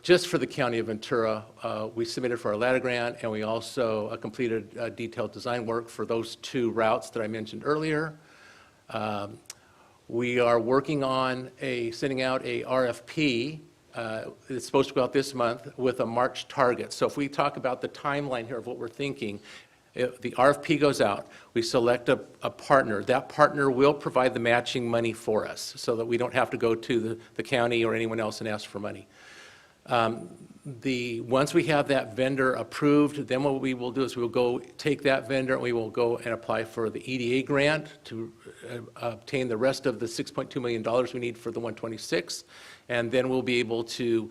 just for the County of Ventura, we submitted for our ladder grant, and we also completed detailed design work for those 2 routes that I mentioned earlier. We are working on sending out a RFP. It's supposed to go out this month with a March target. So if we talk about the timeline here of what we're thinking, the RFP goes out, we select a partner. That partner will provide the matching money for us so that we don't have to go to the county or anyone else and ask for money. Once we have that vendor approved, then what we will do is we will go take that vendor and we will go and apply for the EDA grant to obtain the rest of the $6.2 million we need for the 126, and then we'll be able to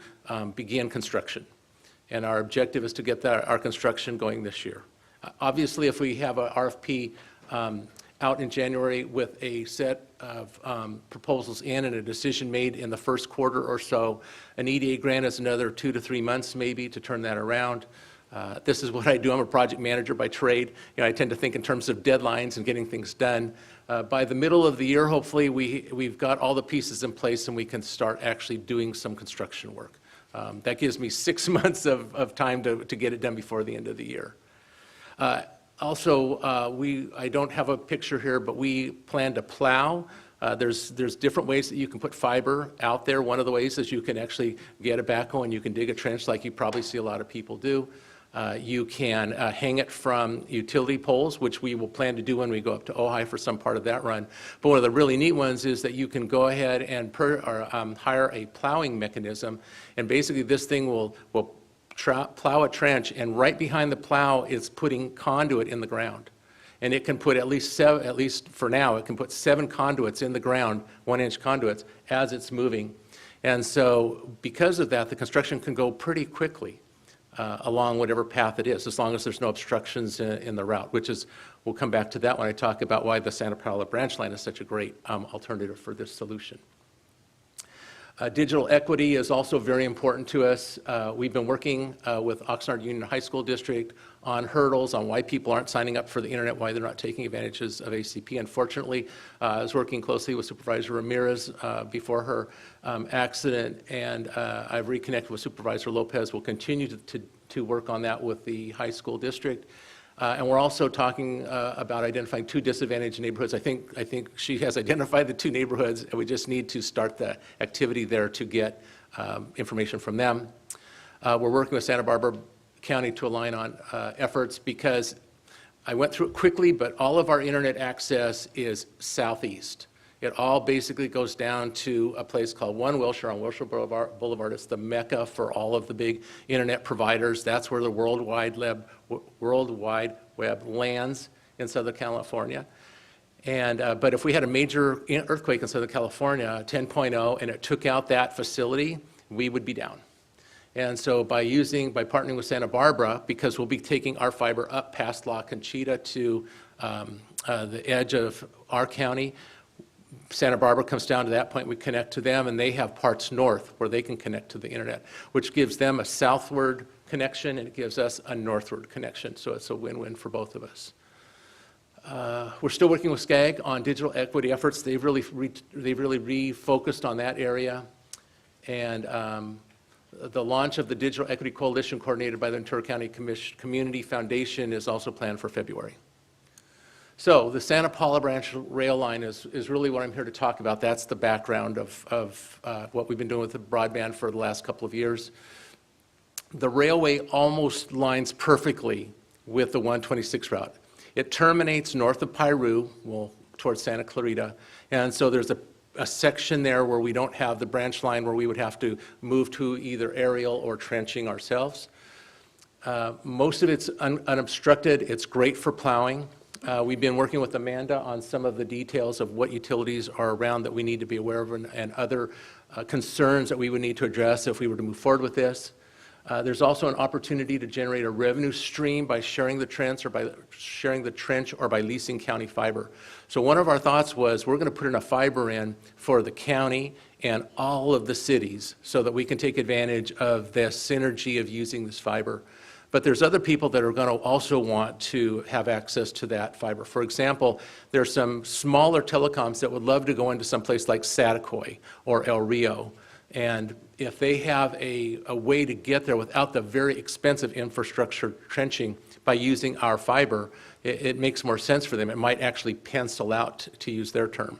begin construction. And our objective is to get our construction going this year. Obviously, if we have an RFP out in January with a set of proposals in and a decision made in the first quarter or so, an EDA grant is another 2 to 3 months maybe to turn that around. This is what I do. I'm a project manager by trade. I tend to think in terms of deadlines and getting things done. By the middle of the year, hopefully, we've got all the pieces in place and we can start actually doing some construction work. That gives me 6 months of time to get it done before the end of the year. Also, I don't have a picture here, but we plan to plow. There's different ways that you can put fiber out there. One of the ways is you can actually get a backhoe and you can dig a trench like you probably see a lot of people do. You can hang it from utility poles, which we will plan to do when we go up to Ojai for some part of that run. But one of the really neat ones is that you can go ahead and hire a plowing mechanism, and basically this thing will plow a trench, and right behind the plow is putting conduit in the ground. And it can put at least for now, it can put 7 conduits in the ground, 1-inch conduits, as it's moving. And so because of that, the construction can go pretty quickly along whatever path it is, as long as there's no obstructions in the route, we'll come back to that when I talk about why the Santa Paula branch line is such a great alternative for this solution. Digital equity is also very important to us. We've been working with Oxnard Union High School District on hurdles, on why people aren't signing up for the internet, why they're not taking advantages of ACP. Unfortunately, I was working closely with Supervisor Ramirez before her accident, and I've reconnected with Supervisor Lopez. We'll continue to work on that with the high school district. And we're also talking about identifying 2 disadvantaged neighborhoods. I think she has identified the 2 neighborhoods, and we just need to start the activity there to get information from them. We're working with Santa Barbara County to align on efforts, because I went through it quickly, but all of our internet access is southeast. It all basically goes down to a place called One Wilshire on Wilshire Boulevard. It's the mecca for all of the big internet providers. That's where the World Wide Web lands in Southern California. But if we had a major earthquake in Southern California, 10.0, and it took out that facility, we would be down. And so by partnering with Santa Barbara, because we'll be taking our fiber up past La Conchita to the edge of our county, Santa Barbara comes down to that point, we connect to them, and they have parts north where they can connect to the internet, which gives them a southward connection, and it gives us a northward connection. So it's a win-win for both of us. We're still working with SCAG on digital equity efforts. They've really refocused on that area. And the launch of the Digital Equity Coalition coordinated by the Ventura County Community Foundation is also planned for February. So the Santa Paula branch rail line is really what I'm here to talk about. That's the background of what we've been doing with the broadband for the last couple of years. The railway almost lines perfectly with the 126 route. It terminates north of Piru, towards Santa Clarita, and so there's a section there where we don't have the branch line where we would have to move to either aerial or trenching ourselves. Most of it's unobstructed. It's great for plowing. We've been working with Amanda on some of the details of what utilities are around that we need to be aware of and other concerns that we would need to address if we were to move forward with this. There's also an opportunity to generate a revenue stream by sharing the trench or by leasing county fiber. So one of our thoughts was we're going to put enough fiber in for the county and all of the cities so that we can take advantage of the synergy of using this fiber. But there's other people that are going to also want to have access to that fiber. For example, there's some smaller telecoms that would love to go into some place like Saticoy or El Rio. And if they have a way to get there without the very expensive infrastructure trenching by using our fiber, it makes more sense for them. It might actually pencil out, to use their term.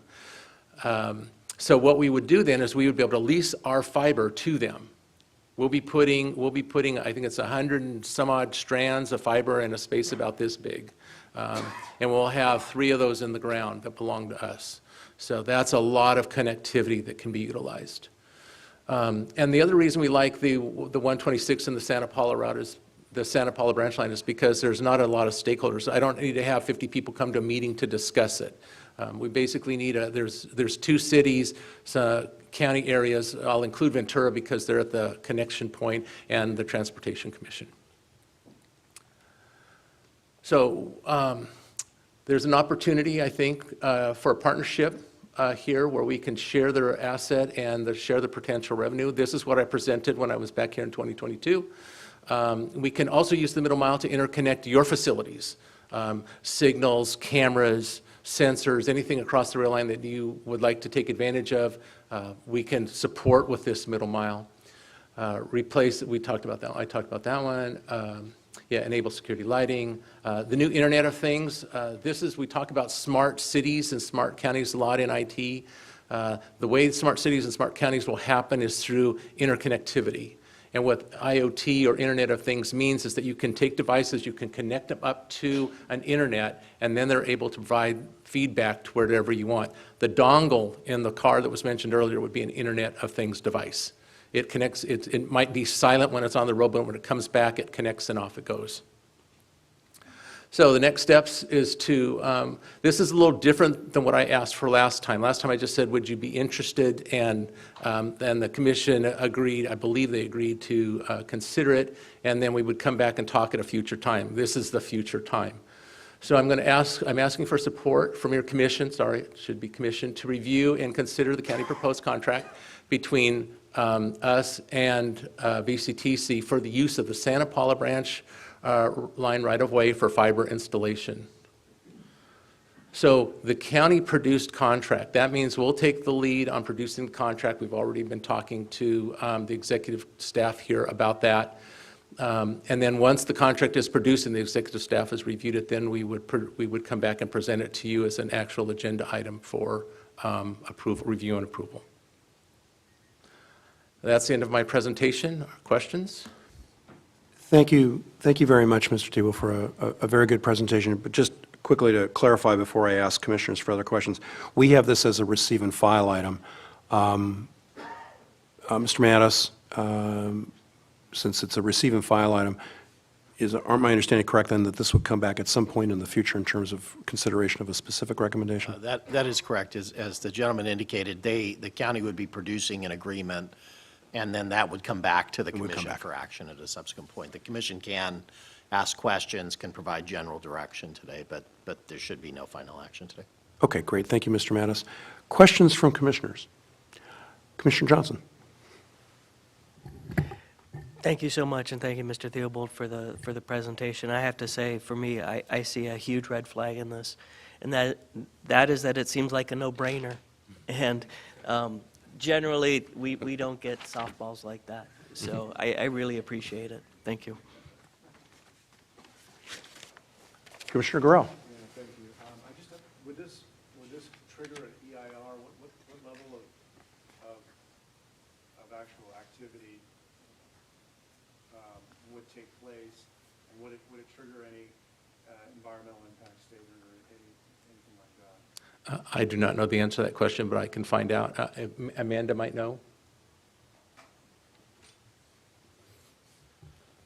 So what we would do then is we would be able to lease our fiber to them. We'll be putting, I think it's 100 and some odd strands of fiber in a space about this big. And we'll have 3 of those in the ground that belong to us. So that's a lot of connectivity that can be utilized. And the other reason we like the 126 and the Santa Paula route is the Santa Paula branch line is because there's not a lot of stakeholders. I don't need to have 50 people come to a meeting to discuss it. We basically need there's 2 cities, county areas. I'll include Ventura because they're at the connection point, and the Transportation Commission. So there's an opportunity, I think, for a partnership here where we can share their asset and share the potential revenue. This is what I presented when I was back here in 2022. We can also use the middle mile to interconnect your facilities, signals, cameras, sensors, anything across the rail line that you would like to take advantage of, we can support with this middle mile. We talked about that. I talked about that one. Enable security lighting. The new Internet of Things. We talk about smart cities and smart counties a lot in IT. The way smart cities and smart counties will happen is through interconnectivity. And what IoT or Internet of Things means is that you can take devices, you can connect them up to an internet, and then they're able to provide feedback to wherever you want. The dongle in the car that was mentioned earlier would be an Internet of Things device. It connects, it might be silent when it's on the road, but when it comes back, it connects and off it goes. So the next steps is to, this is a little different than what I asked for last time. Last time I just said, would you be interested? And the commission agreed, I believe they agreed to consider it, and then we would come back and talk at a future time. This is the future time. So I'm asking for support from your commission, sorry, it should be commission, to review and consider the county proposed contract between us and VCTC for the use of the Santa Paula branch line right-of-way for fiber installation. So the county produced contract, that means we'll take the lead on producing the contract. We've already been talking to the executive staff here about that. And then once the contract is produced and the executive staff has reviewed it, then we would come back and present it to you as an actual agenda item for review and approval. That's the end of my presentation. Questions? Thank you very much, Mr. Tebow, for a very good presentation. But just quickly to clarify before I ask commissioners for other questions, we have this as a receive and file item. Mr. Mattis, since it's a receive and file item, aren't my understanding correct then that this would come back at some point in the future in terms of consideration of a specific recommendation? That is correct. As the gentleman indicated, the county would be producing an agreement, and then that would come back to the commission for action at a subsequent point. The commission can ask questions, can provide general direction today, but there should be no final action today. Okay, great. Thank you, Mr. Mattis. Questions from commissioners? Commissioner Johnson. Thank you so much, and thank you, Mr. Theobald, for the presentation. I have to say, for me, I see a huge red flag in this, and that is that it seems like a no-brainer. And generally, we don't get softballs like that. So I really appreciate it. Thank you. Commissioner Gorell. Thank you. Would this trigger an EIR? What level of actual activity would take place, and would it trigger any environmental impact statement or anything like that? I do not know the answer to that question, but I can find out. Amanda might know.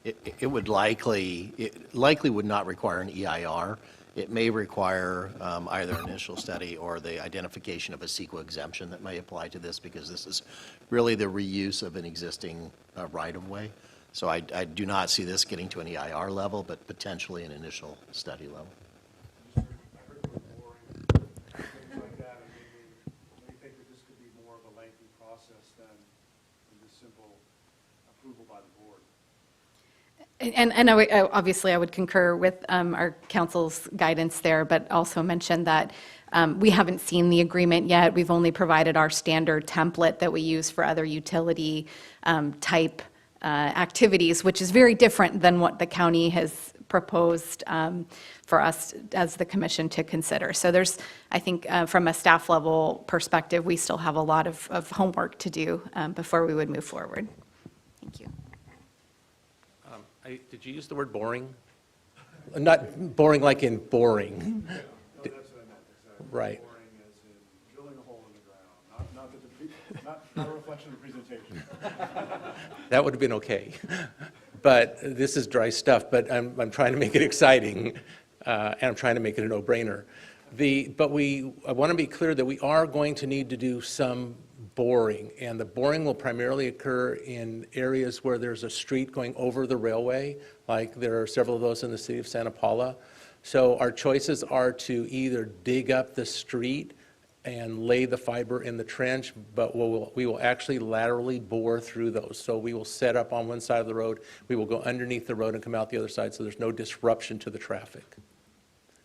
It likely would not require an EIR. it may require either an initial study or the identification of a CEQA exemption that may apply to this, because this is really the reuse of an existing right-of-way. So I do not see this getting to an EIR level, but potentially an initial study level. And obviously, I would concur with our council's guidance there, but also mention that we haven't seen the agreement yet. We've only provided our standard template that we use for other utility type activities, which is very different than what the county has proposed for us as the commission to consider. So there's, I think, from a staff level perspective, we still have a lot of homework to do before we would move forward. Thank you. Did you use the word boring? Not boring like in boring. No, that's what I meant, exactly. Right. Boring as in drilling a hole in the ground, not a reflection of the presentation. That would have been okay. But this is dry stuff, but I'm trying to make it exciting, and I'm trying to make it a no-brainer. I want to be clear that we are going to need to do some boring, and the boring will primarily occur in areas where there's a street going over the railway, like there are several of those in the city of Santa Paula. So our choices are to either dig up the street and lay the fiber in the trench, but we will actually laterally bore through those. So we will set up on one side of the road, we will go underneath the road and come out the other side, so there's no disruption to the traffic.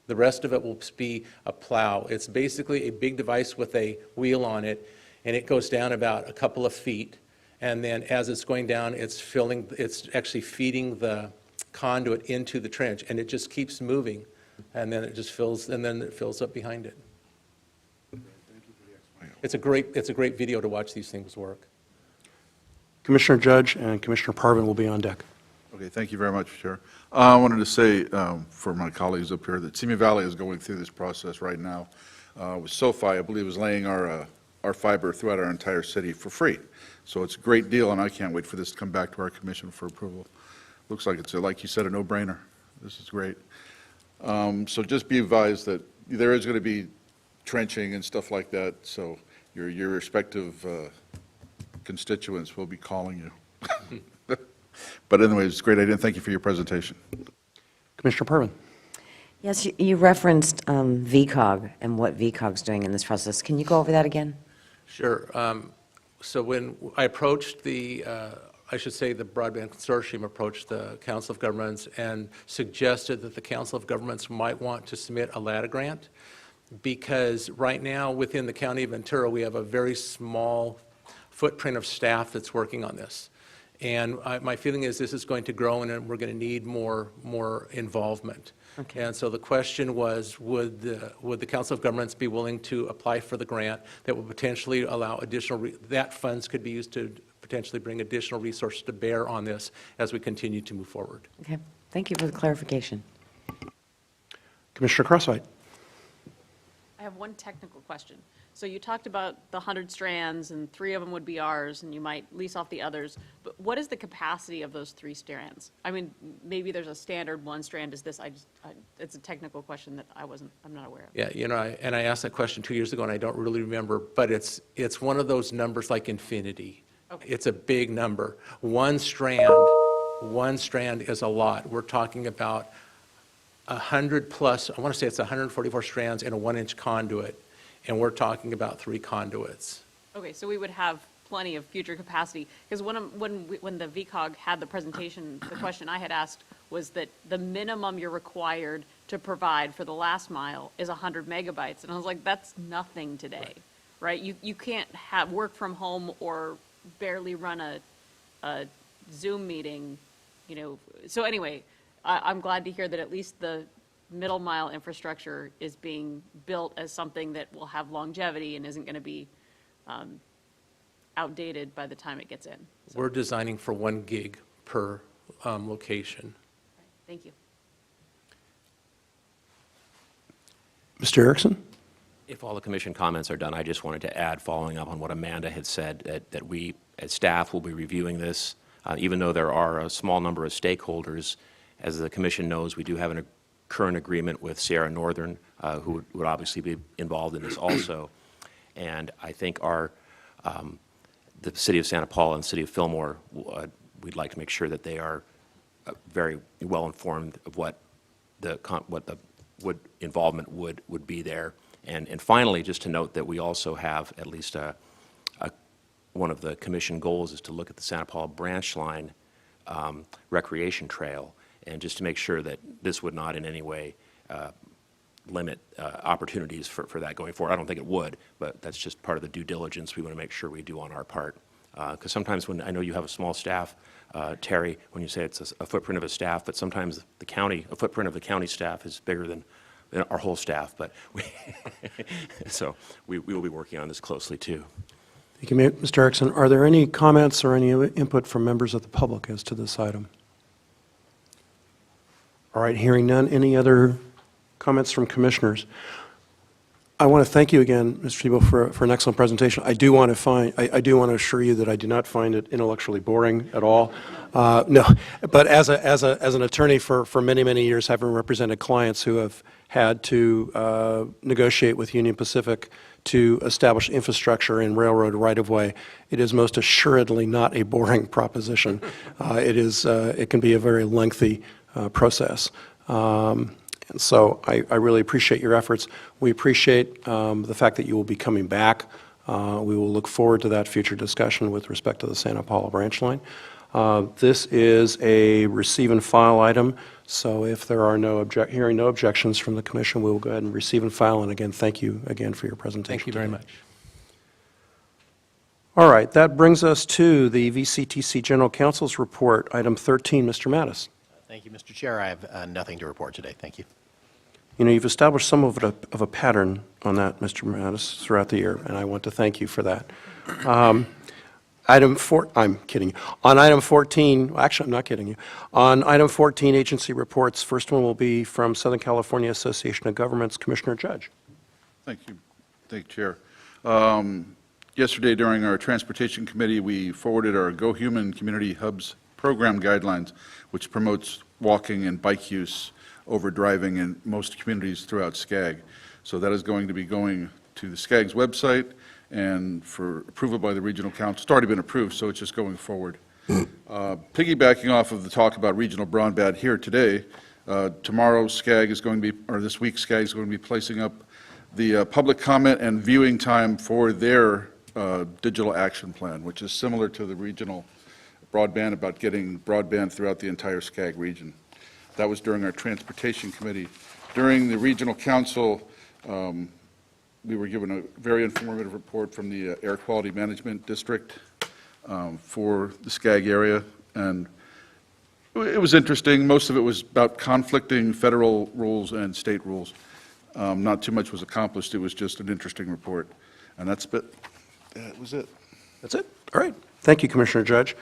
The rest of it will be a plow. It's basically a big device with a wheel on it, and it goes down about a couple of feet, and then as it's going down, it's actually feeding the conduit into the trench, and it just keeps moving, and then it just fills, and then it fills up behind it. It's a great video to watch these things work. Commissioner Judge and Commissioner Parvin will be on deck. Okay, thank you very much, Chair. I wanted to say for my colleagues up here that Simi Valley is going through this process right now. With SoFi, I believe, is laying our fiber throughout our entire city for free. So it's a great deal, and I can't wait for this to come back to our commission for approval. Looks like it's, like you said, a no-brainer. This is great. So just be advised that there is going to be trenching and stuff like that, so your respective constituents will be calling you. But anyways, it's a great idea, and thank you for your presentation. Commissioner Parvin. Yes, you referenced VCOG and what VCOG's doing in this process. Can you go over that again? Sure. So when I approached I should say the Broadband Consortium approached the Council of Governments and suggested that the Council of Governments might want to submit a LATA grant, because right now within the County of Ventura, we have a very small footprint of staff that's working on this. And my feeling is this is going to grow, and we're going to need more involvement. Okay. And so the question was, would the Council of Governments be willing to apply for the grant that would potentially allow that funds could be used to potentially bring additional resources to bear on this as we continue to move forward. Okay, thank you for the clarification. Commissioner Crosswhite. I have one technical question. So you talked about the 100 strands, and 3 of them would be ours, and you might lease off the others. But what is the capacity of those 3 strands? I mean, maybe there's a standard 1 strand is this. It's a technical question that I'm not aware of. Yeah, and I asked that question 2 years ago, and I don't really remember, but it's one of those numbers like infinity. Okay. It's a big number. 1 strand is a lot. We're talking about 100 plus, I want to say it's 144 strands in a 1-inch conduit. And we're talking about 3 conduits. Okay, so we would have plenty of future capacity. Because when the VCOG had the presentation, the question I had asked was that the minimum you're required to provide for the last mile is 100 megabytes. And I was like, that's nothing today, right? You can't work from home or barely run a Zoom meeting, So anyway, I'm glad to hear that at least the middle mile infrastructure is being built as something that will have longevity and isn't going to be outdated by the time it gets in. So. We're designing for 1 gig per location. Thank you. Mr. Erickson? If all the commission comments are done, I just wanted to add, following up on what Amanda had said, that we, as staff, will be reviewing this. Even though there are a small number of stakeholders, as the commission knows, we do have current agreement with Sierra Northern, who would obviously be involved in this also. And I think the City of Santa Paula and City of Fillmore, we'd like to make sure that they are very well informed of what the involvement would be there. And finally, just to note that we also have at least one of the commission goals is to look at the Santa Paula branch line recreation trail, and just to make sure that this would not in any way limit opportunities for that going forward. I don't think it would, but that's just part of the due diligence we want to make sure we do on our part. Because sometimes when I know you have a small staff, Terry, when you say it's a footprint of a staff, but sometimes a footprint of the county staff is bigger than our whole staff. But so we will be working on this closely too. Thank you, Mr. Erickson. Are there any comments or any input from members of the public as to this item? All right, hearing none. Any other comments from commissioners? I want to thank you again, Mr. Thibault, for an excellent presentation. I do want to assure you that I do not find it intellectually boring at all. No, but as an attorney for many, many years, having represented clients who have had to negotiate with Union Pacific to establish infrastructure and railroad right-of-way, it is most assuredly not a boring proposition. It can be a very lengthy process. And so I really appreciate your efforts. We appreciate the fact that you will be coming back. We will look forward to that future discussion with respect to the Santa Paula branch line. This is a receive and file item, so if there are hearing no objections from the commission, we will go ahead and receive and file. And again, thank you again for your presentation. Thank you very much. All right, that brings us to the VCTC General Counsel's report, item 13. Mr. Mattis. Thank you, Mr. Chair. I have nothing to report today. Thank you. You know, you've established some of a pattern on that, Mr. Mattis, throughout the year, and I want to thank you for that. I'm kidding you. On item 14, actually, I'm not kidding you. On item 14, agency reports, first one will be from Southern California Association of Governments, Commissioner Judge. Thank you. Thank you, Chair. Yesterday, during our Transportation Committee, we forwarded our Go Human Community Hubs program guidelines, which promotes walking and bike use over driving in most communities throughout SCAG. So that is going to be going to the SCAG's website and for approval by the Regional Council. It's already been approved, so it's just going forward. Piggybacking off of the talk about regional broadband here today, tomorrow SCAG is going to be, or this week SCAG is going to be placing up the public comment and viewing time for their digital action plan, which is similar to the regional broadband, about getting broadband throughout the entire SCAG region. That was during our Transportation Committee. During the Regional Council, we were given a very informative report from the Air Quality Management District for the SCAG area, and it was interesting. Most of it was about conflicting federal rules and state rules. Not too much was accomplished. It was just an interesting report, and that was it. That's it? All right. Thank you, Commissioner Judge.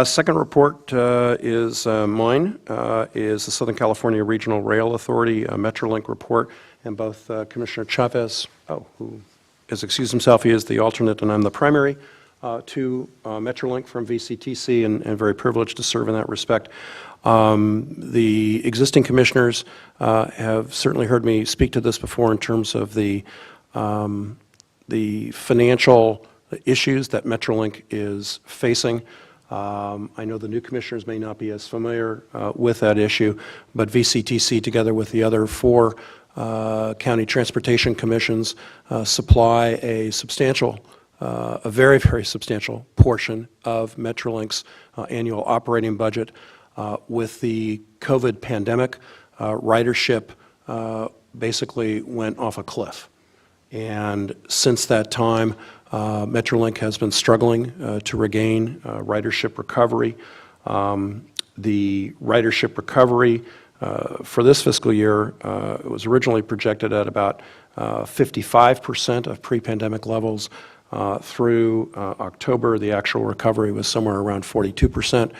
Second report is mine, is the Southern California Regional Rail Authority Metrolink report, and both Commissioner Chavez, who has excused himself, he is the alternate and I'm the primary, to Metrolink from VCTC, and very privileged to serve in that respect. The existing commissioners have certainly heard me speak to this before in terms of the financial issues that Metrolink is facing. I know the new commissioners may not be as familiar with that issue, but VCTC, together with the other 4 county transportation commissions, supply a very, very substantial portion of Metrolink's annual operating budget. With the COVID pandemic, ridership basically went off a cliff. And since that time, Metrolink has been struggling to regain ridership recovery. The ridership recovery for this fiscal year was originally projected at about 55% of pre-pandemic levels. Through October, the actual recovery was somewhere around 42%.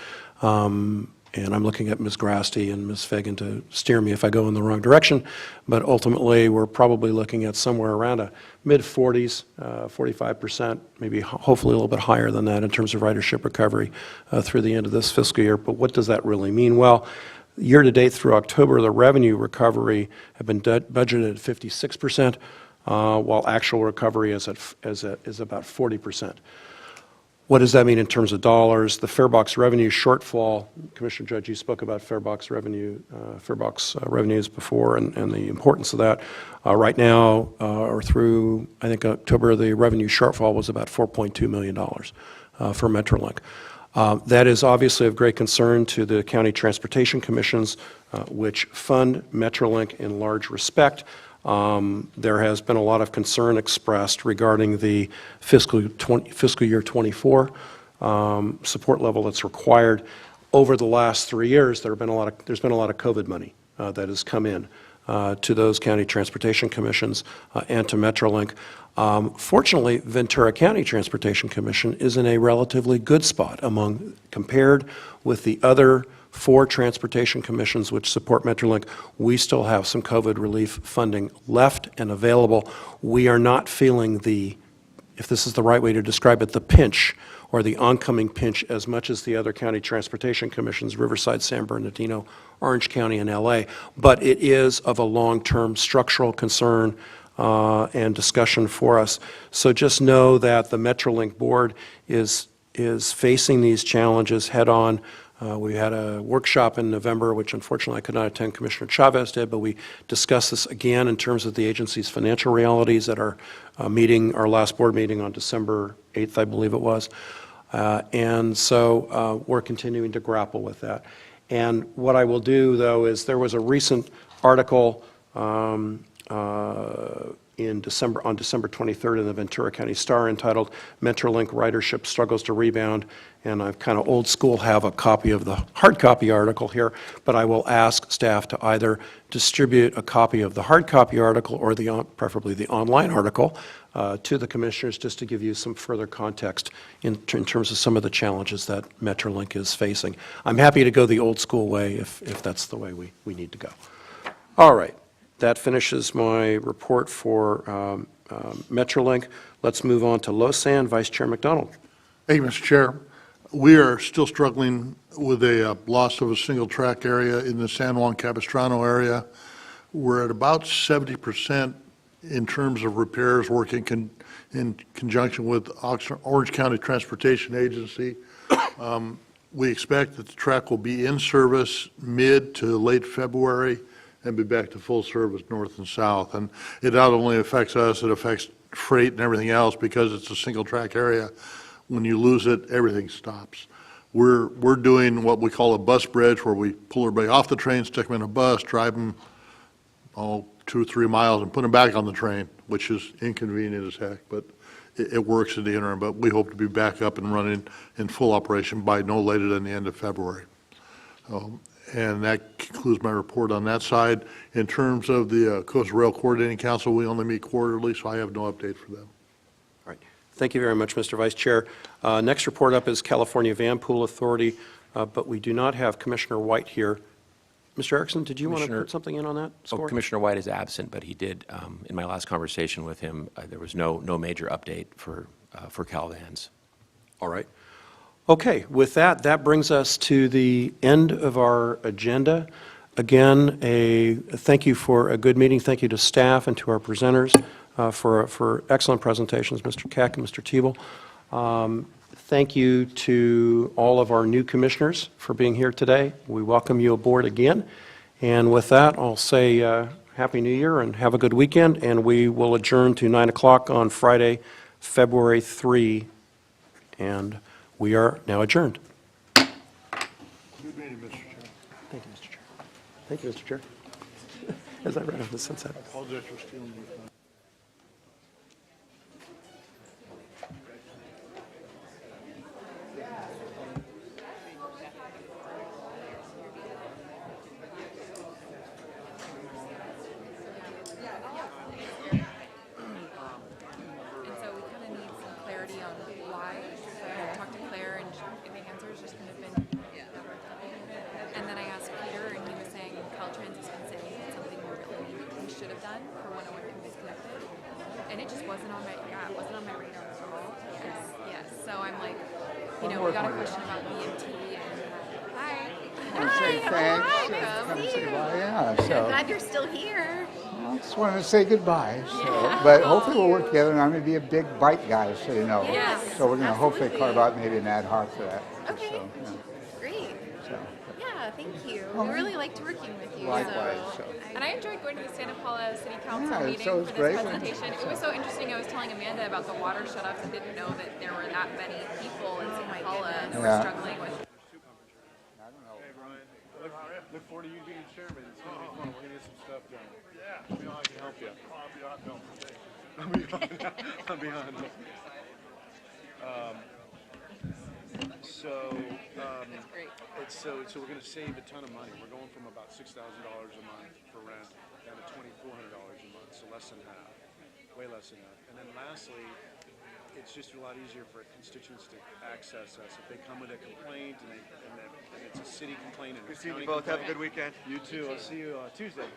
And I'm looking at Ms. Grasty and Ms. Fagan to steer me if I go in the wrong direction. But ultimately, we're probably looking at somewhere around a mid-40s, 45%, maybe hopefully a little bit higher than that in terms of ridership recovery through the end of this fiscal year. But what does that really mean? Well, Year-to-date through October, the revenue recovery had been budgeted at 56%, while actual recovery is about 40%. What does that mean in terms of dollars? The farebox revenue shortfall, Commissioner Judge, you spoke about farebox revenues before and the importance of that. Right now, or through, I think, October, the revenue shortfall was about $4.2 million for Metrolink. That is obviously of great concern to the county transportation commissions, which fund Metrolink in large respect. There has been a lot of concern expressed regarding the fiscal year 24 support level that's required. Over the last 3 years, there's been a lot of COVID money that has come in to those county transportation commissions and to Metrolink. Fortunately, Ventura County Transportation Commission is in a relatively good spot compared with the other 4 transportation commissions which support Metrolink. We still have some COVID relief funding left and available. We are not feeling if this is the right way to describe it, the pinch or the oncoming pinch as much as the other county transportation commissions, Riverside, San Bernardino, Orange County, and LA. But it is of a long-term structural concern and discussion for us. So just know that the Metrolink board is facing these challenges head-on. We had a workshop in November, which unfortunately I could not attend, Commissioner Chavez did, but we discussed this again in terms of the agency's financial realities at our last board meeting on December 8th, I believe it was. And so we're continuing to grapple with that. And what I will do, though, is there was a recent article on December 23rd in the Ventura County Star entitled "Metrolink Ridership Struggles to Rebound," and I've kind of old school have a copy of the hard copy article here, but I will ask staff to either distribute a copy of the hard copy article or preferably the online article to the commissioners, just to give you some further context in terms of some of the challenges that Metrolink is facing. I'm happy to go the old school way if that's the way we need to go. All right. That finishes my report for Metrolink. Let's move on to LoSan. Vice Chair McDonald. Thank you, Mr. Chair. We are still struggling with a loss of a single track area in the San Juan Capistrano area. We're at about 70% in terms of repairs working in conjunction with Orange County Transportation Agency. We expect that the track will be in service mid to late February and be back to full service north and south. And it not only affects us, it affects freight and everything else because it's a single track area. When you lose it, everything stops. We're doing what we call a bus bridge, where we pull everybody off the train, stick them in a bus, drive them 2 or 3 miles and put them back on the train, which is inconvenient as heck, but it works in the interim. But we hope to be back up and running in full operation by no later than the end of February. And that concludes my report on that side. In terms of the Coastal Rail Coordinating Council, we only meet quarterly, so I have no update for them. All right. Thank you very much, Mr. Vice Chair. Next report up is California Van Pool Authority, but we do not have Commissioner White here. Mr. Erickson, did you want to put something in on that score? Commissioner White is absent, but he did, in my last conversation with him, there was no major update for Cal Vans. All right. Okay, with that brings us to the end of our agenda. Again, a thank you for a good meeting. Thank you to staff and to our presenters for excellent presentations, Mr. Keck and Mr. Thiebel. Thank you to all of our new commissioners for being here today. We welcome you aboard again. And with that, I'll say Happy New Year and have a good weekend, and we will adjourn to 9 o'clock on Friday, February 3, and we are now adjourned. Good meeting, Mr. Chair. Thank you, Mr. Chair. Thank you, Mr. Chair. As I ran off the sunset. I apologize for stealing your time. So I'm like, we got a question about BMT and hi. want to say thanks. Come and say bye. Yeah, so. Glad you're still here. I just wanted to say goodbye. So, but hopefully we'll work together, and I'm going to be a big bike guy, so you know. Yes, so we're going to hopefully absolutely. carve out maybe an ad hoc for that. Okay. So, yeah. Great. So. Yeah, thank you. Oh, We really liked working with you. Likewise, So. so. And I enjoyed going to the Santa Paula City Council Yeah, meeting so it was for great. this presentation. It was so interesting. I was telling Amanda about the water shutoffs. I didn't know that there were that many people in Santa Paula who were Yeah. struggling with. Hey, Brian. Look forward to you being chairman. It's going to be fun. We're going to get some stuff done. Yeah. Let me know how I can help you. I'll be on. So we're going to save a ton of money. We're going from about $6,000 a month for rent down to $2,400 a month, so less than half, way less than half. And then lastly, it's just a lot easier for constituents to access us. If they come with a complaint and it's a city complaint and a county complaint. Have a good weekend. You too. I'll see you Tuesday.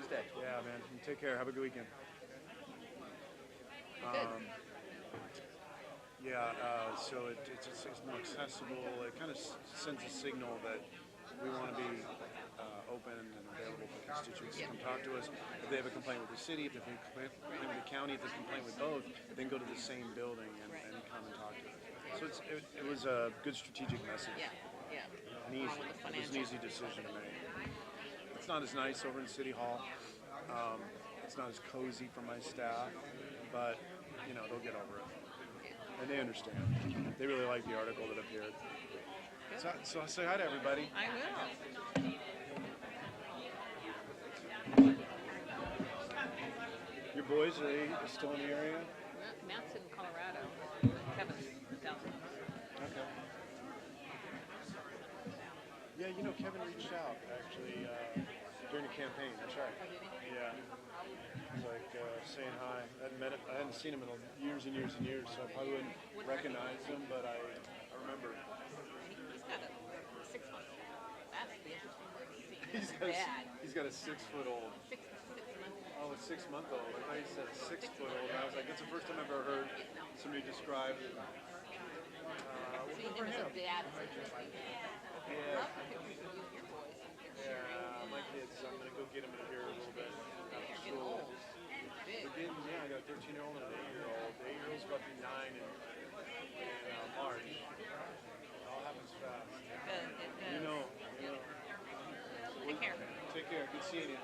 Yeah, man. You take care. Have a good weekend. So it's more accessible. It kind of sends a signal that we want to be open and available for constituents to come talk to us. If they have a complaint with the city, if they have a complaint with the county, if there's a complaint with both, then go to the same building and come and talk to us. So it was a good strategic message. Yeah. And easy. It was an easy decision to make. It's not as nice over in City Hall. It's not as cozy for my staff, but you know they'll get over it, and they understand. They really like the article that appeared. So say hi to everybody. I will. Your boys, are they still in the area? Matt's in Colorado. Kevin's down. Okay. Yeah, you know, Kevin reached out, actually, during the campaign. That's right. Yeah. He's like saying hi. I hadn't seen him in years and years and years, so I probably wouldn't recognize him, but I remember. He's got a 6-month-old. That's the interesting thing to see. He's got a 6-foot-old. 6 months. Oh, a 6-month-old. I thought he said a 6-foot-old. And I was like, that's the first time I've ever heard somebody describe it. Seeing him as a dad is interesting. Yeah. Love the pictures of you and your boys. Yeah, my kids. I'm gonna go get them in here a little bit. They're getting old. They're getting, yeah, I got a 13-year-old and an 8-year-old. The 8-year-old's about to be 9 in March. It all happens fast. You know. Take care. Take care. Good seeing you.